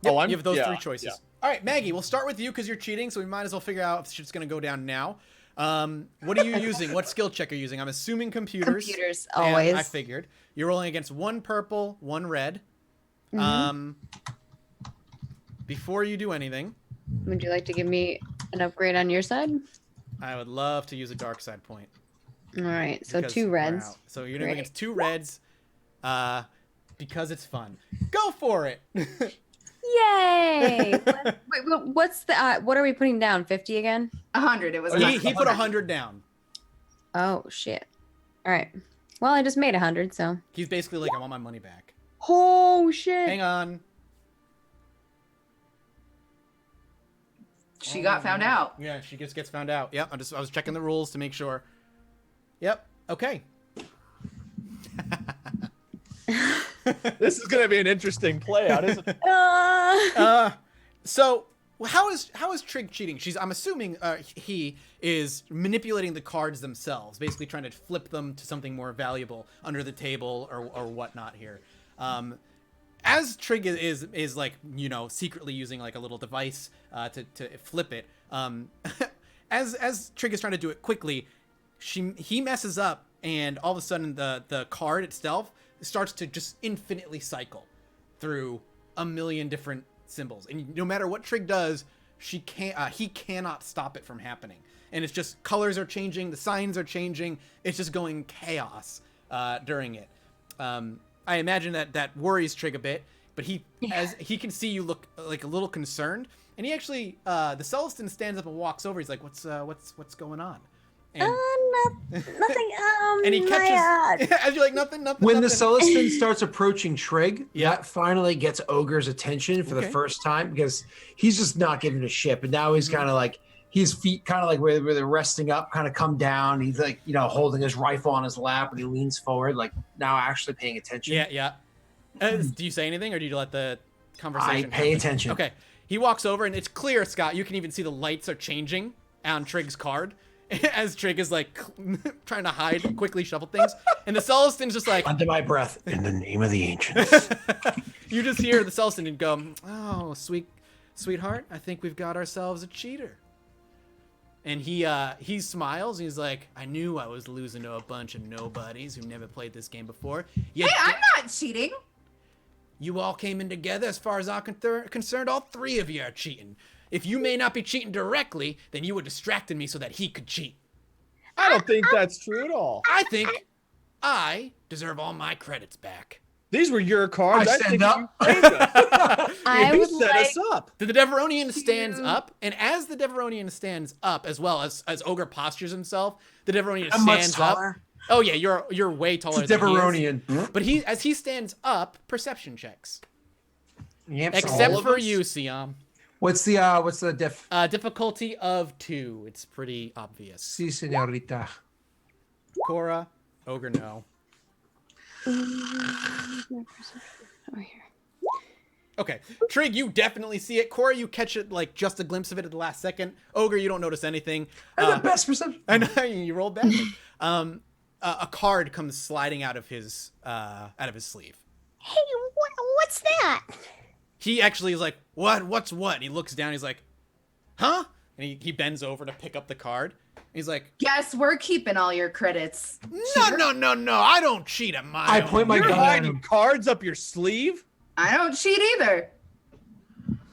Yep, Oh, I'm- you have those yeah, 3 choices. yeah. All right, Maggie, we'll start with you because you're cheating, so we might as well figure out if shit's going to go down now. What are you using? What skill check are you using? I'm assuming computers. Computers, Yeah, always. I figured. You're rolling against 1 purple, 1 red. Mhm. Before you do anything, Would you like to give me an upgrade on your side? I would love to use a dark side point. All right, so because 2 we're reds. out. So you're doing Great. against 2 reds, because it's fun. Go for it. Yay! What's the what are we putting down? 50 again? 100. It was. he put 100 down. Oh shit! All right. Well, I just made 100, so. He's basically like, I want my money back. Oh shit! Hang on. She got found out. Yeah, she just gets found out. Yep, I was checking the rules to make sure. Yep. Okay. This is gonna be an interesting play out, isn't it? So how is Trig cheating? I'm assuming he is manipulating the cards themselves, basically trying to flip them to something more valuable under the table or whatnot here. As Trig is like, you know, secretly using like a little device to flip it. As Trig is trying to do it quickly, he messes up, and all of a sudden the card itself starts to just infinitely cycle through a million different symbols, and no matter what Trig does, he cannot stop it from happening. And it's just colors are changing, the signs are changing. It's just going chaos during it. I imagine that worries Trig a bit, but as he can see you look like a little concerned, and he actually the Celestin stands up and walks over. He's like, "What's going on?" And, Nothing. and he catches as you're like, nothing. When the nothing. Celestin starts approaching Trig, Yeah. that finally gets Ogre's attention for Okay. the first time, because he's just not giving a shit. But now he's kind of like, his feet kind of like where they're resting up, kind of come down. He's like, you know, holding his rifle on his lap, and he leans forward, like now actually paying attention. Yeah. Do you say anything, or do you let the I conversation pay happen? attention. Okay. He walks over, and it's clear, Scott. You can even see the lights are changing on Trig's card as Trig is like trying to hide, quickly shuffle things, and the Celestin's just like, Under my breath, in the name of the ancients. you just hear the Celestin and go, "Oh, sweetheart, I think we've got ourselves a cheater." And he smiles, and he's like, "I knew I was losing to a bunch of nobodies who never played this game before. Yet Hey, I'm not cheating. you all came in together. As far as I'm concerned, all 3 of you are cheating. If you may not be cheating directly, then you were distracting me so that he could cheat. I don't think that's true at all. I think I deserve all my credits back." These were your cards. I stand think up. you framed us. I You would set like. us up. The Deveronian stands up, and as the Deveronian stands up, as well as Ogre postures himself, the Deveronian I'm much stands up. taller. Oh yeah, you're way taller It's a than he is. Deveronian. But as he stands up, perception checks. Yep, so Except all of for us? you, Siam. What's the diff? Difficulty of 2. It's pretty obvious. Si, señorita. Cora, Ogre, no. Oh, here. Okay, Trig, you definitely see it. Cora, you catch it like just a glimpse of it at the last second. Ogre, you don't notice anything. And the best perception. I know you rolled badly. A card comes sliding out of his sleeve. Hey, what's that? He actually is like, what's what? And he looks down. He's like, huh? And he bends over to pick up the card. He's like, Yes, we're keeping all your credits. no. I don't cheat at my I own point my You're gun at hiding him. cards up your sleeve? I don't cheat either.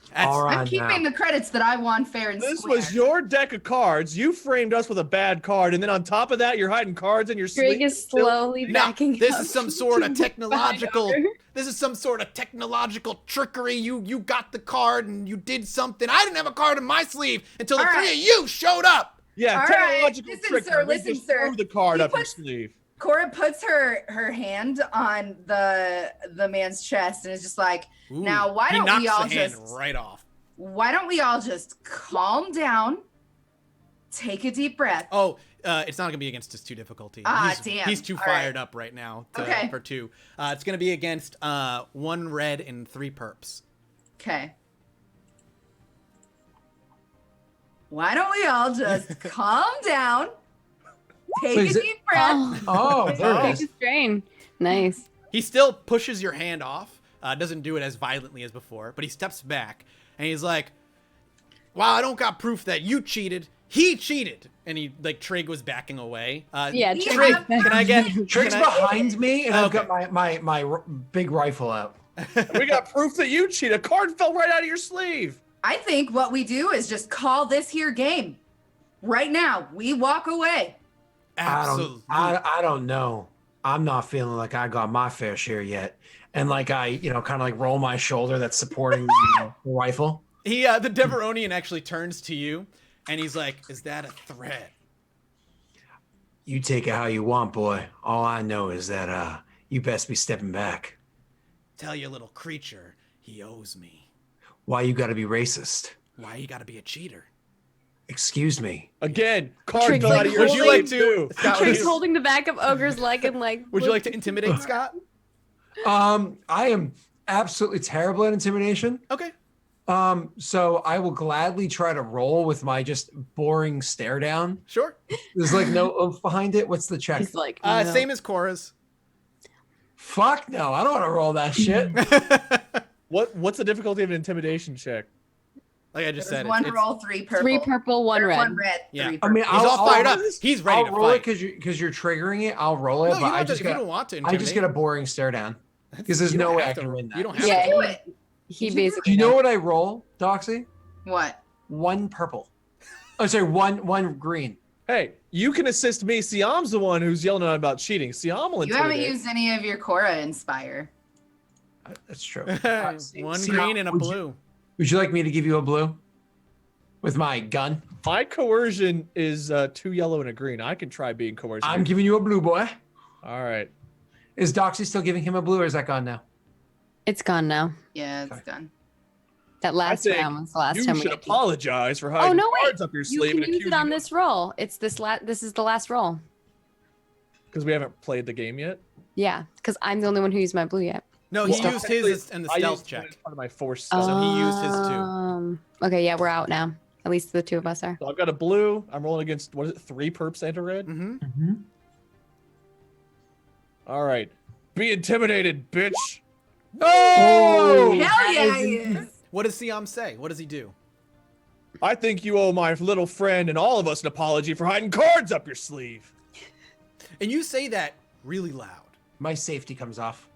That's- All right. I'm keeping now. the credits that I won fair and This square. was your deck of cards. You framed us with a bad card, and then on top of that, you're hiding cards in your Trig sleeve. is slowly Now, backing this up. is some sort of technological. Ogre. This is some sort of technological trickery. You got the card and you did something. I didn't have a card in my sleeve until the All 3 right. of you showed up. Yeah, All technological right, listen, trick. sir, We listen, just sir. threw the card He up your puts- sleeve. Cora puts her hand on the man's chest and is just like, Ooh, now why he don't knocks we all the hand just right off? calm down, take a deep breath. Oh, it's not gonna be against his 2 difficulty. Ah, he's, damn. He's too All fired right. up right now Okay. for 2. It's gonna be against 1 red and 3 perps. Okay. Why don't we all just calm down, take Wait, a is it- deep breath. Oh, there it Take is. a strain. Nice. He still pushes your hand off. Doesn't do it as violently as before, but he steps back and he's like, "While I don't got proof that you cheated, He cheated, and he like Trig was backing away. Yeah, Trig, can I get? Trig's can I- behind me, and I've Okay. got my big rifle out. We got proof that you cheated. A card fell right out of your sleeve. I think what we do is just call this here game. Right now, we walk away. Absolutely. I don't know. I'm not feeling like I got my fair share yet. And like I, kind of like roll my shoulder that's supporting the rifle. He, the Deveronian actually turns to you, and he's like, "Is that a threat?" You take it how you want, boy. All I know is that you best be stepping back. Tell your little creature he owes me. Why you got to be racist? Why you gotta be a cheater? Excuse me. Again, card Trig's fell like, out of your Would you sleeve like to? too. Scott, would Trig's you, holding the back of Ogre's leg and like. would you like to intimidate Scott? I am absolutely terrible at intimidation. Okay. So I will gladly try to roll with my just boring stare down. Sure. There's like no oomph behind it. What's the check? He's like, no. Same as Cora's. Fuck no, I don't want to roll that shit. What's the difficulty of an intimidation check? Like I just There's said, one it's, roll, 3 purple. 3 purple, 1 Or red. 1 red, Yeah. 3 I mean, purple. he's all fired up. I'll- He's ready I'll to roll fight. it because you're triggering it. I'll roll it, No, you but don't I have to, just if you got don't want to. I just get a boring stare down because there's You no don't way have I to- can win that. You don't have Yeah, to. Do it. He Do basically. you know does. what I roll, Doxy? What? 1 purple. Oh, sorry, one green. Hey, you can assist me. Siam's the one who's yelling out about cheating. Siam will You haven't intimidate. used any of your Cora Inspire. That's true. One See, green and a would you- blue. Would you like me to give you a blue with my gun? My coercion is 2 yellow and a green. I can try being coercive. I'm giving you a blue, boy. All right. Is Doxy still giving him a blue, or is that gone now? It's gone now. Yeah, it's Okay. done. That last think round was the last You time we should got to- apologize for hiding no, wait. cards up your You sleeve can and use accuse it on me this roll. It's this this is the last roll. because we haven't played the game yet. Yeah, because I'm the only one who used my blue yet. No, he Well, used technically, his in the I stealth used it as check. part of my force So stuff. he used his 2. Okay, yeah, we're out now. At least the 2 of us are. So I've got a blue. I'm rolling against what is it? 3 perps and a red. Mm-hmm. All right. Be intimidated, bitch. Oh! Hell yeah, he is. What does Siam say? What does he do? I think you owe my little friend and all of us an apology for hiding cards up your sleeve. And you say that really loud. My safety comes off.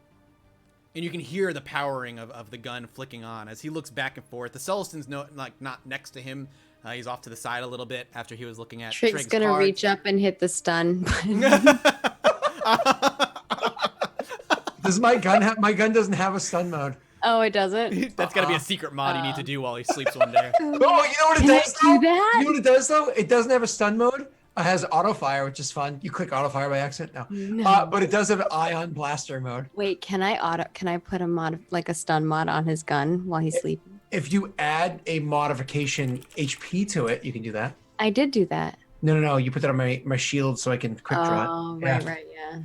And you can hear the powering of the gun flicking on as he looks back and forth. The Celestin's not next to him. He's off to the side a little bit after he was looking at Trig's gonna cards. reach up and hit the stun. Does my gun have? My gun doesn't have a stun mode. Oh, it doesn't. That's got to be a secret mod you need to do while he sleeps one day. Oh, you know what it Can I does? do though? that? You know what it does though? It doesn't have a stun mode. It has auto fire, which is fun. You click auto fire by accident. No. No. But it does have ion blaster mode. Wait, can I put a mod like a stun mod on his gun while he's sleeping? If you add a modification HP to it, you can do that. I did do that. No. You put that on my shield so I can quick draw it. Oh, Yeah. right, yeah.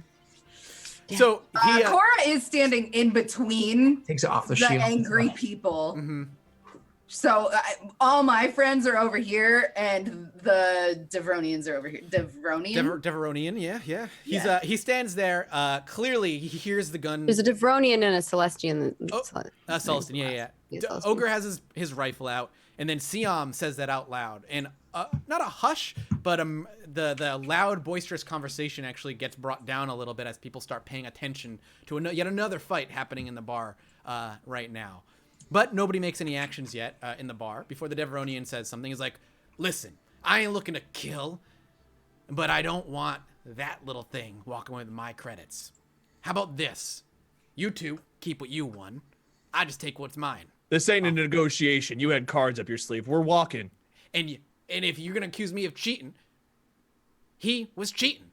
So he. Cora is standing in between Takes it off the the shield. angry people. Mhm. So all my friends are over here, and the Devronians are over here. Devronian? Deveronian, yeah. Yeah. He stands there. Clearly, he hears the gun. There's a Devronian and a Celestian. Celestin, yeah. Yeah, Celestin. Ogre has his rifle out, and then Siam says that out loud, and not a hush, but the loud, boisterous conversation actually gets brought down a little bit as people start paying attention to yet another fight happening in the bar right now. But nobody makes any actions yet in the bar before the Deveronian says something. He's like, "Listen, I ain't looking to kill, but I don't want that little thing walking away with my credits. How about this? You two keep what you won. I just take what's mine. This ain't a negotiation. You had cards up your sleeve. We're walking. And if you're gonna accuse me of cheating, he was cheating.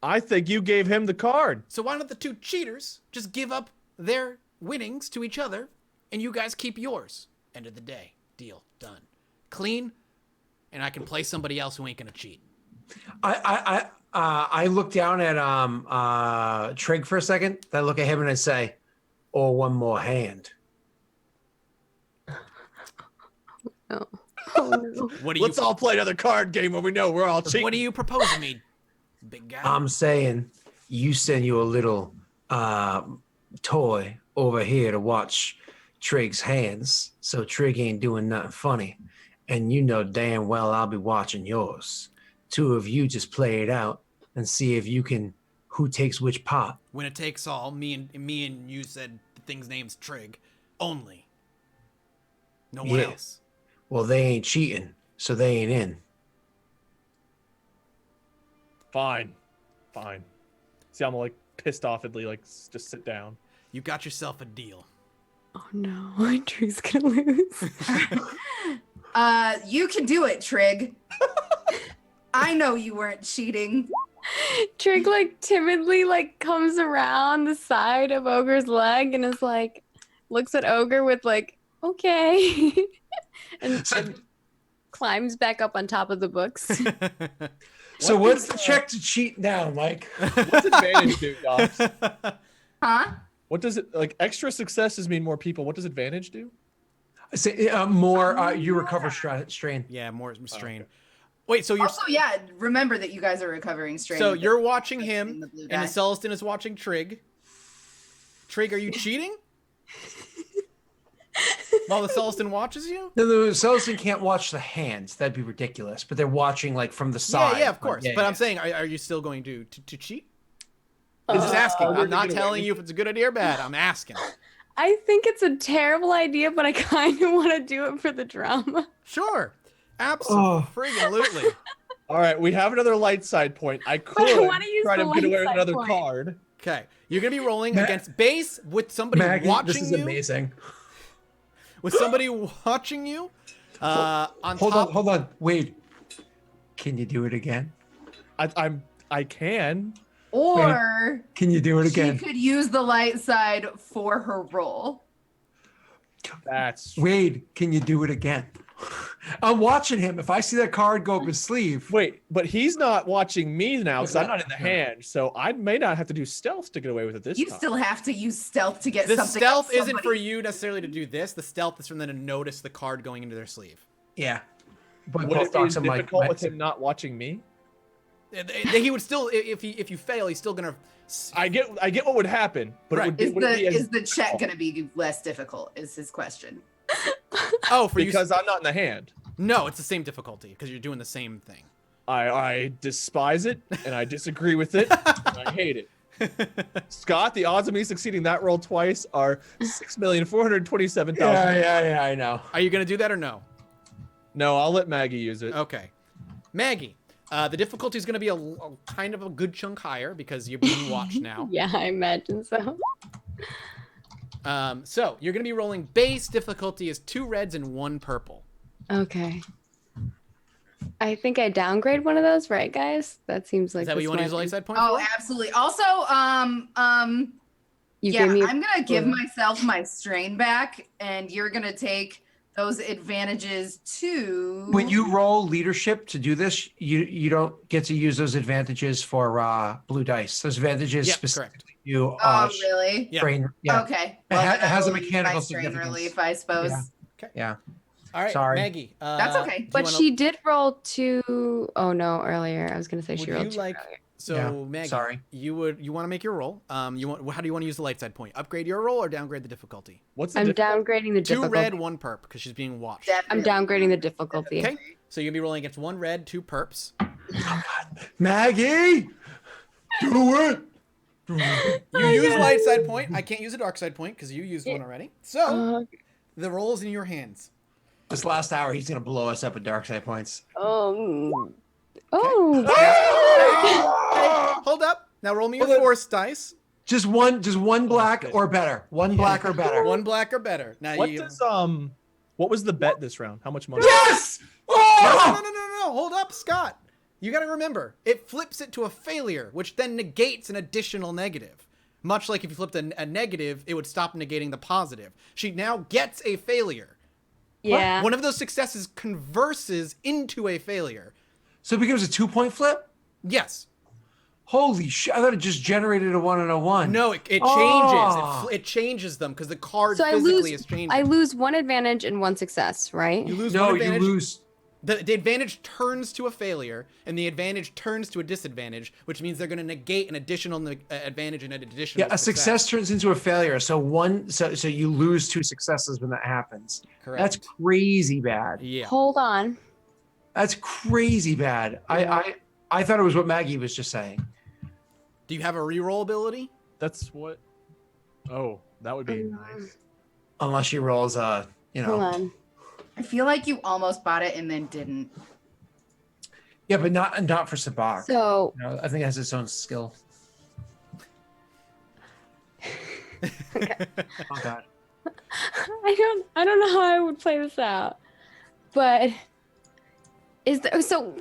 I think you gave him the card. So why don't the two cheaters just give up their winnings to each other, and you guys keep yours? End of the day, deal done, clean, and I can play somebody else who ain't gonna cheat." I look down at Trig for a second. I look at him and I say, "Or one more hand." Oh. Oh, no. What do you? Let's all play another card game where we know we're all cheating. What do you propose to me, big guy? I'm saying you send your little toy over here to watch Trig's hands, so Trig ain't doing nothing funny. And you know damn well I'll be watching yours. Two of you just play it out and see if you can who takes which pot. When it takes all, me and you said the thing's name's Trig. Only. No one Yeah. else. Well, they ain't cheating, so they ain't in. Fine. See, I'm like pissed offedly, like just sit down. You got yourself a deal. Oh no, Trig's gonna lose. You can do it, Trig. I know you weren't cheating. Trig like timidly like comes around the side of Ogre's leg and is like looks at Ogre with like, okay. and climbs back up on top of the books. So What what's is, the check to cheat now, Mike? What's advantage do, Dobbs? Huh? What does it like? Extra successes mean more people. What does advantage do? Say, more, you recover strain. Yeah, more strain. okay. Wait, so you're Also, yeah, remember that you guys are recovering strain. so with you're the- watching in him, the blue and die. the Celestin is watching Trig. Trig, are you cheating? While the Celestin watches you? No, the Celestin can't watch the hands. That'd be ridiculous. But they're watching like from the side. Yeah, of course. Yeah, but yeah. I'm saying, are you still going to cheat? I'm just asking. harder I'm to not get telling away? you if it's a good idea or bad. I'm asking. I think it's a terrible idea, but I kind of want to do it for the drama. Sure. Absolutely. All right, we have another light side point. I I could wanna use try the to get light away with side another point. card. Okay. You're gonna be rolling Ma- against base with somebody Maggie, watching this is you. amazing. With somebody watching you. On Hold top. on, hold on. Wait. Can you do it again? I can. Or Can you do it she again? could use the light side for her roll. That's Wade, can you do it again? I'm watching him. If I see that card go up his sleeve, wait, but he's not watching me now because I'm not in the Yeah. hand, so I may not have to do stealth to get away with it this You time. still have to use stealth to get The something. stealth off isn't somebody. for you necessarily to do this. The stealth is for them to notice the card going into their sleeve. yeah. But Would both it be dogs are Mike. difficult with him not watching me? He would still, if you fail, he's still gonna. I get what would happen, but Right. it would be, Is would it be as the check difficult? going to be less difficult? Is his question. Oh, for because you. I'm not in the hand. No, it's the same difficulty because you're doing the same thing. I despise it and I disagree with it. And I hate it. Scott, the odds of me succeeding that roll twice are 6,427,000. Yeah, I know. Are you gonna do that or no? No, I'll let Maggie use it. Okay, Maggie. The difficulty is gonna be a kind of a good chunk higher because you're being watched now. Yeah, I imagine so. So you're gonna be rolling base difficulty is 2 reds and 1 purple. Okay. I think I downgrade one of those, right, guys? That seems like Is that what the you want to use a smart light thing. side point Oh, for? absolutely. Also, You yeah, gave me. I'm gonna give myself my strain back, and you're gonna take those advantages too. When you roll leadership to do this, you don't get to use those advantages for blue dice. Those advantages Yep, specifically you Oh, really? Yeah. strain. Yeah. Okay. It ha- it then I has a will use mechanical my strain significance. relief, I suppose. Yeah. Yeah. All right, Sorry. Maggie. That's okay. do you But wanna- she did roll 2. Oh no, earlier. I was gonna say Would she rolled you 2 like? earlier. So Yeah, Maggie, sorry. you want to make your roll. How do you want to use the light side point? Upgrade your roll or downgrade the difficulty? What's the I'm difficulty? downgrading the 2 difficulty. red, 1 perp because she's being watched. I'm Definitely. downgrading the difficulty. Okay, so you'll be rolling against 1 red, 2 perps. Maggie, do it. You use light side point. I can't use a dark side point because you used one already. So Uh, the roll's in your hands. This last hour, he's gonna blow us up with dark side points. oh. Hey, hold up. Now roll me your Hold on. force dice. Just one black or better. One black or better. 1 black or better. Now What you. does what was the bet this round? How much money? Yes. No, Oh! no. Hold up, Scott. You got to remember, it flips it to a failure, which then negates an additional negative. Much like if you flipped a negative, it would stop negating the positive. She now gets a failure. Yeah. One of those successes converses into a failure. So it becomes a 2-point flip. Yes. Holy shit! I thought it just generated a 1 and a 1. No, it changes. Oh. It changes them because the card So I physically lose. is changing. I lose 1 advantage and 1 success, right? You lose No, one you advantage. lose. The advantage turns to a failure, and the advantage turns to a disadvantage, which means they're going to negate an additional advantage and an additional Yeah, a success turns into a failure. So so you lose 2 successes when that happens. Correct. That's crazy bad. Yeah. Hold on. That's crazy bad. I thought it was what Maggie was just saying. Do you have a reroll ability? That's what. Oh, that would be nice. Unless she rolls Hold on. I feel like you almost bought it and then didn't. Yeah, but not for Sabak. So You know, I think it has its own skill. Oh god. I don't know how I would play this out, but so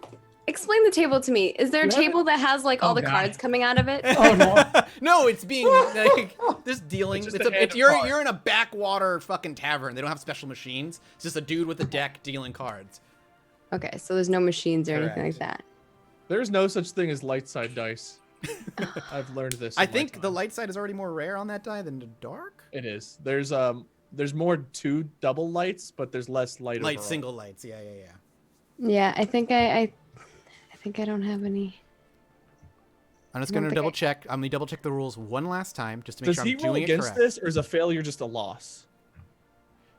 explain the table to me. Is there a You haven't- table that has like all Oh, the God. cards coming out of it? Oh no. No, it's being like just dealing. It's It's just a hand of you're cards. in a backwater fucking tavern. They don't have special machines. It's just a dude with a deck dealing cards. Okay, so there's no machines or anything Correct. like that. There's no such thing as light side dice. I've learned this. I in my think the time. light side is already more rare on that die than the dark. It is. There's more 2 double lights, but there's less light. Light overall. single lights. Yeah, yeah, yeah. Yeah, I think I think I don't have any. I'm just I don't gonna think double check. I'm gonna double check the rules one last time just to make Does sure he I'm roll doing it against correct. this, or is a failure just a loss?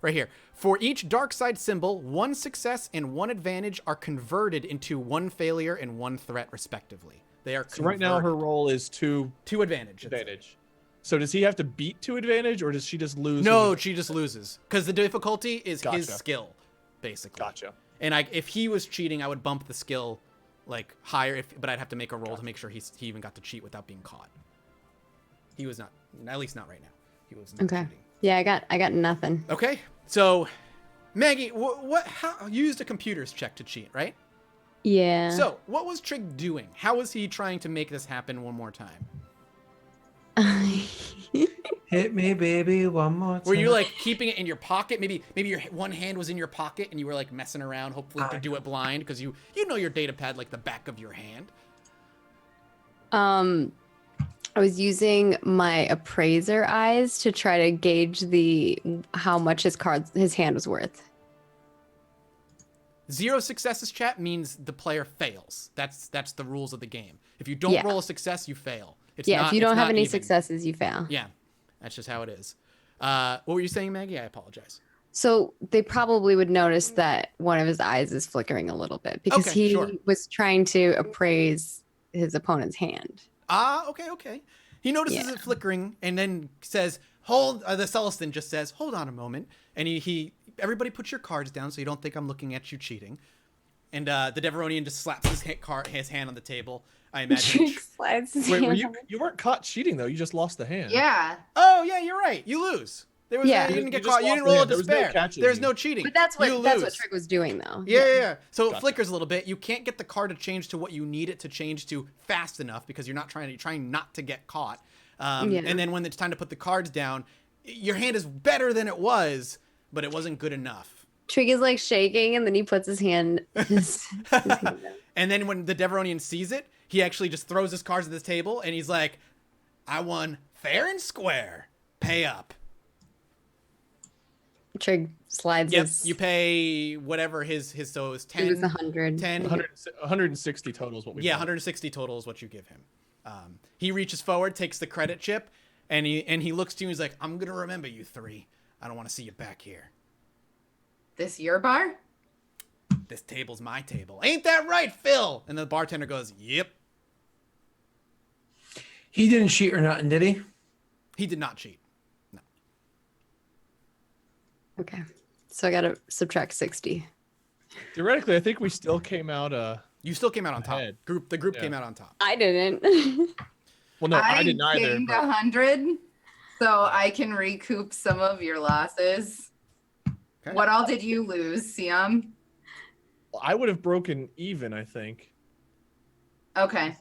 Right here. For each dark side symbol, 1 success and 1 advantage are converted into 1 failure and 1 threat, respectively. They are So right now her converted. roll is 2 2 advantage. advantage. So does he have to beat 2 advantage, or does she just lose? No, his- she just loses because the difficulty is his Gotcha. skill, basically. Gotcha. And if he was cheating, I would bump the skill like higher, but I'd have to make a roll to make sure he even got to cheat without being caught. He was not, at least not right now. He was not Okay. cheating. Yeah, I got nothing. Okay, so Maggie, how you used a computer's check to cheat, right? Yeah. So what was Trig doing? How was he trying to make this happen one more time? Hit me, baby, one more time. Were you like keeping it in your pocket? Maybe your one hand was in your pocket and you were like messing around, hopefully to do it blind because you know your data pad like the back of your hand. I was using my appraiser eyes to try to gauge how much his hand was worth. 0 successes, chat, means the player fails. That's the rules of the game. If you don't Yeah. roll a success, you fail. It's Yeah, not, if you it's don't have not any even. successes, you fail. Yeah, that's just how it is. What were you saying, Maggie? I apologize. So they probably would notice that one of his eyes is flickering a little bit because Okay, he sure. was trying to appraise his opponent's hand. Okay. He notices Yeah. it flickering and then says, "Hold." The Celestin just says, "Hold on a moment," and everybody put your cards down so you don't think I'm looking at you cheating. And the Deveronian just slaps his hand on the table. I imagine. Trig slides his Wait, were hand you weren't caught cheating though? You just lost the hand. Yeah. Oh yeah, you're right. You lose. There was Yeah. you didn't You get just caught. You lost didn't the roll a hand. There was no despair. catching There's you. no cheating. But that's what You that's what lose. Trig was doing though. Yeah. So it Gotcha. flickers a little bit. You can't get the card to change to what you need it to change to fast enough because you're trying not to get caught. Yeah. And then when it's time to put the cards down, your hand is better than it was, but it wasn't good enough. Trig is like shaking and then he puts his hand. his hand down. And then when the Deveronian sees it, he actually just throws his cards at this table and he's like, "I won fair and square. Pay up." Trig slides Yep. his. You pay whatever his so it was 10. It was 100. 10. 160 total is what we. Yeah, bought. 160 total is what you give him. He reaches forward, takes the credit chip, and he looks to you. He's like, "I'm gonna remember you 3. I don't want to see you back here. This your bar? This table's my table. Ain't that right, Phil?" And the bartender goes, "Yep." He didn't cheat or nothing, did he? He did not cheat. Okay. So I got to subtract 60. Theoretically, I think we still came out. You still came out on top. Ahead. The group Yeah. came out on top. I didn't. Well, no, I didn't either. gained but 100, so I can recoup some of your losses. Okay. What all did you lose, Siam? I would have broken even. I think. Okay.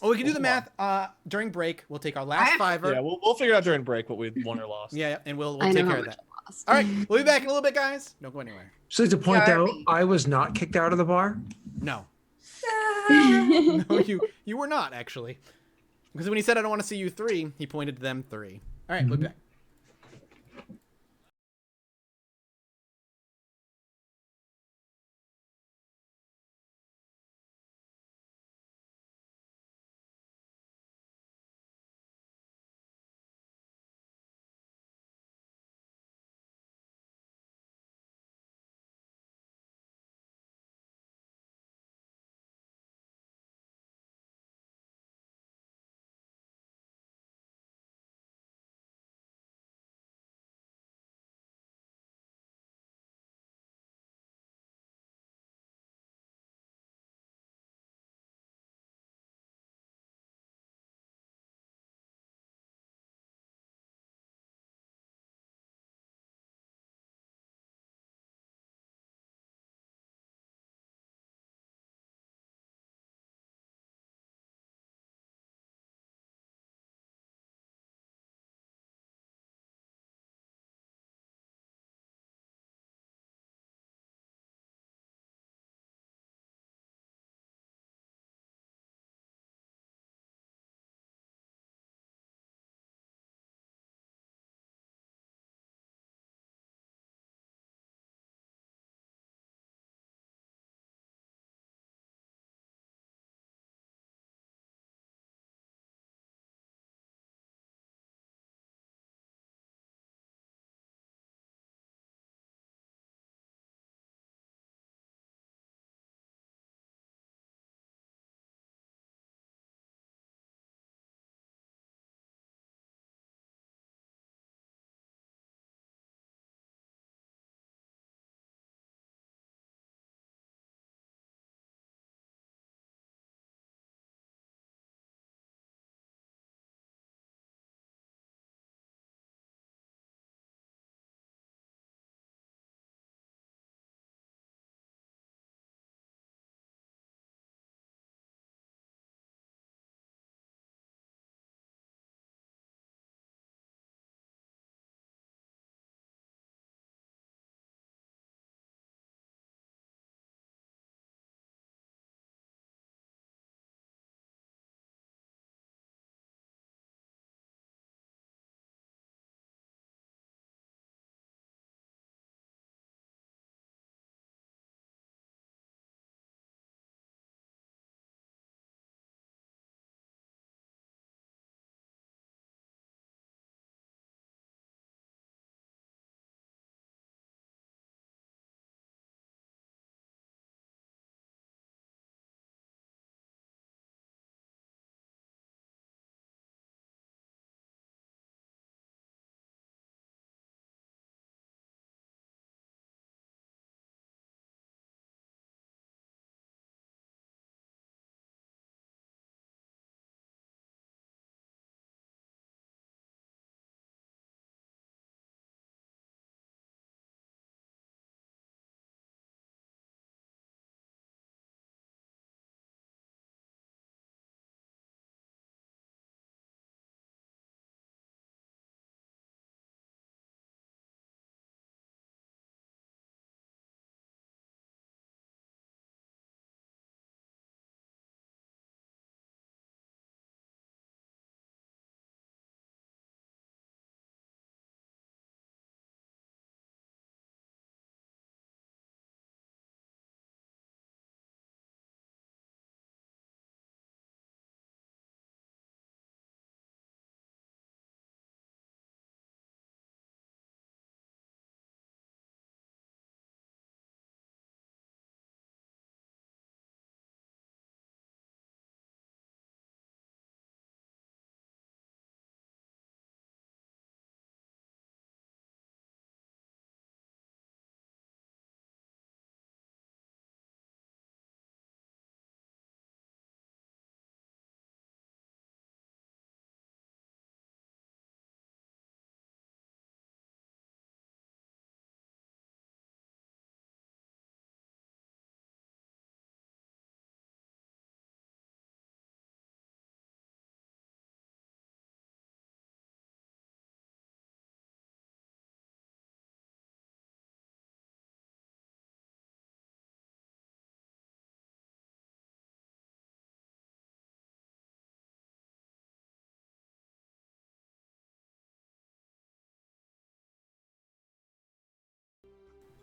Oh, we can do the Hold math during break. We'll take our last fiver. Yeah, we'll figure out during break what we won or lost. Yeah, and we'll I take know care how of much that. I lost. All right, we'll be back in a little bit, guys. Don't go anywhere. So to point out, Darby. I was not kicked out of the bar. No, no, you were not actually, because when he said, "I don't want to see you 3," he pointed to them 3. All right, we'll be back.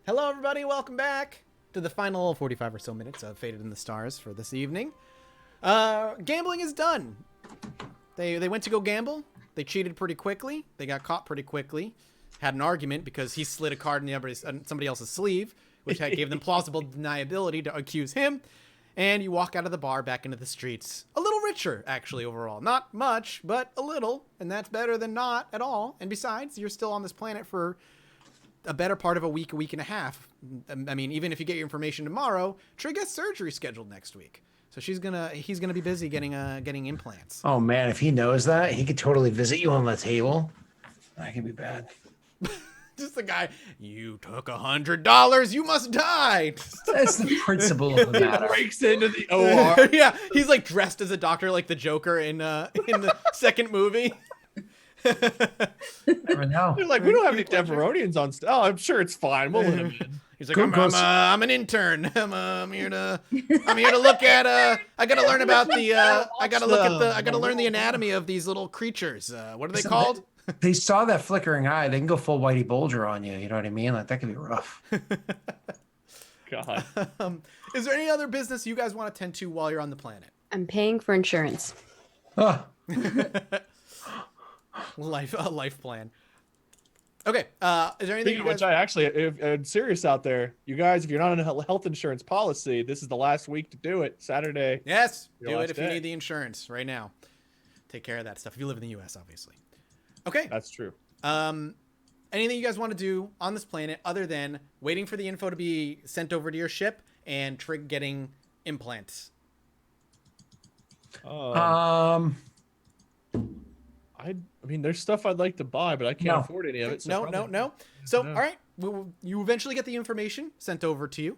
Hello, everybody. Welcome back to the final 45 or so minutes of Faded in the Stars for this evening. Gambling is done. They went to go gamble. They cheated pretty quickly. They got caught pretty quickly. Had an argument because he slid a card in somebody else's sleeve, which gave them plausible deniability to accuse him. And you walk out of the bar back into the streets. A little richer, actually, overall. Not much, but a little. And that's better than not at all. And besides, you're still on this planet for a better part of a week and a half. I mean, even if you get your information tomorrow, Trig has surgery scheduled next week. So he's gonna be busy getting implants. Oh man, if he knows that, he could totally visit you on the table. That could be bad. Just the guy, you took $100, you must die. That's the principle of the matter. Breaks into the OR. Yeah, he's like dressed as a doctor, like the Joker in the second movie. Never know. They're like, we don't have any Deveronians on. Oh, I'm sure it's fine. We'll let him in. He's like, I'm an intern. I'm here to look at. I gotta learn about the. I gotta learn the anatomy of these little creatures. What are they called? They saw that flickering eye. They can go full Whitey Bulger on you. You know what I mean? Like that could be rough. God. Is there any other business you guys want to tend to while you're on the planet? I'm paying for insurance. Oh, Life plan. Okay. Is there anything Speaking of which, I actually, if serious out there, you guys, if you're not on a health insurance policy, this is the last week to do it. Saturday. Yes, Your do it last if you day. need the insurance right now. Take care of that stuff if you live in the U.S., obviously. Okay. That's true. Anything you guys want to do on this planet other than waiting for the info to be sent over to your ship and Trig getting implants? I mean, there's stuff I'd like to buy, but I can't No. afford any of it. No. So So, No. all right, you eventually get the information sent over to you.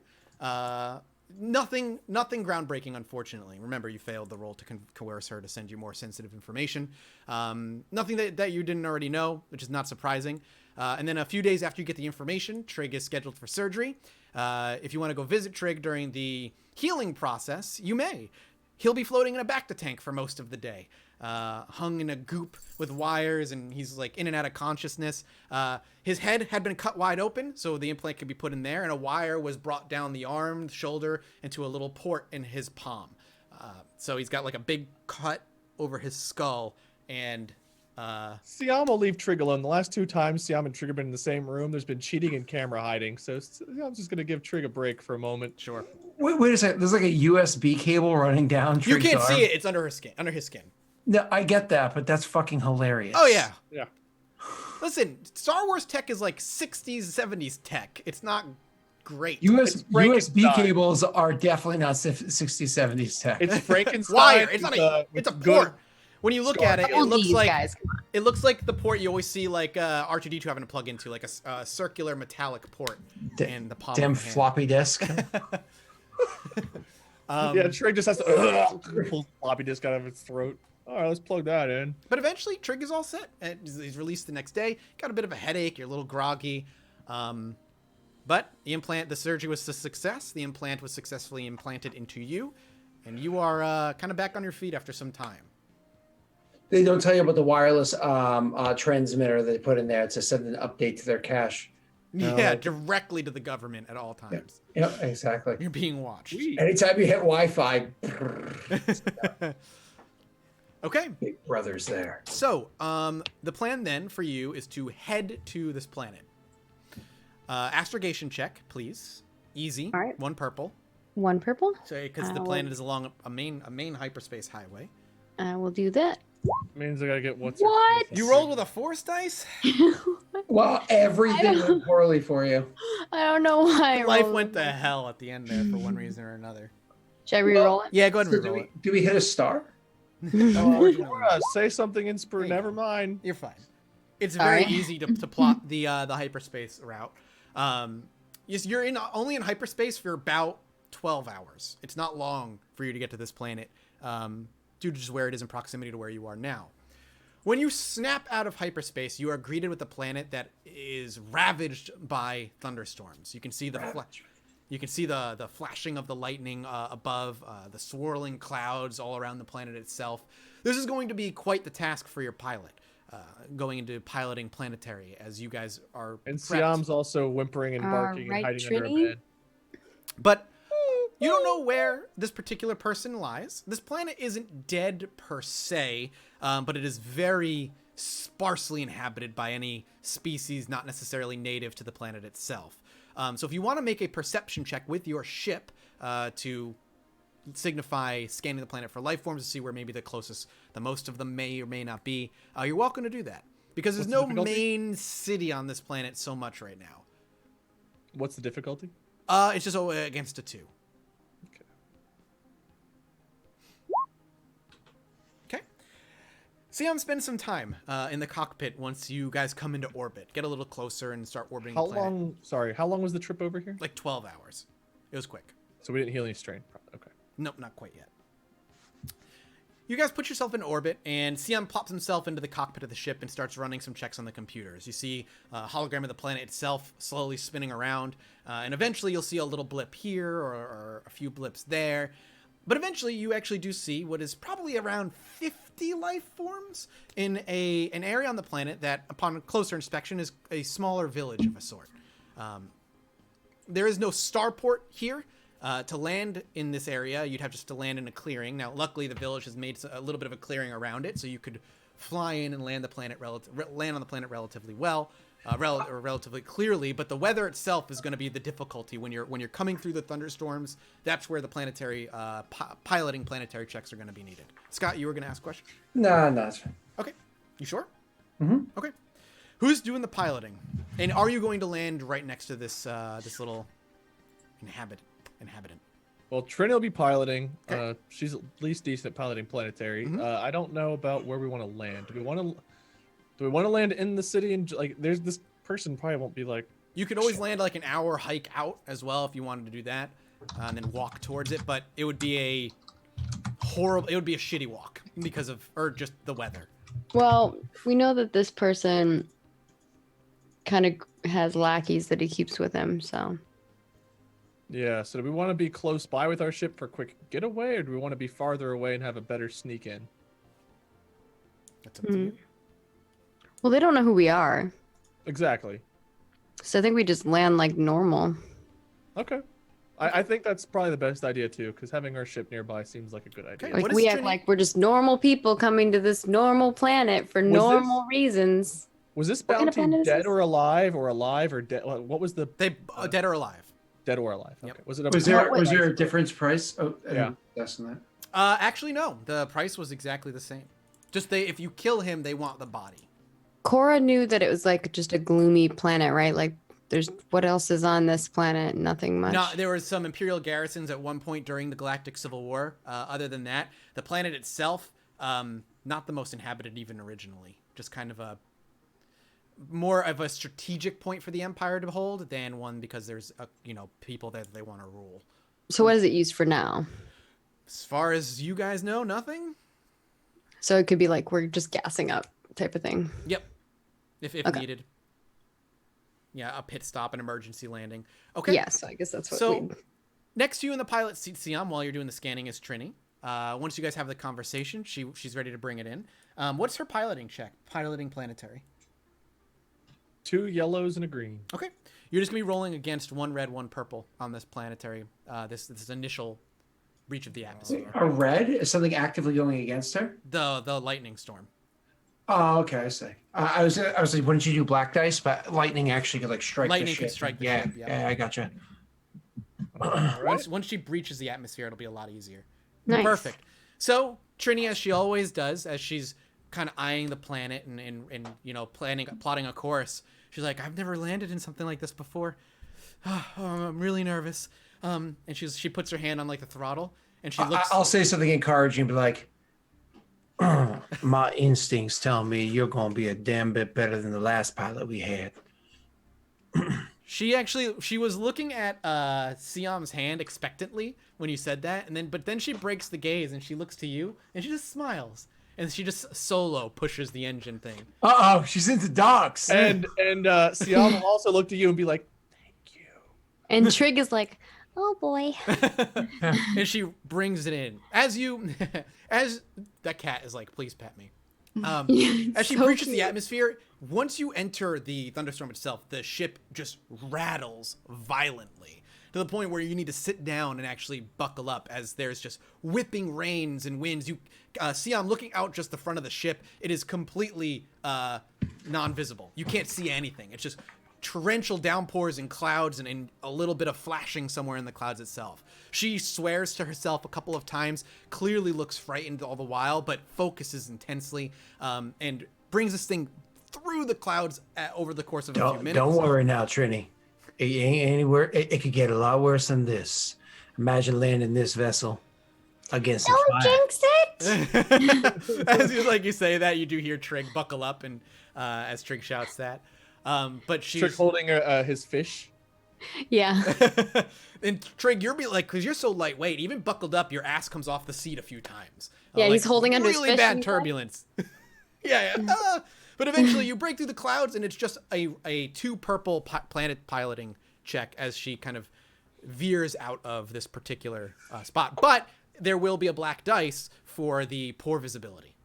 Nothing groundbreaking, unfortunately. Remember, you failed the role to coerce her to send you more sensitive information. Nothing that you didn't already know, which is not surprising. And then a few days after you get the information, Trig is scheduled for surgery. If you want to go visit Trig during the healing process, you may. He'll be floating in a Bacta tank for most of the day. Hung in a goop with wires, and he's like in and out of consciousness. His head had been cut wide open, so the implant could be put in there, and a wire was brought down the arm, the shoulder, into a little port in his palm. So he's got like a big cut over his skull, and Siam will leave Trig alone. The last 2 times Siam and Trig have been in the same room, there's been cheating and camera hiding. So I'm just gonna give Trig a break for a moment. sure. wait a second. There's like a USB cable running down. You Trig's can't arm. see it. It's under his skin. No, I get that, but that's fucking hilarious. Oh, yeah. Yeah. Listen, Star Wars tech is like 60s, 70s tech. It's not great. USB Frankenstein. cables are definitely not 60s, 70s tech. It's Frankenstein. Wire. It's not with it's a good- port. When you look at it, it looks Oldies, like guys. Come on. it looks like the port you always see like R2D2 having to plug into, like a circular metallic port in the palm Damn of your hand. floppy disk. Yeah, Trig just has to pull the floppy disk out of its throat. All right, let's plug that in. But eventually, Trig is all set. And he's released the next day. Got a bit of a headache. You're a little groggy. But the surgery was a success. The implant was successfully implanted into you. And you are kind of back on your feet after some time. They don't tell you about the wireless transmitter they put in there to send an update to their cache. No. Yeah, directly to the government at all times. Yeah, exactly. You're being watched. Anytime you hit Wi-Fi, Okay. Big Brother's there. So, the plan then for you is to head to this planet. Astrogation check, please. Easy. All right. 1 purple. 1 purple. So, because the planet is along a main hyperspace highway. I will do that. Means I gotta get what's What? You rolled with a force dice? Well, everything went poorly for you. I don't know why. I Life rolled- went to hell at the end there for one reason or another. Should I re-roll it? Yeah, go ahead So and do reroll it. we hit a star? Say something There you never go. mind. You're fine. It's All very right. easy to plot the hyperspace route. You're only in hyperspace for about 12 hours. It's not long for you to get to this planet, due to just where it is in proximity to where you are now. When you snap out of hyperspace, you are greeted with a planet that is ravaged by thunderstorms. You can see the flashing of the lightning above, the swirling clouds all around the planet itself. This is going to be quite the task for your pilot. going into piloting planetary as you guys are And prepped. Siam's also whimpering and barking and right, hiding under a Trini? bed. But you don't know where this particular person lies. This planet isn't dead per se, but it is very sparsely inhabited by any species not necessarily native to the planet itself. So if you want to make a perception check with your ship to signify scanning the planet for life forms to see where maybe the most of them may or may not be, you're welcome to do that. Because there's What's the no difficulty? main city on this planet so much right now. What's the difficulty? It's just against a 2. Okay. Siam spends some time in the cockpit once you guys come into orbit. Get a little closer and start orbiting How the planet. long? Sorry, how long was the trip over here? Like 12 hours. It was quick. So we didn't heal any strain. Okay. Nope, not quite yet. You guys put yourself in orbit, and Siam pops himself into the cockpit of the ship and starts running some checks on the computers. You see a hologram of the planet itself slowly spinning around, and eventually you'll see a little blip here or a few blips there. But eventually you actually do see what is probably around 50 life forms in an area on the planet that, upon closer inspection, is a smaller village of a sort. There is no starport here. To land in this area, you'd have just to land in a clearing. Now, luckily, the village has made a little bit of a clearing around it, so you could fly in and land on the planet relatively well, relatively clearly. But the weather itself is going to be the difficulty when you're coming through the thunderstorms. That's where the planetary piloting planetary checks are going to be needed. Scott, you were going to ask a question? No, that's fine. Okay, you sure? Mhm. Okay. Who's doing the piloting? And are you going to land right next to this this little inhabitant? Well, Trini will be piloting. Okay. She's at least decent at piloting planetary. Mhm. I don't know about where we want to land. Do we want to land in the city? And like, there's this person probably won't be like. You could always land like an hour hike out as well if you wanted to do that, and then walk towards it. But it would be a shitty walk because of just the weather. Well, we know that this person kind of has lackeys that he keeps with him, so. Yeah. So do we want to be close by with our ship for a quick getaway, or do we want to be farther away and have a better sneak in? That's up to you. Well, they don't know who we are, Exactly. so I think we just land like normal. Okay. I think that's probably the best idea too, because having our ship nearby seems like a good idea. Okay. Like What is we act Trini- like we're just normal people coming to this normal planet for Was normal reasons. Was this What kind of bounty planet is dead this? or alive or dead? What was the They dead or alive? dead or alive? Yep. Okay. Was it a Was there a difference price? Oh, Yeah. Less than that. Actually, no. The price was exactly the same. Just if you kill him, they want the body. Cora knew that it was like just a gloomy planet, right? Like there's what else is on this planet? Nothing much. No, there was some Imperial garrisons at one point during the Galactic Civil War. Other than that, the planet itself, not the most inhabited even originally. Just kind of more of a strategic point for the Empire to hold than one because there's people that they want to rule. So what is it used for now? As far as you guys know, nothing. So it could be like we're just gassing up type of thing. Yep, if Okay. needed. Yeah, a pit stop, an emergency landing. Okay. Yeah, so I guess that's what So next to you in the pilot seat, Siam, while you're doing the scanning, is Trini. Once you guys have the conversation, she's ready to bring it in. What's her piloting check? Piloting planetary. 2 yellows and a green? Okay. You're just gonna be rolling against 1 red, 1 purple on this planetary. This initial reach of the atmosphere. A red is something actively going against her. The lightning storm. Oh, okay, I see. I was like, wouldn't you do black dice? But lightning actually could like strike Lightning the can ship. strike the yeah, ship, yeah. Yeah, I gotcha. Once she breaches the atmosphere, it'll be a lot easier. Nice. Perfect. So Trini, as she always does, as she's kind of eyeing the planet and plotting a course, she's like, I've never landed in something like this before. Oh, I'm really nervous. And she puts her hand on like the throttle and she looks. I'll say something encouraging, but like, My instincts tell me you're gonna be a damn bit better than the last pilot we had. She was looking at Siam's hand expectantly when you said that, but then she breaks the gaze and she looks to you and she just smiles and she just solo pushes the engine thing. she's into dogs. And Siam will also look to you and be like, "Thank you." And Trig is like, Oh boy. And she brings it in as that cat is like, please pet me. As she So breaches the cute. atmosphere, once you enter the thunderstorm itself, the ship just rattles violently to the point where you need to sit down and actually buckle up as there's just whipping rains and winds. You see, I'm looking out just the front of the ship. It is completely non-visible. You can't see anything. It's just torrential downpours and clouds and a little bit of flashing somewhere in the clouds itself. She swears to herself a couple of times, clearly looks frightened all the while, but focuses intensely and brings this thing through the clouds over the course of a few minutes. Don't worry now, Trini. It ain't anywhere. It could get a lot worse than this. Imagine landing this vessel against the Don't fire. jinx it. As you say that, you do hear Trig buckle up, and as Trig shouts that. But she's Trick holding his fish. Yeah. and Trig, you're like, because you're so lightweight, even buckled up, your ass comes off the seat a few times. Yeah, he's holding onto his really fish bad and he's turbulence. yeah. But eventually, you break through the clouds, and it's just a two purple planet piloting check as she kind of veers out of this particular spot. But there will be a black dice for the poor visibility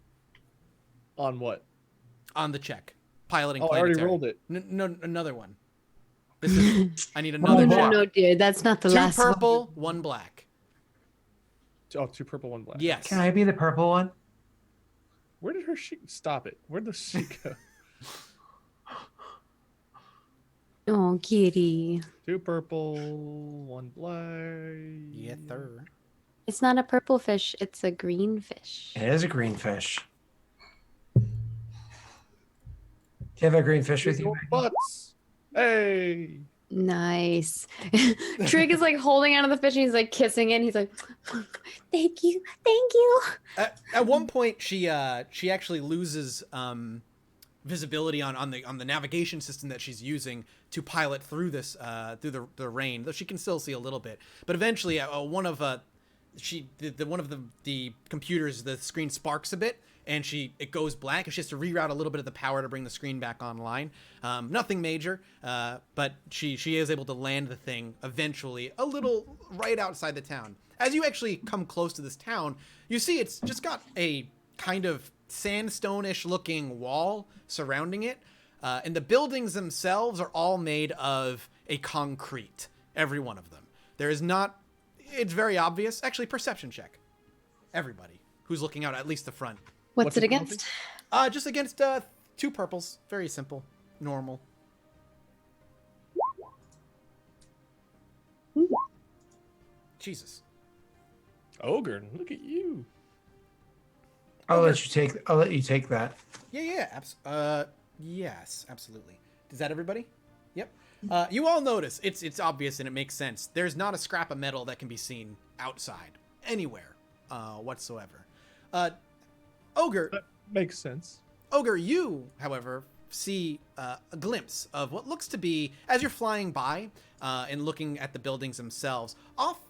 On what? on the check. Piloting. Oh, I already planetary. rolled it. No, another one. This is. I need No, another. no, check. no, dear. That's not the Two last one. purple, one black. Oh, 2 purple, 1 black. Yes. Can I be the purple one? Where did her sheet stop it? Where did the sheet go? Oh, kitty. 2 purple, 1 black. Yeah, sir. It's not a purple fish. It's a green fish. It is a green fish. Do you have a green fish with you? Your butts. Hey. Nice. Trig is like holding onto the fish and he's like kissing it. And he's like, Thank you. Thank you. At one point, she actually loses visibility on the navigation system that she's using to pilot through this through the rain. Though she can still see a little bit. But eventually, one of the computers, the screen sparks a bit, and it goes blank, and she has to reroute a little bit of the power to bring the screen back online. Nothing major, but she is able to land the thing eventually a little right outside the town. As you actually come close to this town, you see it's just got a kind of sandstone-ish looking wall surrounding it, and the buildings themselves are all made of a concrete, every one of them. There is not... It's very obvious. Actually, perception check. Everybody who's looking out, at least the front. what's it the against? Just against 2 purples. Very simple. Normal. Jesus. Ogre, look at you. I'll let you take that. Yeah. Yes, absolutely. Is that everybody? Yep. You all notice, it's obvious and it makes sense. There's not a scrap of metal that can be seen outside, anywhere, whatsoever. Ogre, That makes sense. Ogre, you, however, see a glimpse of what looks to be, as you're flying by and looking at the buildings themselves,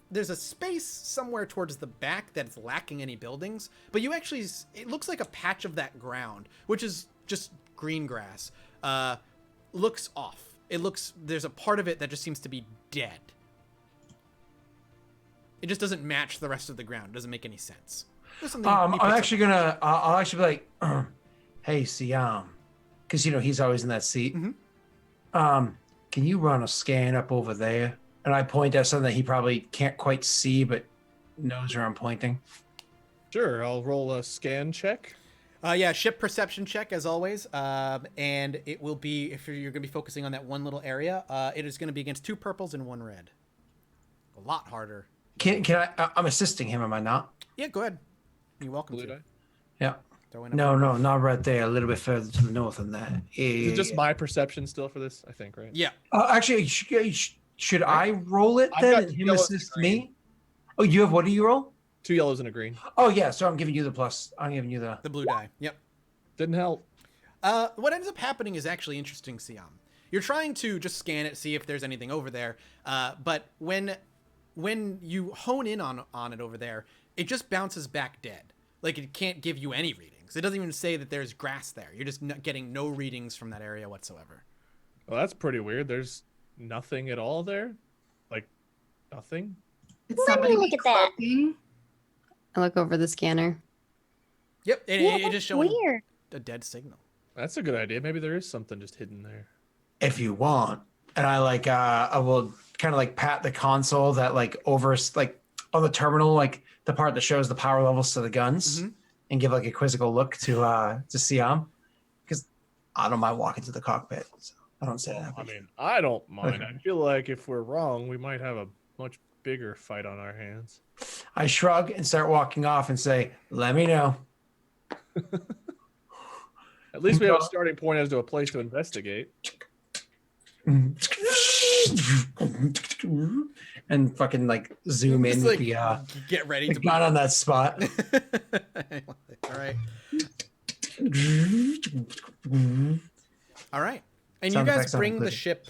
there's a space somewhere towards the back that's lacking any buildings, but it looks like a patch of that ground, which is just green grass, looks off. There's a part of it that just seems to be dead. It just doesn't match the rest of the ground. It doesn't make any sense. There's something I'm he picks up. actually gonna. I'll actually be like, "Hey, Siam," because he's always in that seat. Mhm. Can you run a scan up over there? And I point at something that he probably can't quite see, but knows where I'm pointing. Sure, I'll roll a scan check. Yeah, ship perception check as always, and it will be, if you're going to be focusing on that one little area, it is going to be against 2 purples and 1 red. A lot harder. Can I? I'm assisting him, am I not? Yeah, go ahead. You're welcome Blue to. die. Yeah. Throw in a- No, not right there. A little bit further to the north than that. Is it just my perception still for this? I think, right? Yeah. Actually, should I roll it I've then got and him yellow and assist green. me? Oh, you have what do you roll? 2 yellows and a green. Oh yeah, so I'm giving you the plus. I'm giving you the. The blue die. Yep. Didn't help. What ends up happening is actually interesting, Siam. You're trying to just scan it, see if there's anything over there, but when you hone in on it over there, it just bounces back dead. Like, it can't give you any readings. It doesn't even say that there's grass there. You're just not getting no readings from that area whatsoever. Well, that's pretty weird. There's nothing at all there. Like, nothing. It's Let me somebody look at that. cloaking. I look over the scanner. Yep, it just showing. Weird. a dead signal. That's a good idea. Maybe there is something just hidden there. If you want. And I will kind of like pat the console that like over like on the terminal, like the part that shows the power levels to the guns, and give like a quizzical look to Siam, because I don't mind walking to the cockpit. So I don't say that. I mean, I don't mind. I feel like if we're wrong, we might have a much bigger fight on our hands. I shrug and start walking off and say, "Let me know." At least we have a starting point as to a place to investigate. And fucking like zoom in Just, with like, the get ready to not on that spot. All right. All right. And Sound you guys effects bring the included. ship,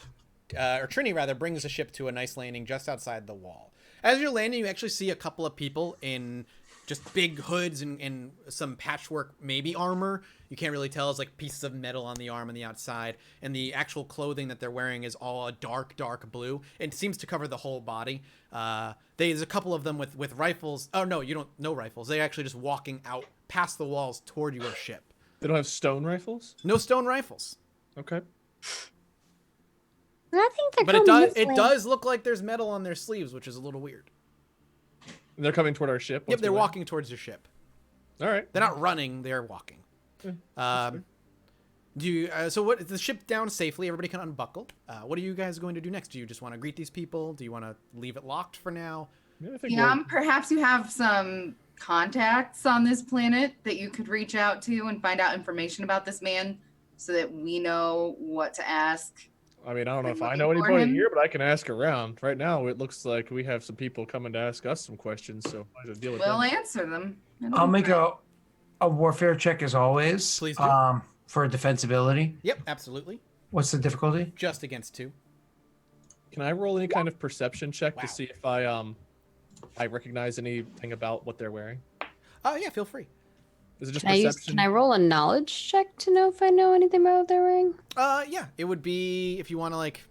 or Trini rather, brings the ship to a nice landing just outside the wall. As you're landing, you actually see a couple of people in just big hoods and some patchwork, maybe armor. You can't really tell. It's like pieces of metal on the arm and the outside. And the actual clothing that they're wearing is all a dark blue. It seems to cover the whole body. There's a couple of them with rifles. Oh, no, you don't know rifles. They're actually just walking out past the walls toward your ship. They don't have stone rifles? No stone rifles. Okay. I think they're But it coming does this way. does look like there's metal on their sleeves, which is a little weird. And they're coming toward our ship? Yep, they're walking towards your ship. All right. They're not running, they're walking. Do you so what is the ship down safely? Everybody can unbuckle. What are you guys going to do next? Do you just want to greet these people? Do you want to leave it locked for now? Yeah, I think Perhaps you have some contacts on this planet that you could reach out to and find out information about this man so that we know what to ask. I mean, I don't know if I looking know for anybody him. here, but I can ask around. Right now, it looks like we have some people coming to ask us some questions, so I should deal with We'll them. answer them. I'll make a warfare check as always. Please do. For defensibility. Yep, absolutely. What's the difficulty? Just against 2. Can I roll any kind of perception check Wow. to see if I recognize anything about what they're wearing? Yeah, feel free. Is it just Can perception? I roll a knowledge check to know if I know anything about what they're wearing? Yeah, it would be if you want to like.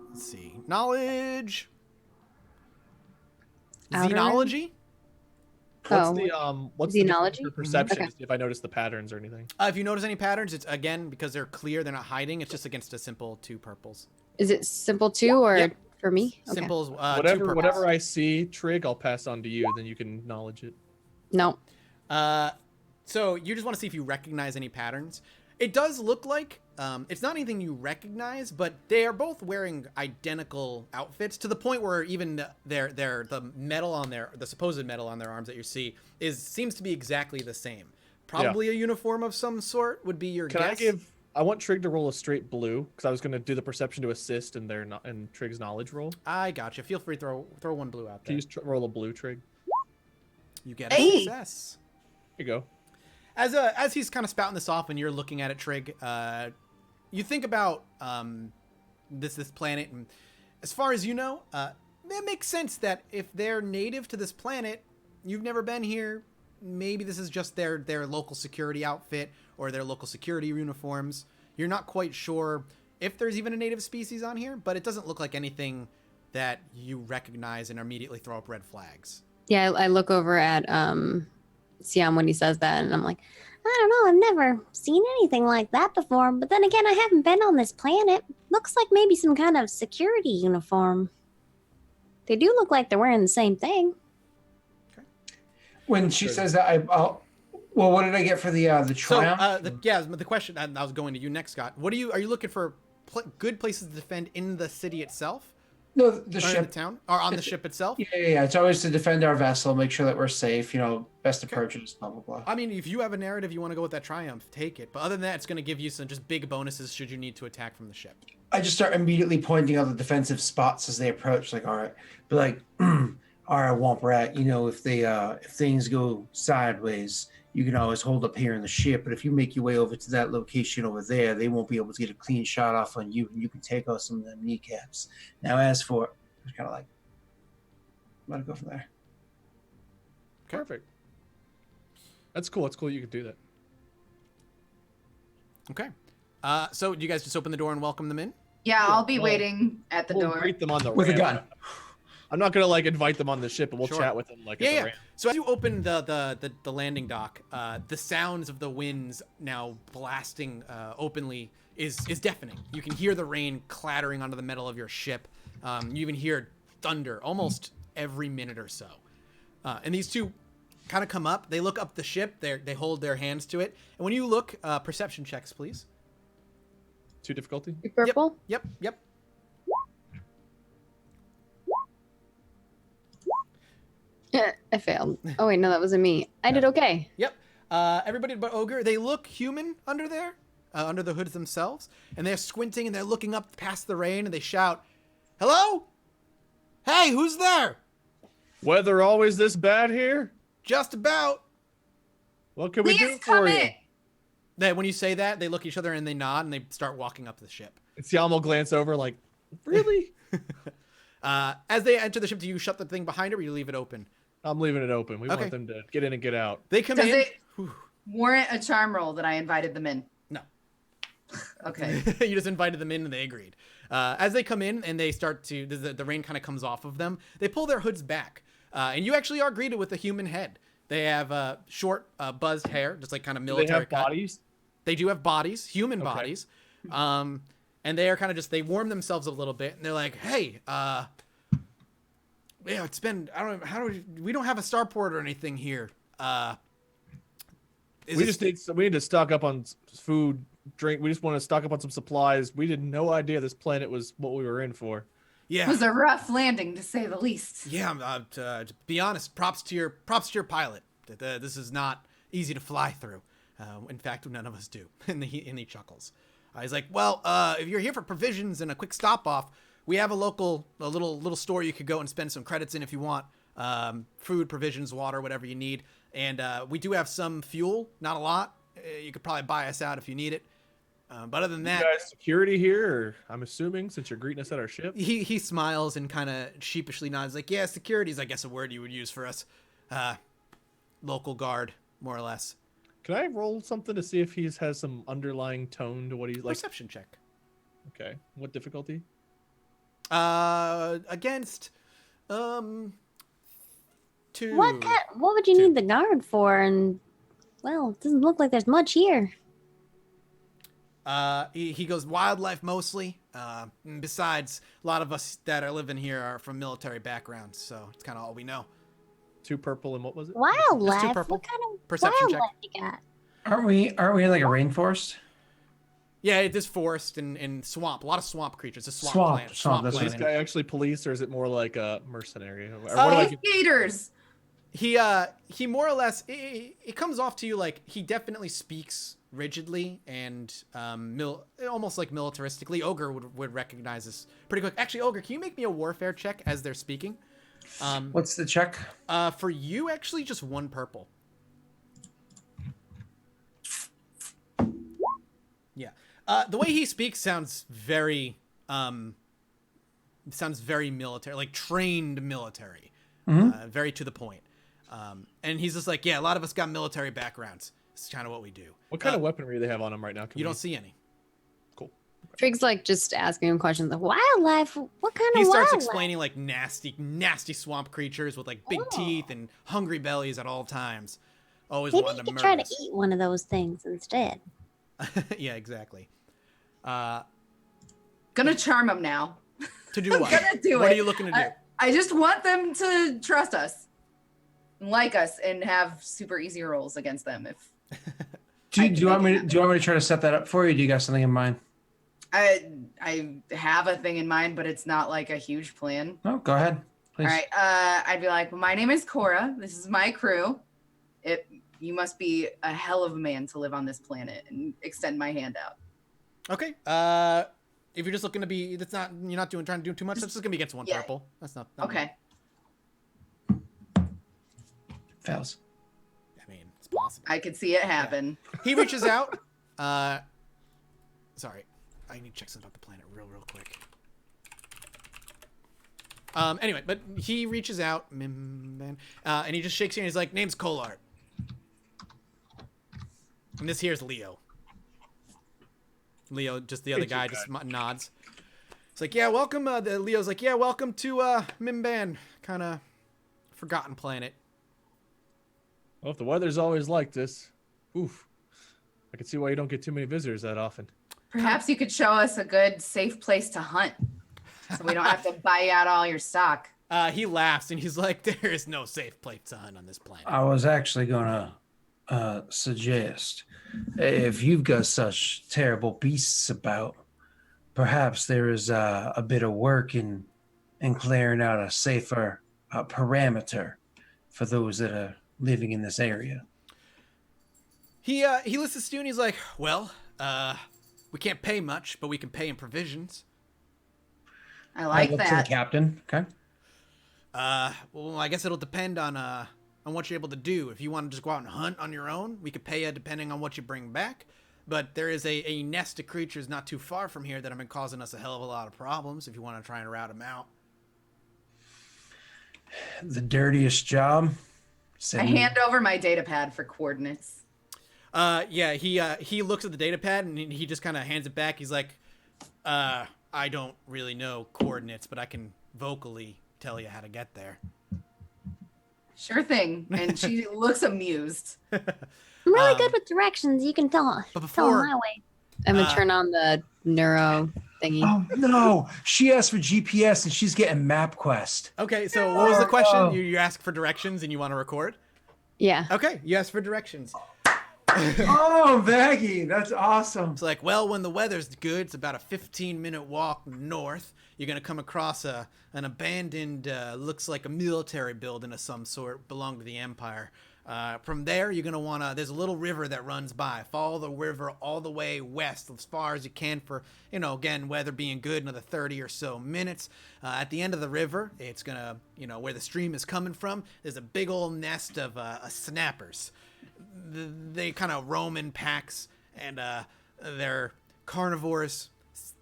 Let's see, knowledge. Outer Xenology. What's Oh, the what's the difference xenology? for perception Okay. to see if I notice the patterns or anything? If you notice any patterns, it's again because they're clear, they're not hiding. It's just against a simple 2 purples. Is it simple too, or Yep. for me? Okay. Simple as 2 Whatever purples. I see, Trig, I'll pass on to you. Then you can acknowledge it. No. So you just want to see if you recognize any patterns. It does look like it's not anything you recognize, but they are both wearing identical outfits to the point where even the metal on the supposed metal on their arms that you see seems to be exactly the same. Probably a uniform of some sort would be your guess. I want Trig to roll a straight blue because I was going to do the perception to assist in Trig's knowledge roll. I gotcha. Feel free to throw one blue out Can there. you roll a blue, Trig? You get a Hey! success. Here you go. As he's kind of spouting this off and you're looking at it, Trig, you think about this planet, and as far as you know, it makes sense that if they're native to this planet, you've never been here. Maybe this is just their local security outfit or their local security uniforms. You're not quite sure if there's even a native species on here, but it doesn't look like anything that you recognize and immediately throw up red flags. Yeah, I look over at Siam when he says that, and I'm like, I don't know, I've never seen anything like that before. But then again, I haven't been on this planet. Looks like maybe some kind of security uniform. They do look like they're wearing the same thing. When she says that, well, what did I get for the triumph? So, the question I was going to you next, Scott. Are you looking for good places to defend in the city itself? No, the Or in ship. the town? Or on the ship itself? Yeah. It's always to defend our vessel, make sure that we're safe. Best approaches, blah blah blah. I mean, if you have a narrative you want to go with that triumph, take it. But other than that, it's going to give you some just big bonuses should you need to attack from the ship. I just start immediately pointing out the defensive spots as they approach. Like, all right, but like, all right, Womp Rat. If things go sideways, you can always hold up here in the ship. But if you make your way over to that location over there, they won't be able to get a clean shot off on you, and you can take out some of them kneecaps. Now, as for, it's kind of like, let it go from there. Perfect. That's cool. It's cool you could do that. Okay. So do you guys just open the door and welcome them in? Yeah, I'll be waiting at the We'll door. greet them on the With a ramp. gun. I'm not gonna like invite them on the ship, but we'll Sure. chat with them like Yeah, at the yeah. ramp. So as you open the landing dock, the sounds of the winds now blasting openly is deafening. You can hear the rain clattering onto the metal of your ship. You even hear thunder almost every minute or so. And these two kind of come up. They look up the ship. They hold their hands to it. And when you look, perception checks, please. 2 difficulty. Purple. Yep. I failed. Oh wait, no, that wasn't me. I did okay. Yep. Everybody but Ogre, they look human under there, under the hoods themselves, and they're squinting and they're looking up past the rain and they shout, "Hello? Hey, who's there?" Weather always this bad here? Just about. What can we do Please come for you? in. Then when you say that, they look at each other and they nod and they start walking up the ship. And Siam will glance over like, really? As they enter the ship, do you shut the thing behind it or you leave it open? I'm leaving it open. We Okay. want them to get in and get out. They come Does in. it warrant a charm roll that I invited them in? No. Okay. You just invited them in and they agreed. As they come in and they start to, the rain kind of comes off of them, they pull their hoods back. And you actually are greeted with a human head. They have short, buzzed hair, just like kind of Do military they have cut. bodies? They do have bodies, human Okay. bodies. And they are kind of just, they warm themselves a little bit and they're like, hey, yeah, it's been, I don't know, we don't have a starport or anything here. We need to stock up on food, drink. We just want to stock up on some supplies. We had no idea this planet was what we were in for. It yeah. was a rough landing, to say the least. Yeah, to be honest, props to your pilot. This is not easy to fly through. In fact, none of us do. And he chuckles. He's like, well, if you're here for provisions and a quick stop off, we have a little store you could go and spend some credits in if you want. Food, provisions, water, whatever you need. And we do have some fuel, not a lot. You could probably buy us out if you need it. But other than that, You guys security here, or I'm assuming, since you're greeting us at our ship? he smiles and kind of sheepishly nods, like, yeah, security is, I guess, a word you would use for us. Local guard, more or less. Can I roll something to see if he has some underlying tone to what he's like? Perception check. Okay. What difficulty? Against, 2. What would you need the guard for? And well, it doesn't look like there's much here. He goes wildlife mostly. And besides, a lot of us that are living here are from military backgrounds, so it's kind of all we know. 2 purple and what was it? Wildlife? purple. What kind of Perception check. wildlife you got? Aren't we in like a rainforest? Yeah, it is forest and swamp. A lot of swamp creatures. A swamp, Swamp, planet. swamp, that's Is planet. this guy actually police, or is it more like a mercenary? Or what do Oh, I Hey, get- skaters. He more or less, it comes off to you like he definitely speaks rigidly and almost like militaristically. Ogre would recognize this pretty quick. Actually, Ogre, can you make me a warfare check as they're speaking? What's the check? For you, actually, just 1 purple. Yeah. The way he speaks sounds very military, like trained military. Very to the point. And he's just like, yeah, a lot of us got military backgrounds. It's kind of what we do. What kind of weaponry do they have on them right now? You don't see any. Trig's like just asking him questions like wildlife. What kind He of starts wildlife? explaining like nasty swamp creatures with like big teeth and hungry bellies at all times. Always Maybe wanting you to could murder try to us. eat one of those things instead. Yeah, exactly. Gonna charm them now. To do what? Gonna do What it. are you looking to do? I just want them to trust us, and like us, and have super easy rolls against them. If Do I you want me? can- Do you want me to try to set that up for you? Do you got something in mind? I have a thing in mind, but it's not like a huge plan. Oh, go ahead, please. All right. I'd be like, my name is Cora. This is my crew. You must be a hell of a man to live on this planet, and extend my hand out. Okay. If you're just looking to be, you're not trying to do too much. That's just gonna be against 1 Yeah. purple. That's not Okay. Fails. I mean, it's possible. I could see it happen. He reaches out. Sorry, I need to check something about the planet real quick. Anyway, but he reaches out, and he just shakes you, and he's like, "Name's Colart." And this here's Leo. Leo, just the other Hey, guy, two just nods. It's like, yeah, welcome. Leo's like, yeah, welcome to Mimban, kind of forgotten planet. Well, if the weather's always like this, oof, I can see why you don't get too many visitors that often. Perhaps you could show us a good, safe place to hunt, so we don't have to buy out all your stock. He laughs and he's like, there is no safe place to hunt on this planet. I was actually gonna suggest, if you've got such terrible beasts about, perhaps there is a bit of work in clearing out a safer parameter for those that are living in this area. He listens to you and he's like, well, we can't pay much, but we can pay in provisions. I like look to that. the captain. Okay. Well, I guess it'll depend on what you're able to do. If you want to just go out and hunt on your own, we could pay you depending on what you bring back. But there is a nest of creatures not too far from here that have been causing us a hell of a lot of problems if you want to try and rout them out. The dirtiest job. I hand over my data pad for coordinates. Yeah, he looks at the data pad and he just kind of hands it back. He's like, I don't really know coordinates, but I can vocally tell you how to get there. Sure thing. And she looks amused. I'm really good with directions. You can tell But tell 'em before, my way. I'm gonna turn on the neuro thingy. Oh no! She asked for GPS and she's getting MapQuest. okay, so what was the question? You ask for directions and you want to record? Yeah. Okay, you ask for directions. Oh, Maggie, that's awesome. It's like, well, when the weather's good, it's about a 15-minute walk north. You're going to come across an abandoned, looks like a military building of some sort, belonged to the Empire. From there, you're going to want to, there's a little river that runs by. Follow the river all the way west as far as you can for, again, weather being good, another 30 or so minutes. At the end of the river, it's going to, where the stream is coming from, there's a big old nest of snappers. They kind of roam in packs, and they're carnivores.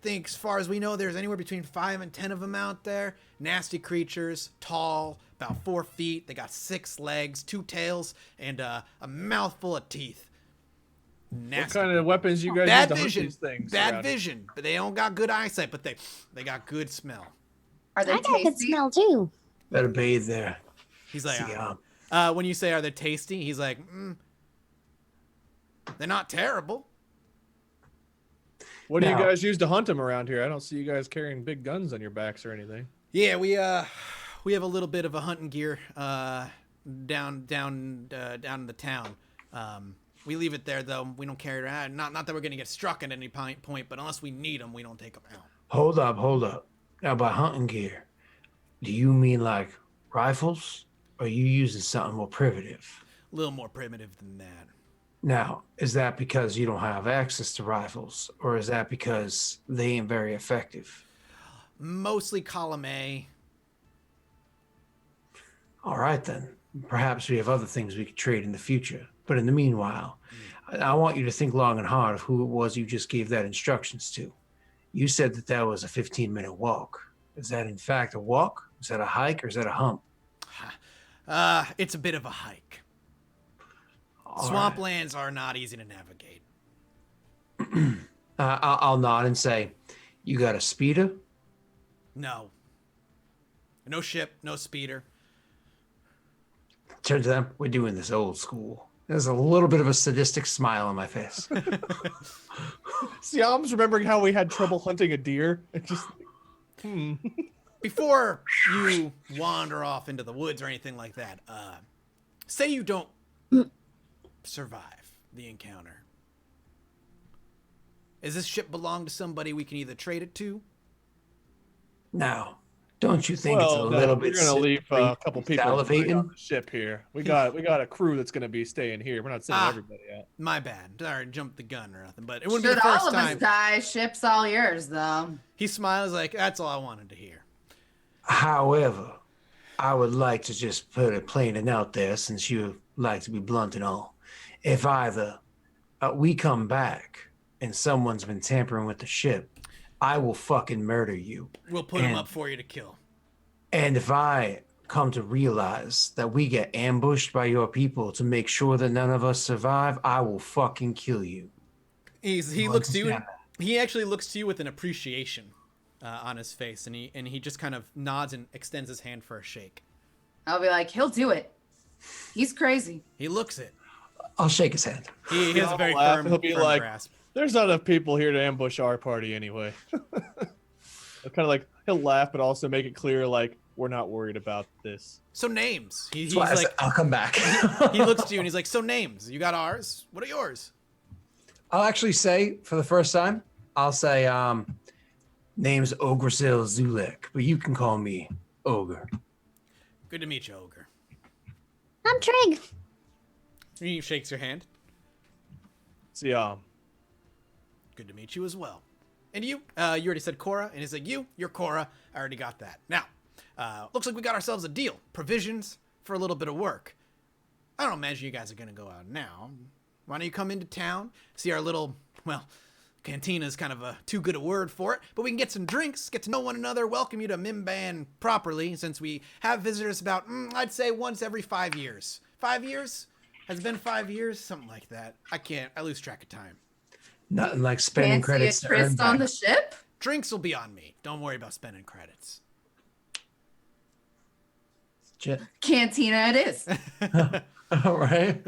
Think, as far as we know, there's anywhere between 5 and 10 of them out there. Nasty creatures, tall, about 4 feet. They got 6 legs, 2 tails, and a mouthful of teeth. Nasty. What kind of weapons you guys Bad use to vision. hunt these things? Bad around here? vision, but they don't got good eyesight. But they got good smell. Are they I got a good tasty? smell too. Better bathe there. He's like, See, when you say are they tasty, he's like, they're not terrible. What do you Now- guys use to hunt them around here? I don't see you guys carrying big guns on your backs or anything. Yeah, we have a little bit of a hunting gear down in the town. We leave it there though. We don't carry it around. Not that we're gonna get struck at any point, but unless we need them, we don't take them out. hold up. Now, by hunting gear, do you mean like rifles, or are you using something more primitive? A little more primitive than that. Now, is that because you don't have access to rifles, or is that because they ain't very effective? Mostly column A. All right, then. Perhaps we have other things we could trade in the future. But in the meanwhile, I want you to think long and hard of who it was you just gave that instructions to. You said that was a 15-minute walk. Is that in fact a walk? Is that a hike, or is that a hump? It's a bit of a hike. All Swamplands are not easy to navigate. right. I'll nod and say, you got a speeder? No. No ship, no speeder. Turn to them. We're doing this old school. There's a little bit of a sadistic smile on my face. See, I'm just remembering how we had trouble hunting a deer. It just, Before you wander off into the woods or anything like that, say you don't survive the encounter. Does this ship belong to somebody we can either trade it to? Now, don't you think it's a well, little no, bit we're gonna leave a couple people salivating? on the ship here. We got a crew that's gonna be staying here. We're not sending everybody out. My bad. Sorry, jumped the gun or nothing, but it wouldn't Should be the first all of us time. die? Ship's all yours, though. He smiles like, that's all I wanted to hear. However, I would like to just put it plain and out there, since you like to be blunt and all. If either we come back and someone's been tampering with the ship, I will fucking murder you. We'll put him And- up for you to kill. And if I come to realize that we get ambushed by your people to make sure that none of us survive, I will fucking kill you. He You looks to you. understand that? He actually looks to you with an appreciation. on his face, and he just kind of nods and extends his hand for a shake. I'll be like, he'll do it. He's crazy. He looks it. I'll shake his hand. He has a very laugh, firm, he'll be firm like, grasp. There's not enough people here to ambush our party anyway. Kind of like he'll laugh, but also make it clear like we're not worried about this. So names. He's That's why I like, said, I'll come back. he looks to you and he's like, so names. You got ours. What are yours? I'll actually say for the first time, I'll say name's Ogrsil Zulek, but you can call me Ogre. Good to meet you, Ogre. I'm Trig. He shakes your hand. See, Good to meet you as well. And you? You already said Cora, and he's like, you're Cora. I already got that. Now, looks like we got ourselves a deal. Provisions for a little bit of work. I don't imagine you guys are going to go out now. Why don't you come into town, see our little, well, cantina is kind of too good a word for it, but we can get some drinks, get to know one another, welcome you to Mimban properly, since we have visitors about, I'd say once every 5 years. 5 years? Has it been 5 years? Something like that. I lose track of time. Nothing like spending Fancy credits a to earn tryst on back. the ship? Drinks will be on me. Don't worry about spending credits. Cantina it is. All right.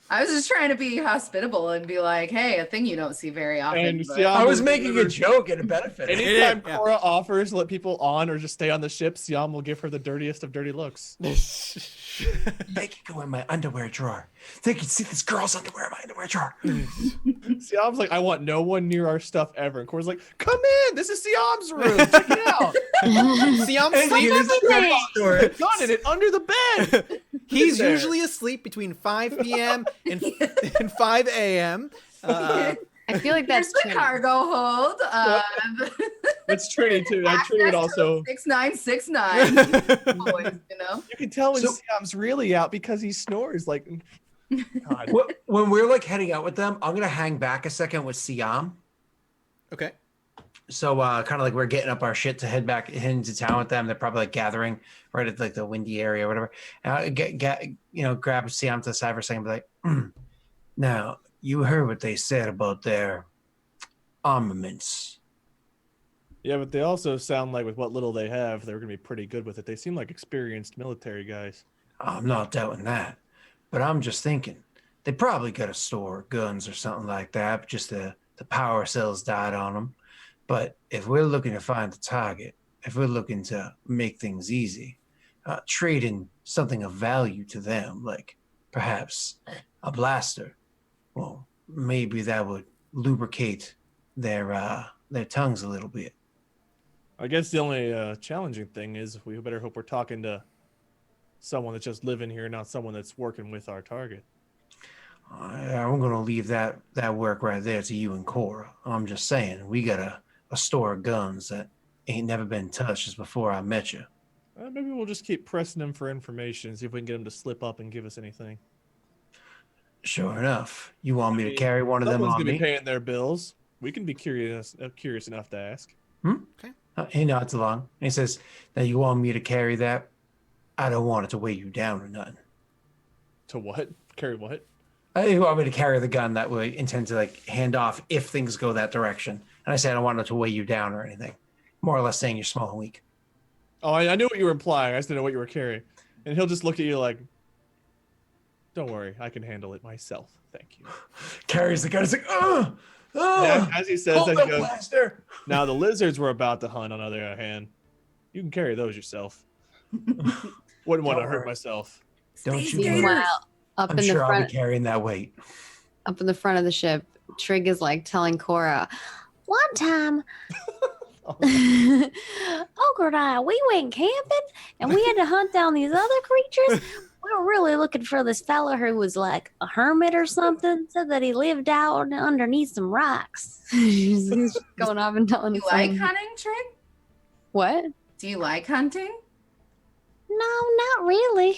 I was just trying to be hospitable and be like, hey, a thing you don't see very often. And but- see, I was making a joke and a benefit. anytime Yeah. Cora offers to let people on or just stay on the ship, Siam will give her the dirtiest of dirty looks. They can go in my underwear drawer. They can see this girl's underwear in my underwear drawer. Siam's like, I want no one near our stuff ever. And Cora's like, come in, this is Siam's room. Check it out. Siam And he sleeps. is credit store. Got it under the bed. He's there. usually asleep between 5 p.m. and 5 a.m. I feel like Here's that's the true. cargo hold. It's Trinity too. Trinity would also. 6969. Always, you know. You can tell when So- Siam's really out because he snores like. God. When we're like heading out with them, I'm gonna hang back a second with Siam. Okay. So kind of like we're getting up our shit to head back into town with them. They're probably like gathering right at like the windy area or whatever. And I grab Siam to the side for a second, and be like, now you heard what they said about their armaments. Yeah, but they also sound like with what little they have, they're gonna be pretty good with it. They seem like experienced military guys. I'm not doubting that, but I'm just thinking they probably got a store of guns or something like that. But just the power cells died on them. But if we're looking to find the target, if we're looking to make things easy, trading something of value to them, like perhaps a blaster, well, maybe that would lubricate their tongues a little bit. I guess the only challenging thing is we better hope we're talking to someone that's just living here, not someone that's working with our target. I'm going to leave that work right there to you and Cora. I'm just saying, we got a store of guns that ain't never been touched since before I met you. Maybe we'll just keep pressing them for information, see if we can get them to slip up and give us anything. Sure enough. You want me to carry one of them Someone's on gonna me? be paying their bills. We can be curious enough to ask. He nods along. And he says, now you want me to carry that? I don't want it to weigh you down or nothing. To what? Carry what? You want me to carry the gun that we intend to like hand off if things go that direction. And I said I don't want it to weigh you down or anything. More or less saying you're small and weak. Oh, I knew what you were implying. I just didn't know what you were carrying. And he'll just look at you like, don't worry, I can handle it myself. Thank you. Carries the gun. It's like, oh, Yeah, as he says, hold that the he goes, blaster. now the lizards we're about to hunt, on the other hand, you can carry those yourself. Wouldn't want to Don't hurt worry. myself. Don't you worry. Meanwhile, up I'm in sure the I'll front, be carrying that weight. up in the front of the ship, Trig is like telling Cora, One time, Ogre and I, we went camping and we had to hunt down these other creatures. We were really looking for this fella who was like a hermit or something. Said that he lived out underneath some rocks. he's just going off and telling You us like some- hunting, Trig? What? Do you like hunting? No, not really.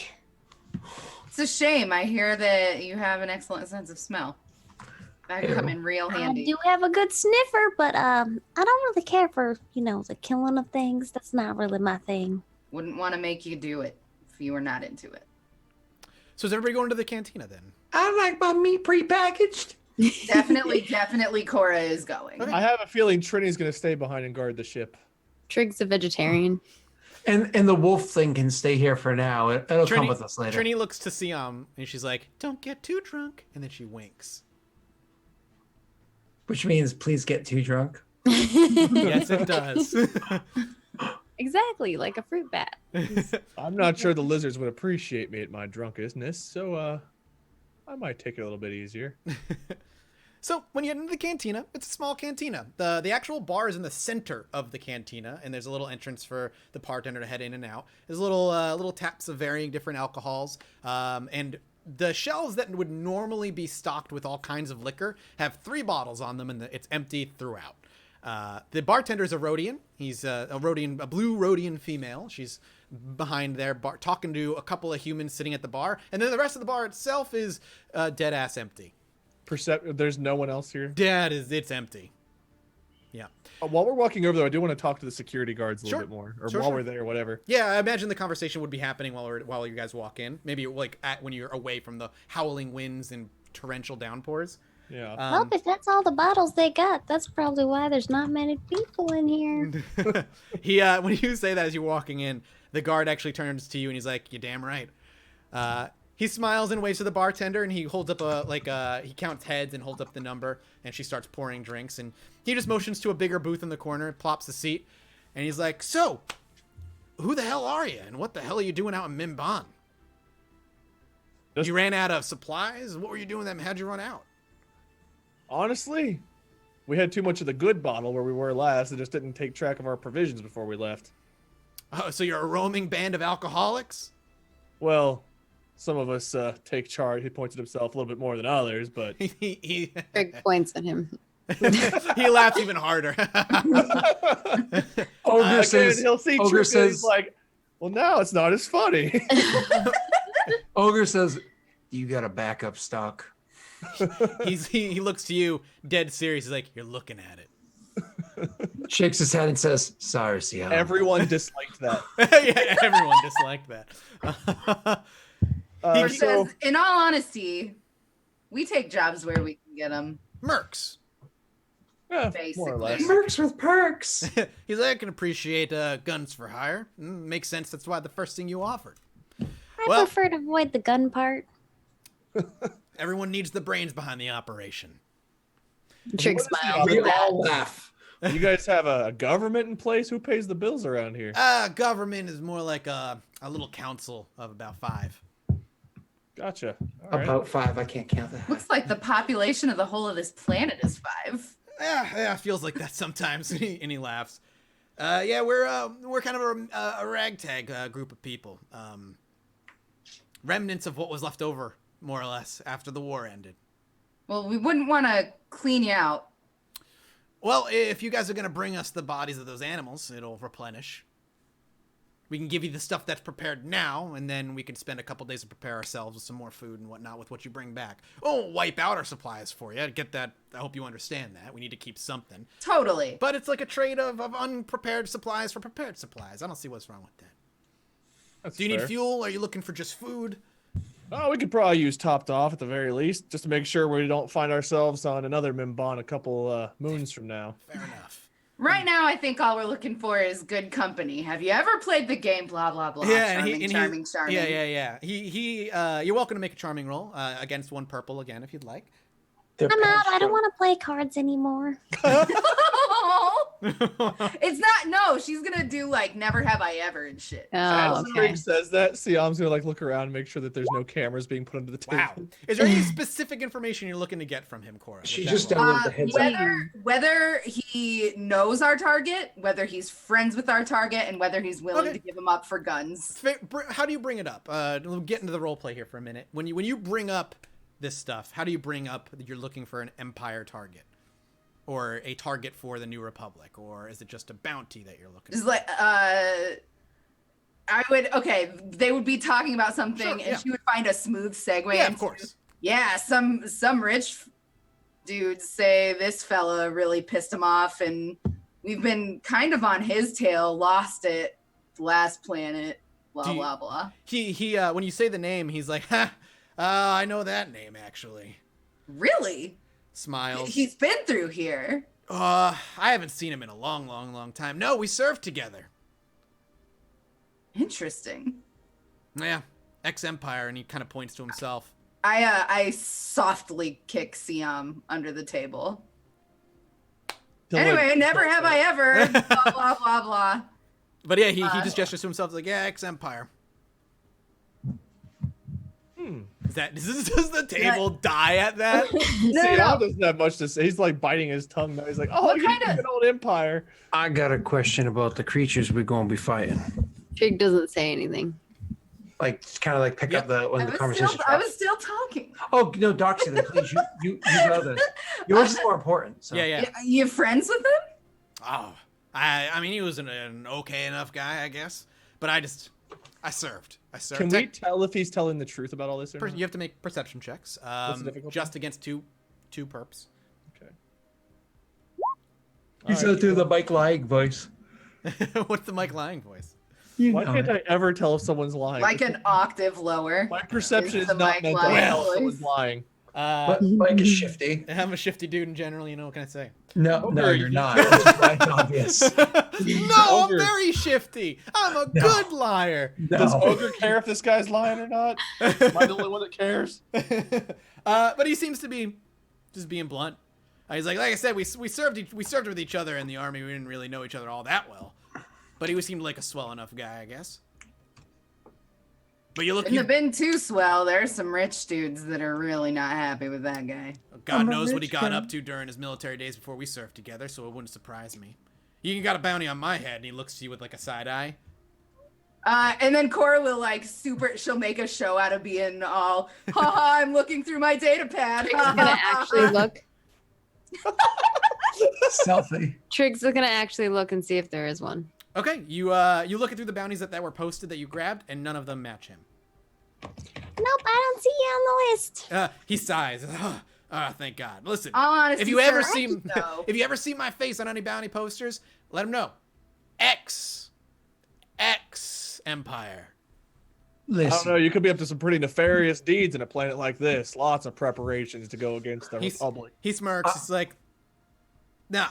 It's a shame. I hear that you have an excellent sense of smell. That could come in real I handy. do have a good sniffer, but I don't really care for, the killing of things. That's not really my thing. Wouldn't want to make you do it if you were not into it. So is everybody going to the cantina then? I like my meat prepackaged. Definitely Cora is going. Okay. I have a feeling Trini's gonna stay behind and guard the ship. Trig's a vegetarian. And the wolf thing can stay here for now. It'll come Trini- with us later. Trini looks to Siam and she's like, "Don't get too drunk," and then she winks. Which means please get too drunk. Yes, it does. Exactly, like a fruit bat. I'm not sure the lizards would appreciate me at my drunkenness, so I might take it a little bit easier. So when you get into the cantina, it's a small cantina. The actual bar is in the center of the cantina, and there's a little entrance for the bartender to head in and out. There's little taps of varying different alcohols, and the shelves that would normally be stocked with all kinds of liquor have 3 bottles on them, and it's empty throughout. The bartender is a Rhodian. He's a blue Rhodian female. She's behind there talking to a couple of humans sitting at the bar, and then the rest of the bar itself is dead ass empty. There's no one else here. It's empty. Yeah. While we're walking over, though, I do want to talk to the security guards a little Sure. bit more, or Sure, while sure. we're there, whatever. Yeah, I imagine the conversation would be happening while you guys walk in. Maybe like when you're away from the howling winds and torrential downpours. Yeah. Well, if that's all the bottles they got, that's probably why there's not many people in here. When you say that as you're walking in, the guard actually turns to you and he's like, "You're damn right." He smiles and waves to the bartender, and he holds up he counts heads and holds up the number, and she starts pouring drinks, and he just motions to a bigger booth in the corner, plops a seat, and he's like, "So, who the hell are you, and what the hell are you doing out in Mimban? You ran out of supplies? What were you doing then? How'd you run out?" Honestly, we had too much of the good bottle where we were last, and just didn't take track of our provisions before we left. "Oh, so you're a roaming band of alcoholics?" Well, some of us take charge. He points at himself a little bit more than others, but he Trig points at him. laughs even harder. Ogre again, says, he'll see Ogre Trick and says, he's like, well, now it's not as funny. Ogre says, you got a backup stock. He looks to you, dead serious. He's like, "You're looking at it." Shakes his head and says, sorry, Siam. Everyone disliked that. Yeah, everyone disliked that. He So, says, in all honesty, we take jobs where we can get them. Mercs. yeah, Basically. more or less. Mercs with perks. He's like, "I can appreciate guns for hire. Makes sense. That's why the first thing you offered. I Well- prefer to avoid the gun part. Everyone needs the brains behind the operation." Trig What is the smiles other We at that. all laugh. You guys have a government in place? Who pays the bills around here? Government is more like a little council of about 5. Gotcha. All right. About 5. I can't count that. Looks like the population of the whole of this planet is 5. Yeah, feels like that sometimes. And he laughs. Yeah, we're kind of a ragtag group of people. Remnants of what was left over, more or less, after the war ended. Well, we wouldn't want to clean you out. Well, if you guys are going to bring us the bodies of those animals, it'll replenish. We can give you the stuff that's prepared now, and then we can spend a couple days to prepare ourselves with some more food and whatnot with what you bring back. Oh, wipe out our supplies for you. Get that. I hope you understand that. We need to keep something. Totally. But it's like a trade of unprepared supplies for prepared supplies. I don't see what's wrong with that. That's Do you need fair. fuel? Are you looking for just food? Oh, we could probably use topped off at the very least, just to make sure we don't find ourselves on another Mimban a couple moons from now. Fair enough. Right now, I think all we're looking for is good company. Have you ever played the game? Blah blah blah. Charming. Yeah. You're welcome to make a charming roll against 1 purple again if you'd like. They're I'm out. I patched don't up. want to play cards anymore. It's not. No, she's gonna do like never have I ever and shit. Oh, As okay. Greg says that, Siam's gonna look around and make sure that there's no cameras being put under the table. Wow. Is there any specific information you're looking to get from him, Cora? She with that just roll? downloaded the heads up. Whether he knows our target, whether he's friends with our target, and whether he's willing Okay. to give him up for guns. How do you bring it up? We'll get into the role play here for a minute. When you bring up this stuff, how do you bring up that you're looking for an Empire target? Or a target for the New Republic? Or is it just a bounty that you're looking Just for? like they would be talking about something, Sure, and yeah. she would find a smooth segue. Yeah, of into, course. Yeah, some rich dudes say this fella really pissed him off, and we've been kind of on his tail. Lost it, last planet. Blah Do you- blah blah. He when you say the name, he's like, ha, I know that name actually. Really? smiles. He's been through here. I haven't seen him in a long time. No, we served together. Interesting. Yeah, ex-Empire, and he kind of points to himself. I softly kick Siam under the table. Till Anyway, it- never have I ever. Blah blah blah blah. But yeah, he just gestures to himself like, yeah, ex-Empire. Does the table die at that? No, See, no, Al no. doesn't have much to say. He's like biting his tongue now. He's like, oh, What you kind of- good old Empire. I got a question about the creatures we're going to be fighting. Trig doesn't say anything. Like, kind of like pick up the when the conversation. I was still talking. Oh no, Doxy, then please, you go this. Yours is more important. So. Yeah. You friends with him? Oh, I mean, he was an okay enough guy, I guess. But I served. Can we tell if he's telling the truth about all this or not? You have to make perception checks. What's the difficulty? Just against two perps. Okay. You said through the Mike lying voice. What's the Mike lying voice? Why can't I ever tell if someone's lying? Like an octave lower. My perception Is is the not Mike meant to lying tell if voice? someone's lying. But Mike is shifty. I'm a shifty dude in general, you know, what can I say? No, Ogre, you're not. It's right obvious. No, I'm Ogre. very shifty. I'm a No. good liar. Does No. Ogre care if this guy's lying or not? Am I the only one that cares? But he seems to be just being blunt. He's like I said, we served with each other in the army. We didn't really know each other all that well, but he seemed like a swell enough guy, I guess. But you look, Couldn't have been too swell. There's some rich dudes that are really not happy with that guy. God I'm a knows what he rich got guy. up to during his military days before we served together, so it wouldn't surprise me. You got a bounty on my head, and he looks to you with like a side eye. And then Cora will she'll make a show out of being all, haha, I'm looking through my data pad. Trig's gonna actually look. Stealthy. Trig's gonna actually look and see if there is one. Okay, you look through the bounties that were posted that you grabbed, and none of them match him. Nope, I don't see you on the list. He sighs. Thank God. Listen, All honesty, if you ever sir, see though. if you ever see my face on any bounty posters, let him know. X Empire. I don't know. Listen, You could be up to some pretty nefarious deeds in a planet like this. Lots of preparations to go against the Republic. He smirks. He's like, nah,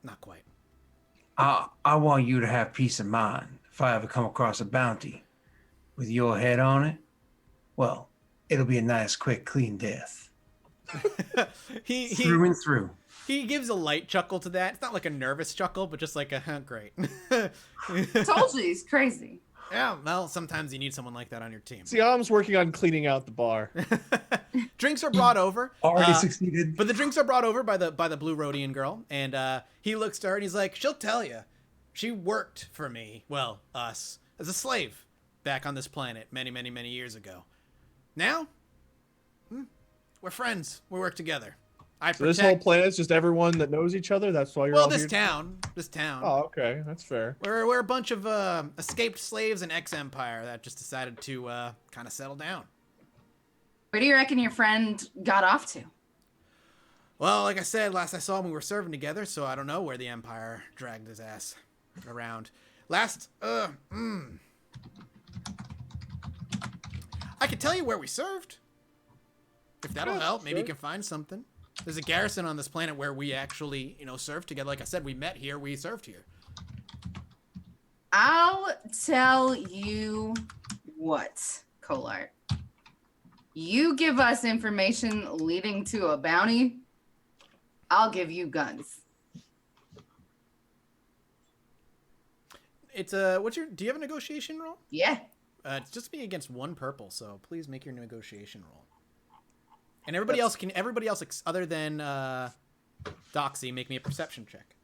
not quite. I want you to have peace of mind. If I ever come across a bounty with your head on it, well, it'll be a nice, quick, clean death. he Through and through. he gives a light chuckle to that. It's not like a nervous chuckle, but just like a great. Told you, he's crazy. Yeah, well, sometimes you need someone like that on your team. Siam's working on cleaning out the bar. Drinks are brought over. Already succeeded. But the drinks are brought over by the blue Rhodian girl, and he looks to her and he's like, she'll tell you. She worked for me, well, us, as a slave back on this planet many, many, many years ago. Now, we're friends. We work together. I So this whole protect. planet's just everyone that knows each other. That's why you're Well, all this here. town. Oh, okay, that's fair. We're a bunch of escaped slaves and ex-empire that just decided to kind of settle down. Where do you reckon your friend got off to? Well, like I said, last I saw him, we were serving together, so I don't know where the Empire dragged his ass around. I could tell you where we served. If that'll Yeah, help, maybe you sure. can find something. There's a garrison on this planet where we actually, served together. Like I said, we met here, we served here. I'll tell you what, Colart. You give us information leading to a bounty, I'll give you guns. It's do you have a negotiation roll? Yeah. It's just me against one purple, so please make your negotiation roll. And everybody else other than Doxy, make me a perception check.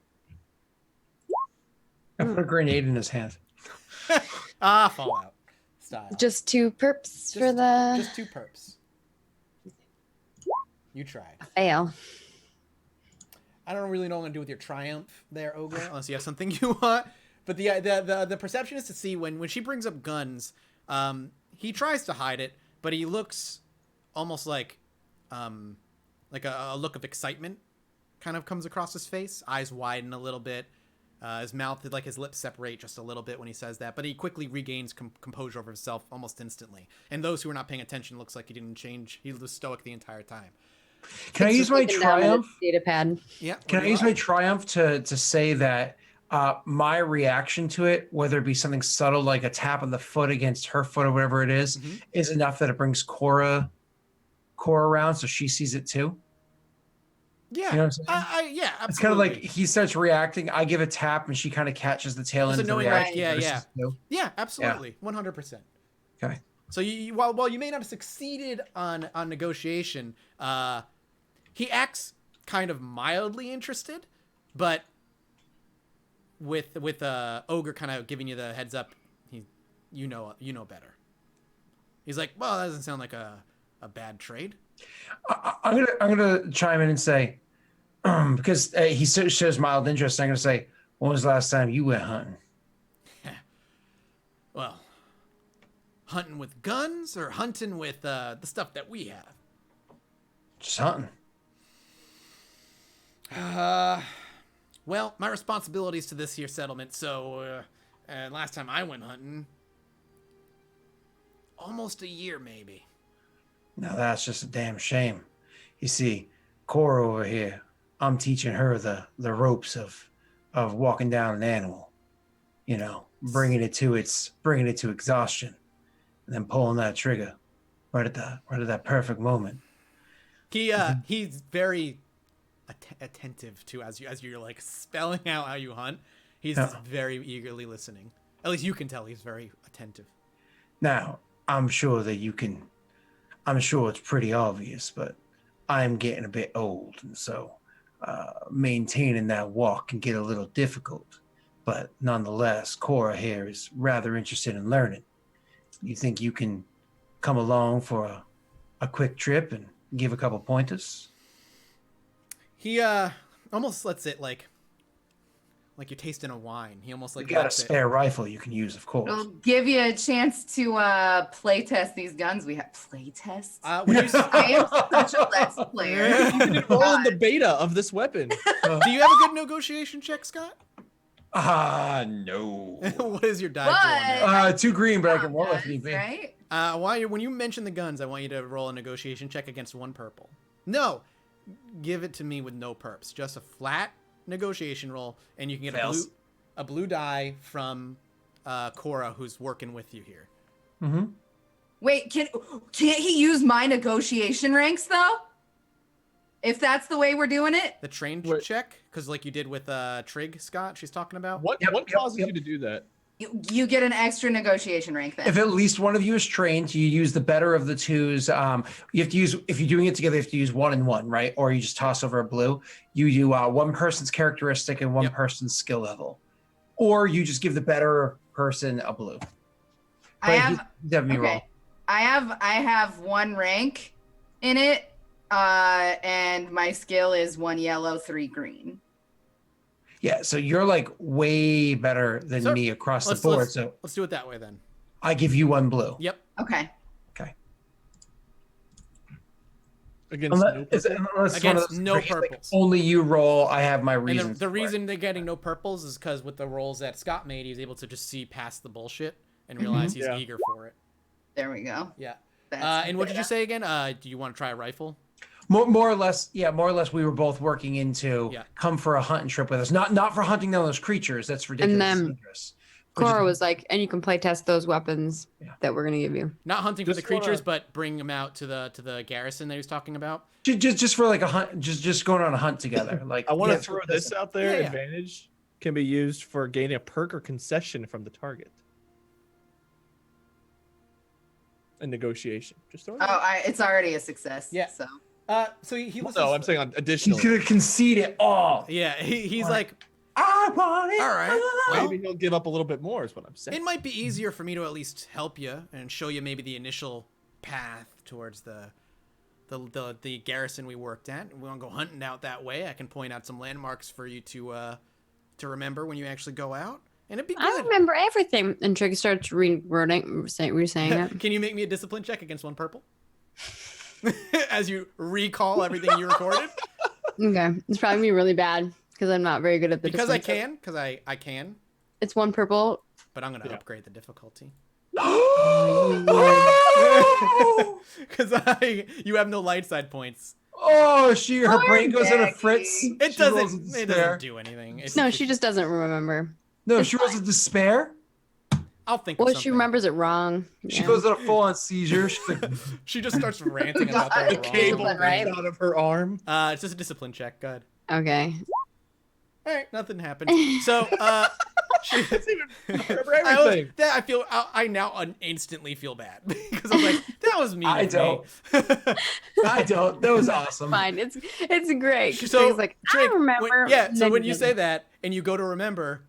I put a grenade in his hand. Fallout style. Just two perps for the Just two perps. You tried. fail. I don't really know what to do with your triumph there, Ogre, unless you have something you want. But the perception is to see when she brings up guns, he tries to hide it, but he looks almost like a look of excitement kind of comes across his face. Eyes widen a little bit. His mouth, like his lips separate just a little bit when he says that, but he quickly regains composure over himself almost instantly. And those who are not paying attention, looks like he didn't change. He was stoic the entire time. Can I It's use just my looking down at triumph? its data pad. Yeah. Can I use my triumph to say that my reaction to it, whether it be something subtle like a tap on the foot against her foot or whatever it is, Mhm. is enough that it brings Cora around so she sees it too? Yeah. You know what I'm saying? Yeah. Absolutely. It's kind of like he starts reacting. I give a tap, and she kind of catches the tail Also end of the knowing, like, reaction. yeah, versus yeah. you. Yeah, absolutely, 100%. Okay. So while you may not have succeeded on negotiation, he acts kind of mildly interested, but with Ogre kind of giving you the heads up, you know better. He's like, well, that doesn't sound like a bad trade. I'm gonna chime in and say, because he shows mild interest. I'm gonna say, when was the last time you went hunting? Well, hunting with guns or hunting with the stuff that we have? Just hunting. Well, my responsibilities to this here settlement. So, last time I went hunting, almost a year maybe. Now that's just a damn shame. You see, Cora over here, I'm teaching her the ropes of walking down an animal. You know, bringing it to exhaustion, and then pulling that trigger right at that perfect moment. He's very attentive to as you're like spelling out how you hunt. He's very eagerly listening. At least you can tell he's very attentive. Now, I'm sure it's pretty obvious, but I'm getting a bit old, and so maintaining that walk can get a little difficult. But nonetheless, Cora here is rather interested in learning. You think you can come along for a quick trip and give a couple pointers? He almost lets it like you're tasting a wine. He almost like You got a lets spare rifle you can use, of course. It'll give you a chance to play test these guns. We have play tests. When you, I am such a let's player. You can enroll in the beta of this weapon. do you have a good negotiation check, Scott? No. What is your die roll on that? 2 green, but I can roll if need be. Right? When you mention the guns, I want you to roll a negotiation check against 1 purple. No, give it to me with no perps. Just a flat negotiation roll, and you can get a blue die from Cora, who's working with you here. Mm-hmm. Wait, can't he use my negotiation ranks though? If that's the way we're doing it? The trained Wait. check, because like you did with Trig, Scott, she's talking about. What causes you to do that? You get an extra negotiation rank then. If at least one of you is trained, you use the better of the twos. You have to use, if you're doing it together, you have to use 1 and 1, right? Or you just toss over a blue. You do one person's characteristic and one person's skill level. Or you just give the better person a blue. I have Definitely roll. I have 1 rank in it, and my skill is 1 yellow, 3 green. Yeah, so you're like way better than So, me across the board. So Let's do it that way then. I give you 1 blue. Yep. Okay. Against Unless one of Against those no where he's like, purples. only you roll. I have my And reasons. the for it. reason they're getting no purples is because with the rolls that Scott made, he was able to just see past the bullshit and Mm-hmm. realize he's Yeah. eager for it. There we go. Yeah. That's And what did you say again? Do you want to try a rifle? More or less, we were both working into Yeah. come for a hunting trip with us. Not for hunting down those creatures. That's ridiculous. then dangerous. Cora was like, and you can play test those weapons Yeah. that we're gonna give you. Not hunting for the Just wanna- creatures, but bring them out to the garrison that he was talking about. Just for like a hunt, just going on a hunt together. Like I want to yeah, throw this out there. Yeah, yeah. Advantage can be used for gaining a perk or concession from the target. In negotiation. Just throw it out. It's already a success. Yeah. So So he Well, listens. no, I'm saying on He's additional. gonna concede it all. Yeah, he's What? like, I want it. all right. Well, Maybe he'll give up a little bit more, is what I'm saying. it might be easier for me to at least help you and show you maybe the initial path towards the garrison we worked at. We want to go hunting out that way. I can point out some landmarks for you to remember when you actually go out, and it'd be I good. remember everything. And Trig starts re-saying it. Can you make me a discipline check against 1 purple? As you recall everything you recorded? Okay, it's probably gonna be really bad because I'm not very good at the. Because I discipline. can, because I can, It's 1 purple. but I'm gonna Yeah. upgrade the difficulty. Oh! Because you have no light side points. Oh, her brain goes into Maggie. fritz. It She rolls doesn't. in It despair. doesn't do anything. It's, No, she just doesn't remember. No, It's she rolls in despair. I'll think. Well, of she something. remembers it wrong. She Yeah. goes on a full-on seizure. She's like, She just starts ranting about God. the The wrong. cable Discipline, right? comes out of her arm. It's just a discipline check. Go ahead. Okay. All right, nothing happened. So, she, It's even remember I, was, everything. that I feel. I now instantly feel bad because I'm like, that was me. I of me." don't. I don't. That was awesome. Fine. It's great. So, She's like, Drake, I remember. so when you say that and you go to remember,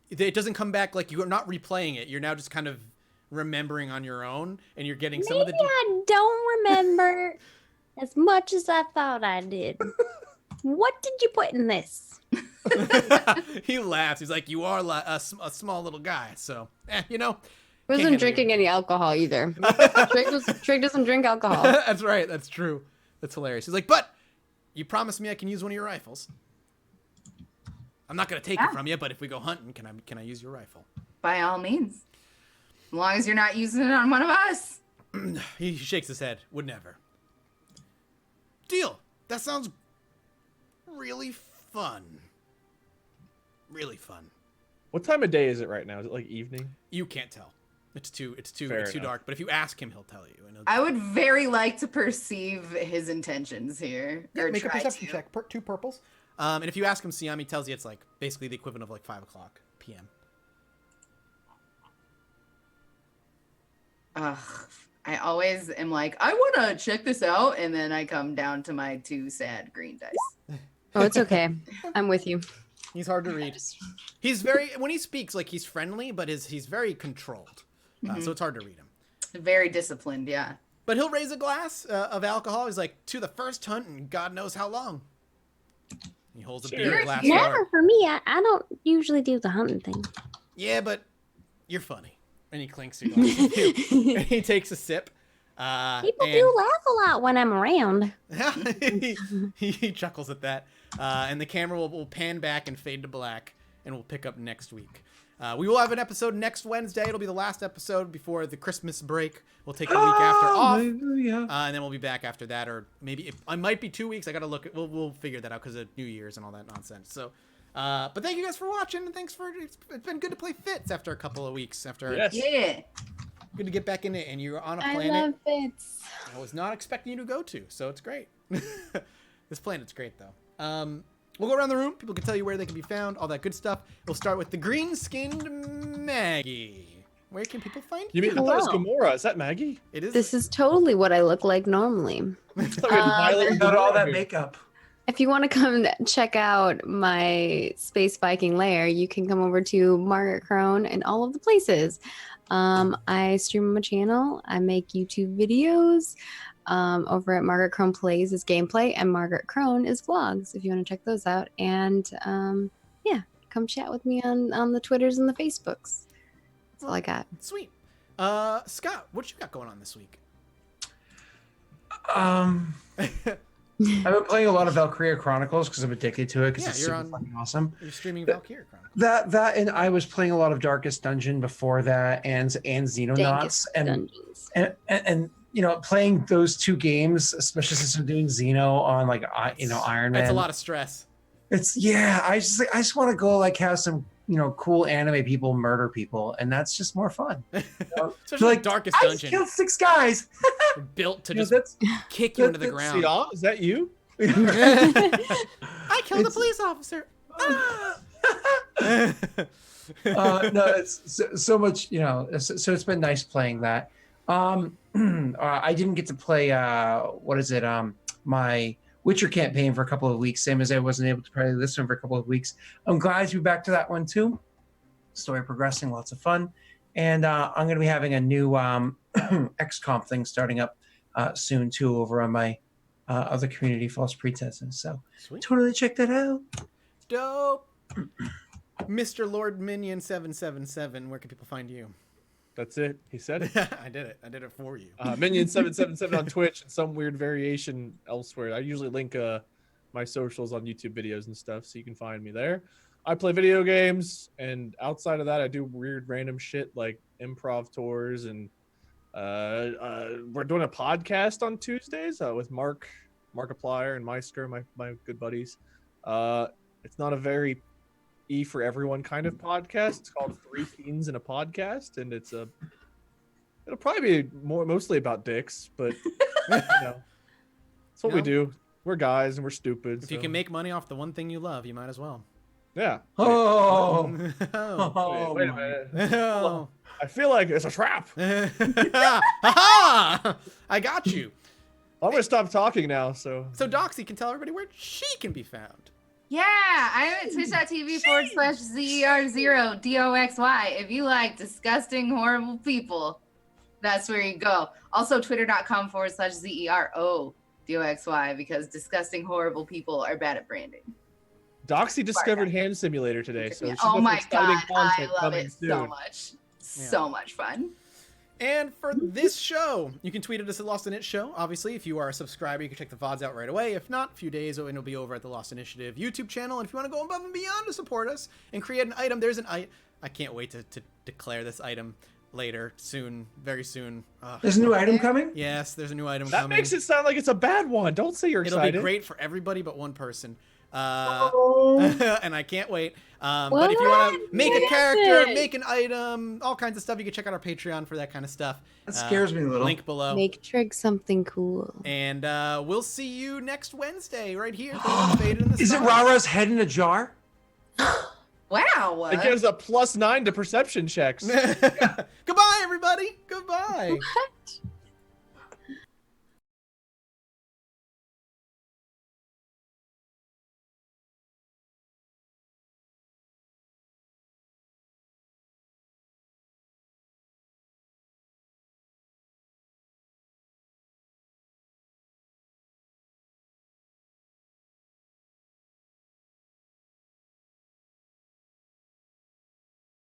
it doesn't come back like you're not replaying it. You're now just kind of remembering on your own, and you're getting some of Maybe the. I don't remember as much as I thought I did. What did you put in this? He laughs. He's like, "You are a small little guy, so you know." He wasn't handle drinking your- any alcohol either. Drake doesn't drink alcohol. That's right. That's true. That's hilarious. He's like, "But you promised me I can use one of your rifles. I'm not gonna take it from you, but if we go hunting, can I use your rifle?" By all means. As long as you're not using it on one of us. He shakes his head. Would never. Deal. That sounds really fun. Really fun. What time of day is it right now? Is it like evening? You can't tell. It's too Fair too enough. dark. But if you ask him, he'll tell you. And I would very like to perceive his intentions here. Or make a try perception to. check. Two purples. And if you ask him, Siam, he tells you it's like basically the equivalent of like 5:00 p.m. Ugh. I always am like, I want to check this out. And then I come down to my 2 sad green dice. Oh, it's okay. I'm with you. He's hard to read. He's very when he speaks like he's friendly, but he's very controlled. So it's hard to read him. Very disciplined, yeah. But he'll raise a glass of alcohol. He's like, to the first hunt in God knows how long. He holds a beer Cheers. glass Never forward. for me. I don't usually do the hunting thing. Yeah, but you're funny. And he clinks your glass with you. And he takes a sip. People and do laugh a lot when I'm around. he chuckles at that. And the camera will pan back and fade to black. And we'll pick up next week. We will have an episode next Wednesday. It'll be the last episode before the Christmas break. We'll take a week after off. Hallelujah. And then we'll be back after that, or maybe I might be 2 weeks. I gotta look at. We'll figure that out because of New Year's and all that nonsense. So, but thank you guys for watching, and thanks for it's been good to play Fits after a couple of weeks. After Yes. Yeah. good to get back in it, and you're on a I planet love Fitz. I was not expecting you to go to, so it's great. This planet's great though. We'll go around the room. People can tell you where they can be found, all that good stuff. We'll start with the green-skinned Maggie. Where can people find You mean I thought it was Hello. Gamora? Is that Maggie? It is. This is totally what I look like normally. I thought we had Violet and Got all Gamora that here. makeup. If you want to come check out my Space Viking lair, you can come over to Margaret Crone and all of the places. I stream on my channel. I make YouTube videos. Over at Margaret Crone Plays is gameplay, and Margaret Crone is vlogs. If you want to check those out, and yeah, come chat with me on the Twitters and the Facebooks. That's all I got. Sweet. Scott, what you got going on this week? I've been playing a lot of Valkyria Chronicles because I'm addicted to it because Yeah, it's you're super on- fucking awesome. You're streaming Valkyria Chronicles. That and I was playing a lot of Darkest Dungeon before that and Xenonauts Dankest and Dungeons. and you know playing those two games, especially since I'm doing Xeno on like Iron Man. That's a lot of stress. It's I just want to go like have some cool anime people murder people, and that's just more fun. Especially like, like Darkest I just Dungeon, killed 6 guys. built to You know, just that's kick you into the that's- ground. Yeah, is that you? I killed a It's- police officer. No, it's so much, so it's been nice playing that. I didn't get to play my Witcher campaign for a couple of weeks, same as I wasn't able to play this one for a couple of weeks. I'm glad to be back to that one too. Story progressing, lots of fun. And I'm going to be having a new XCOM thing starting up soon too over on my other community, False Pretenses. So Sweet. totally check that out. Dope. Mr. Lord Minion 777, where can people find you? That's it. He said it. I did it. I did it for you. Minion777 on Twitch and some weird variation elsewhere. I usually link my socials on YouTube videos and stuff, so you can find me there. I play video games, and outside of that, I do weird random shit like improv tours, and we're doing a podcast on Tuesdays with Mark Markiplier and Meister, my good buddies. It's not a very for everyone kind of podcast. It's called Three Fiends in a Podcast, and it'll probably be mostly about dicks, but it's what we do. We're guys and we're stupid. If you can make money off the one thing you love, you might as well. Yeah. Oh, Wait a minute. Oh. I feel like it's a trap. Ha-ha! I got you. I'm gonna stop talking now. So Doxy can tell everybody where she can be found. Yeah, I'm at twitch.tv/ZER0 DOXY. If you like disgusting, horrible people, that's where you go. Also, twitter.com/ZERO DOXY, because disgusting, horrible people are bad at branding. Doxy discovered Hand Simulator today, so Yeah. she's Oh got my exciting god, I content love coming it soon. so much. So much fun. And for this show, you can tweet at us at Lost in It Show. Obviously, if you are a subscriber, you can check the VODs out right away. If not, a few days, and it'll be over at the Lost Initiative YouTube channel. And if you want to go above and beyond to support us and create an item, there's an item. I can't wait to declare this item later, soon, very soon. there's a new item coming? Yes, there's a new item That coming. makes it sound like it's a bad one. Don't say you're It'll excited. be great for everybody but one person. Oh. And I can't wait. But if you want to make a character, make an item, all kinds of stuff, you can check out our Patreon for that kind of stuff. That scares me a little. Link below. Make Trig something cool. And we'll see you next Wednesday right here. For Faded in the Is it Stars. Rara's head in a jar? Wow. It gives a +9 to perception checks. Goodbye, everybody. Goodbye. What?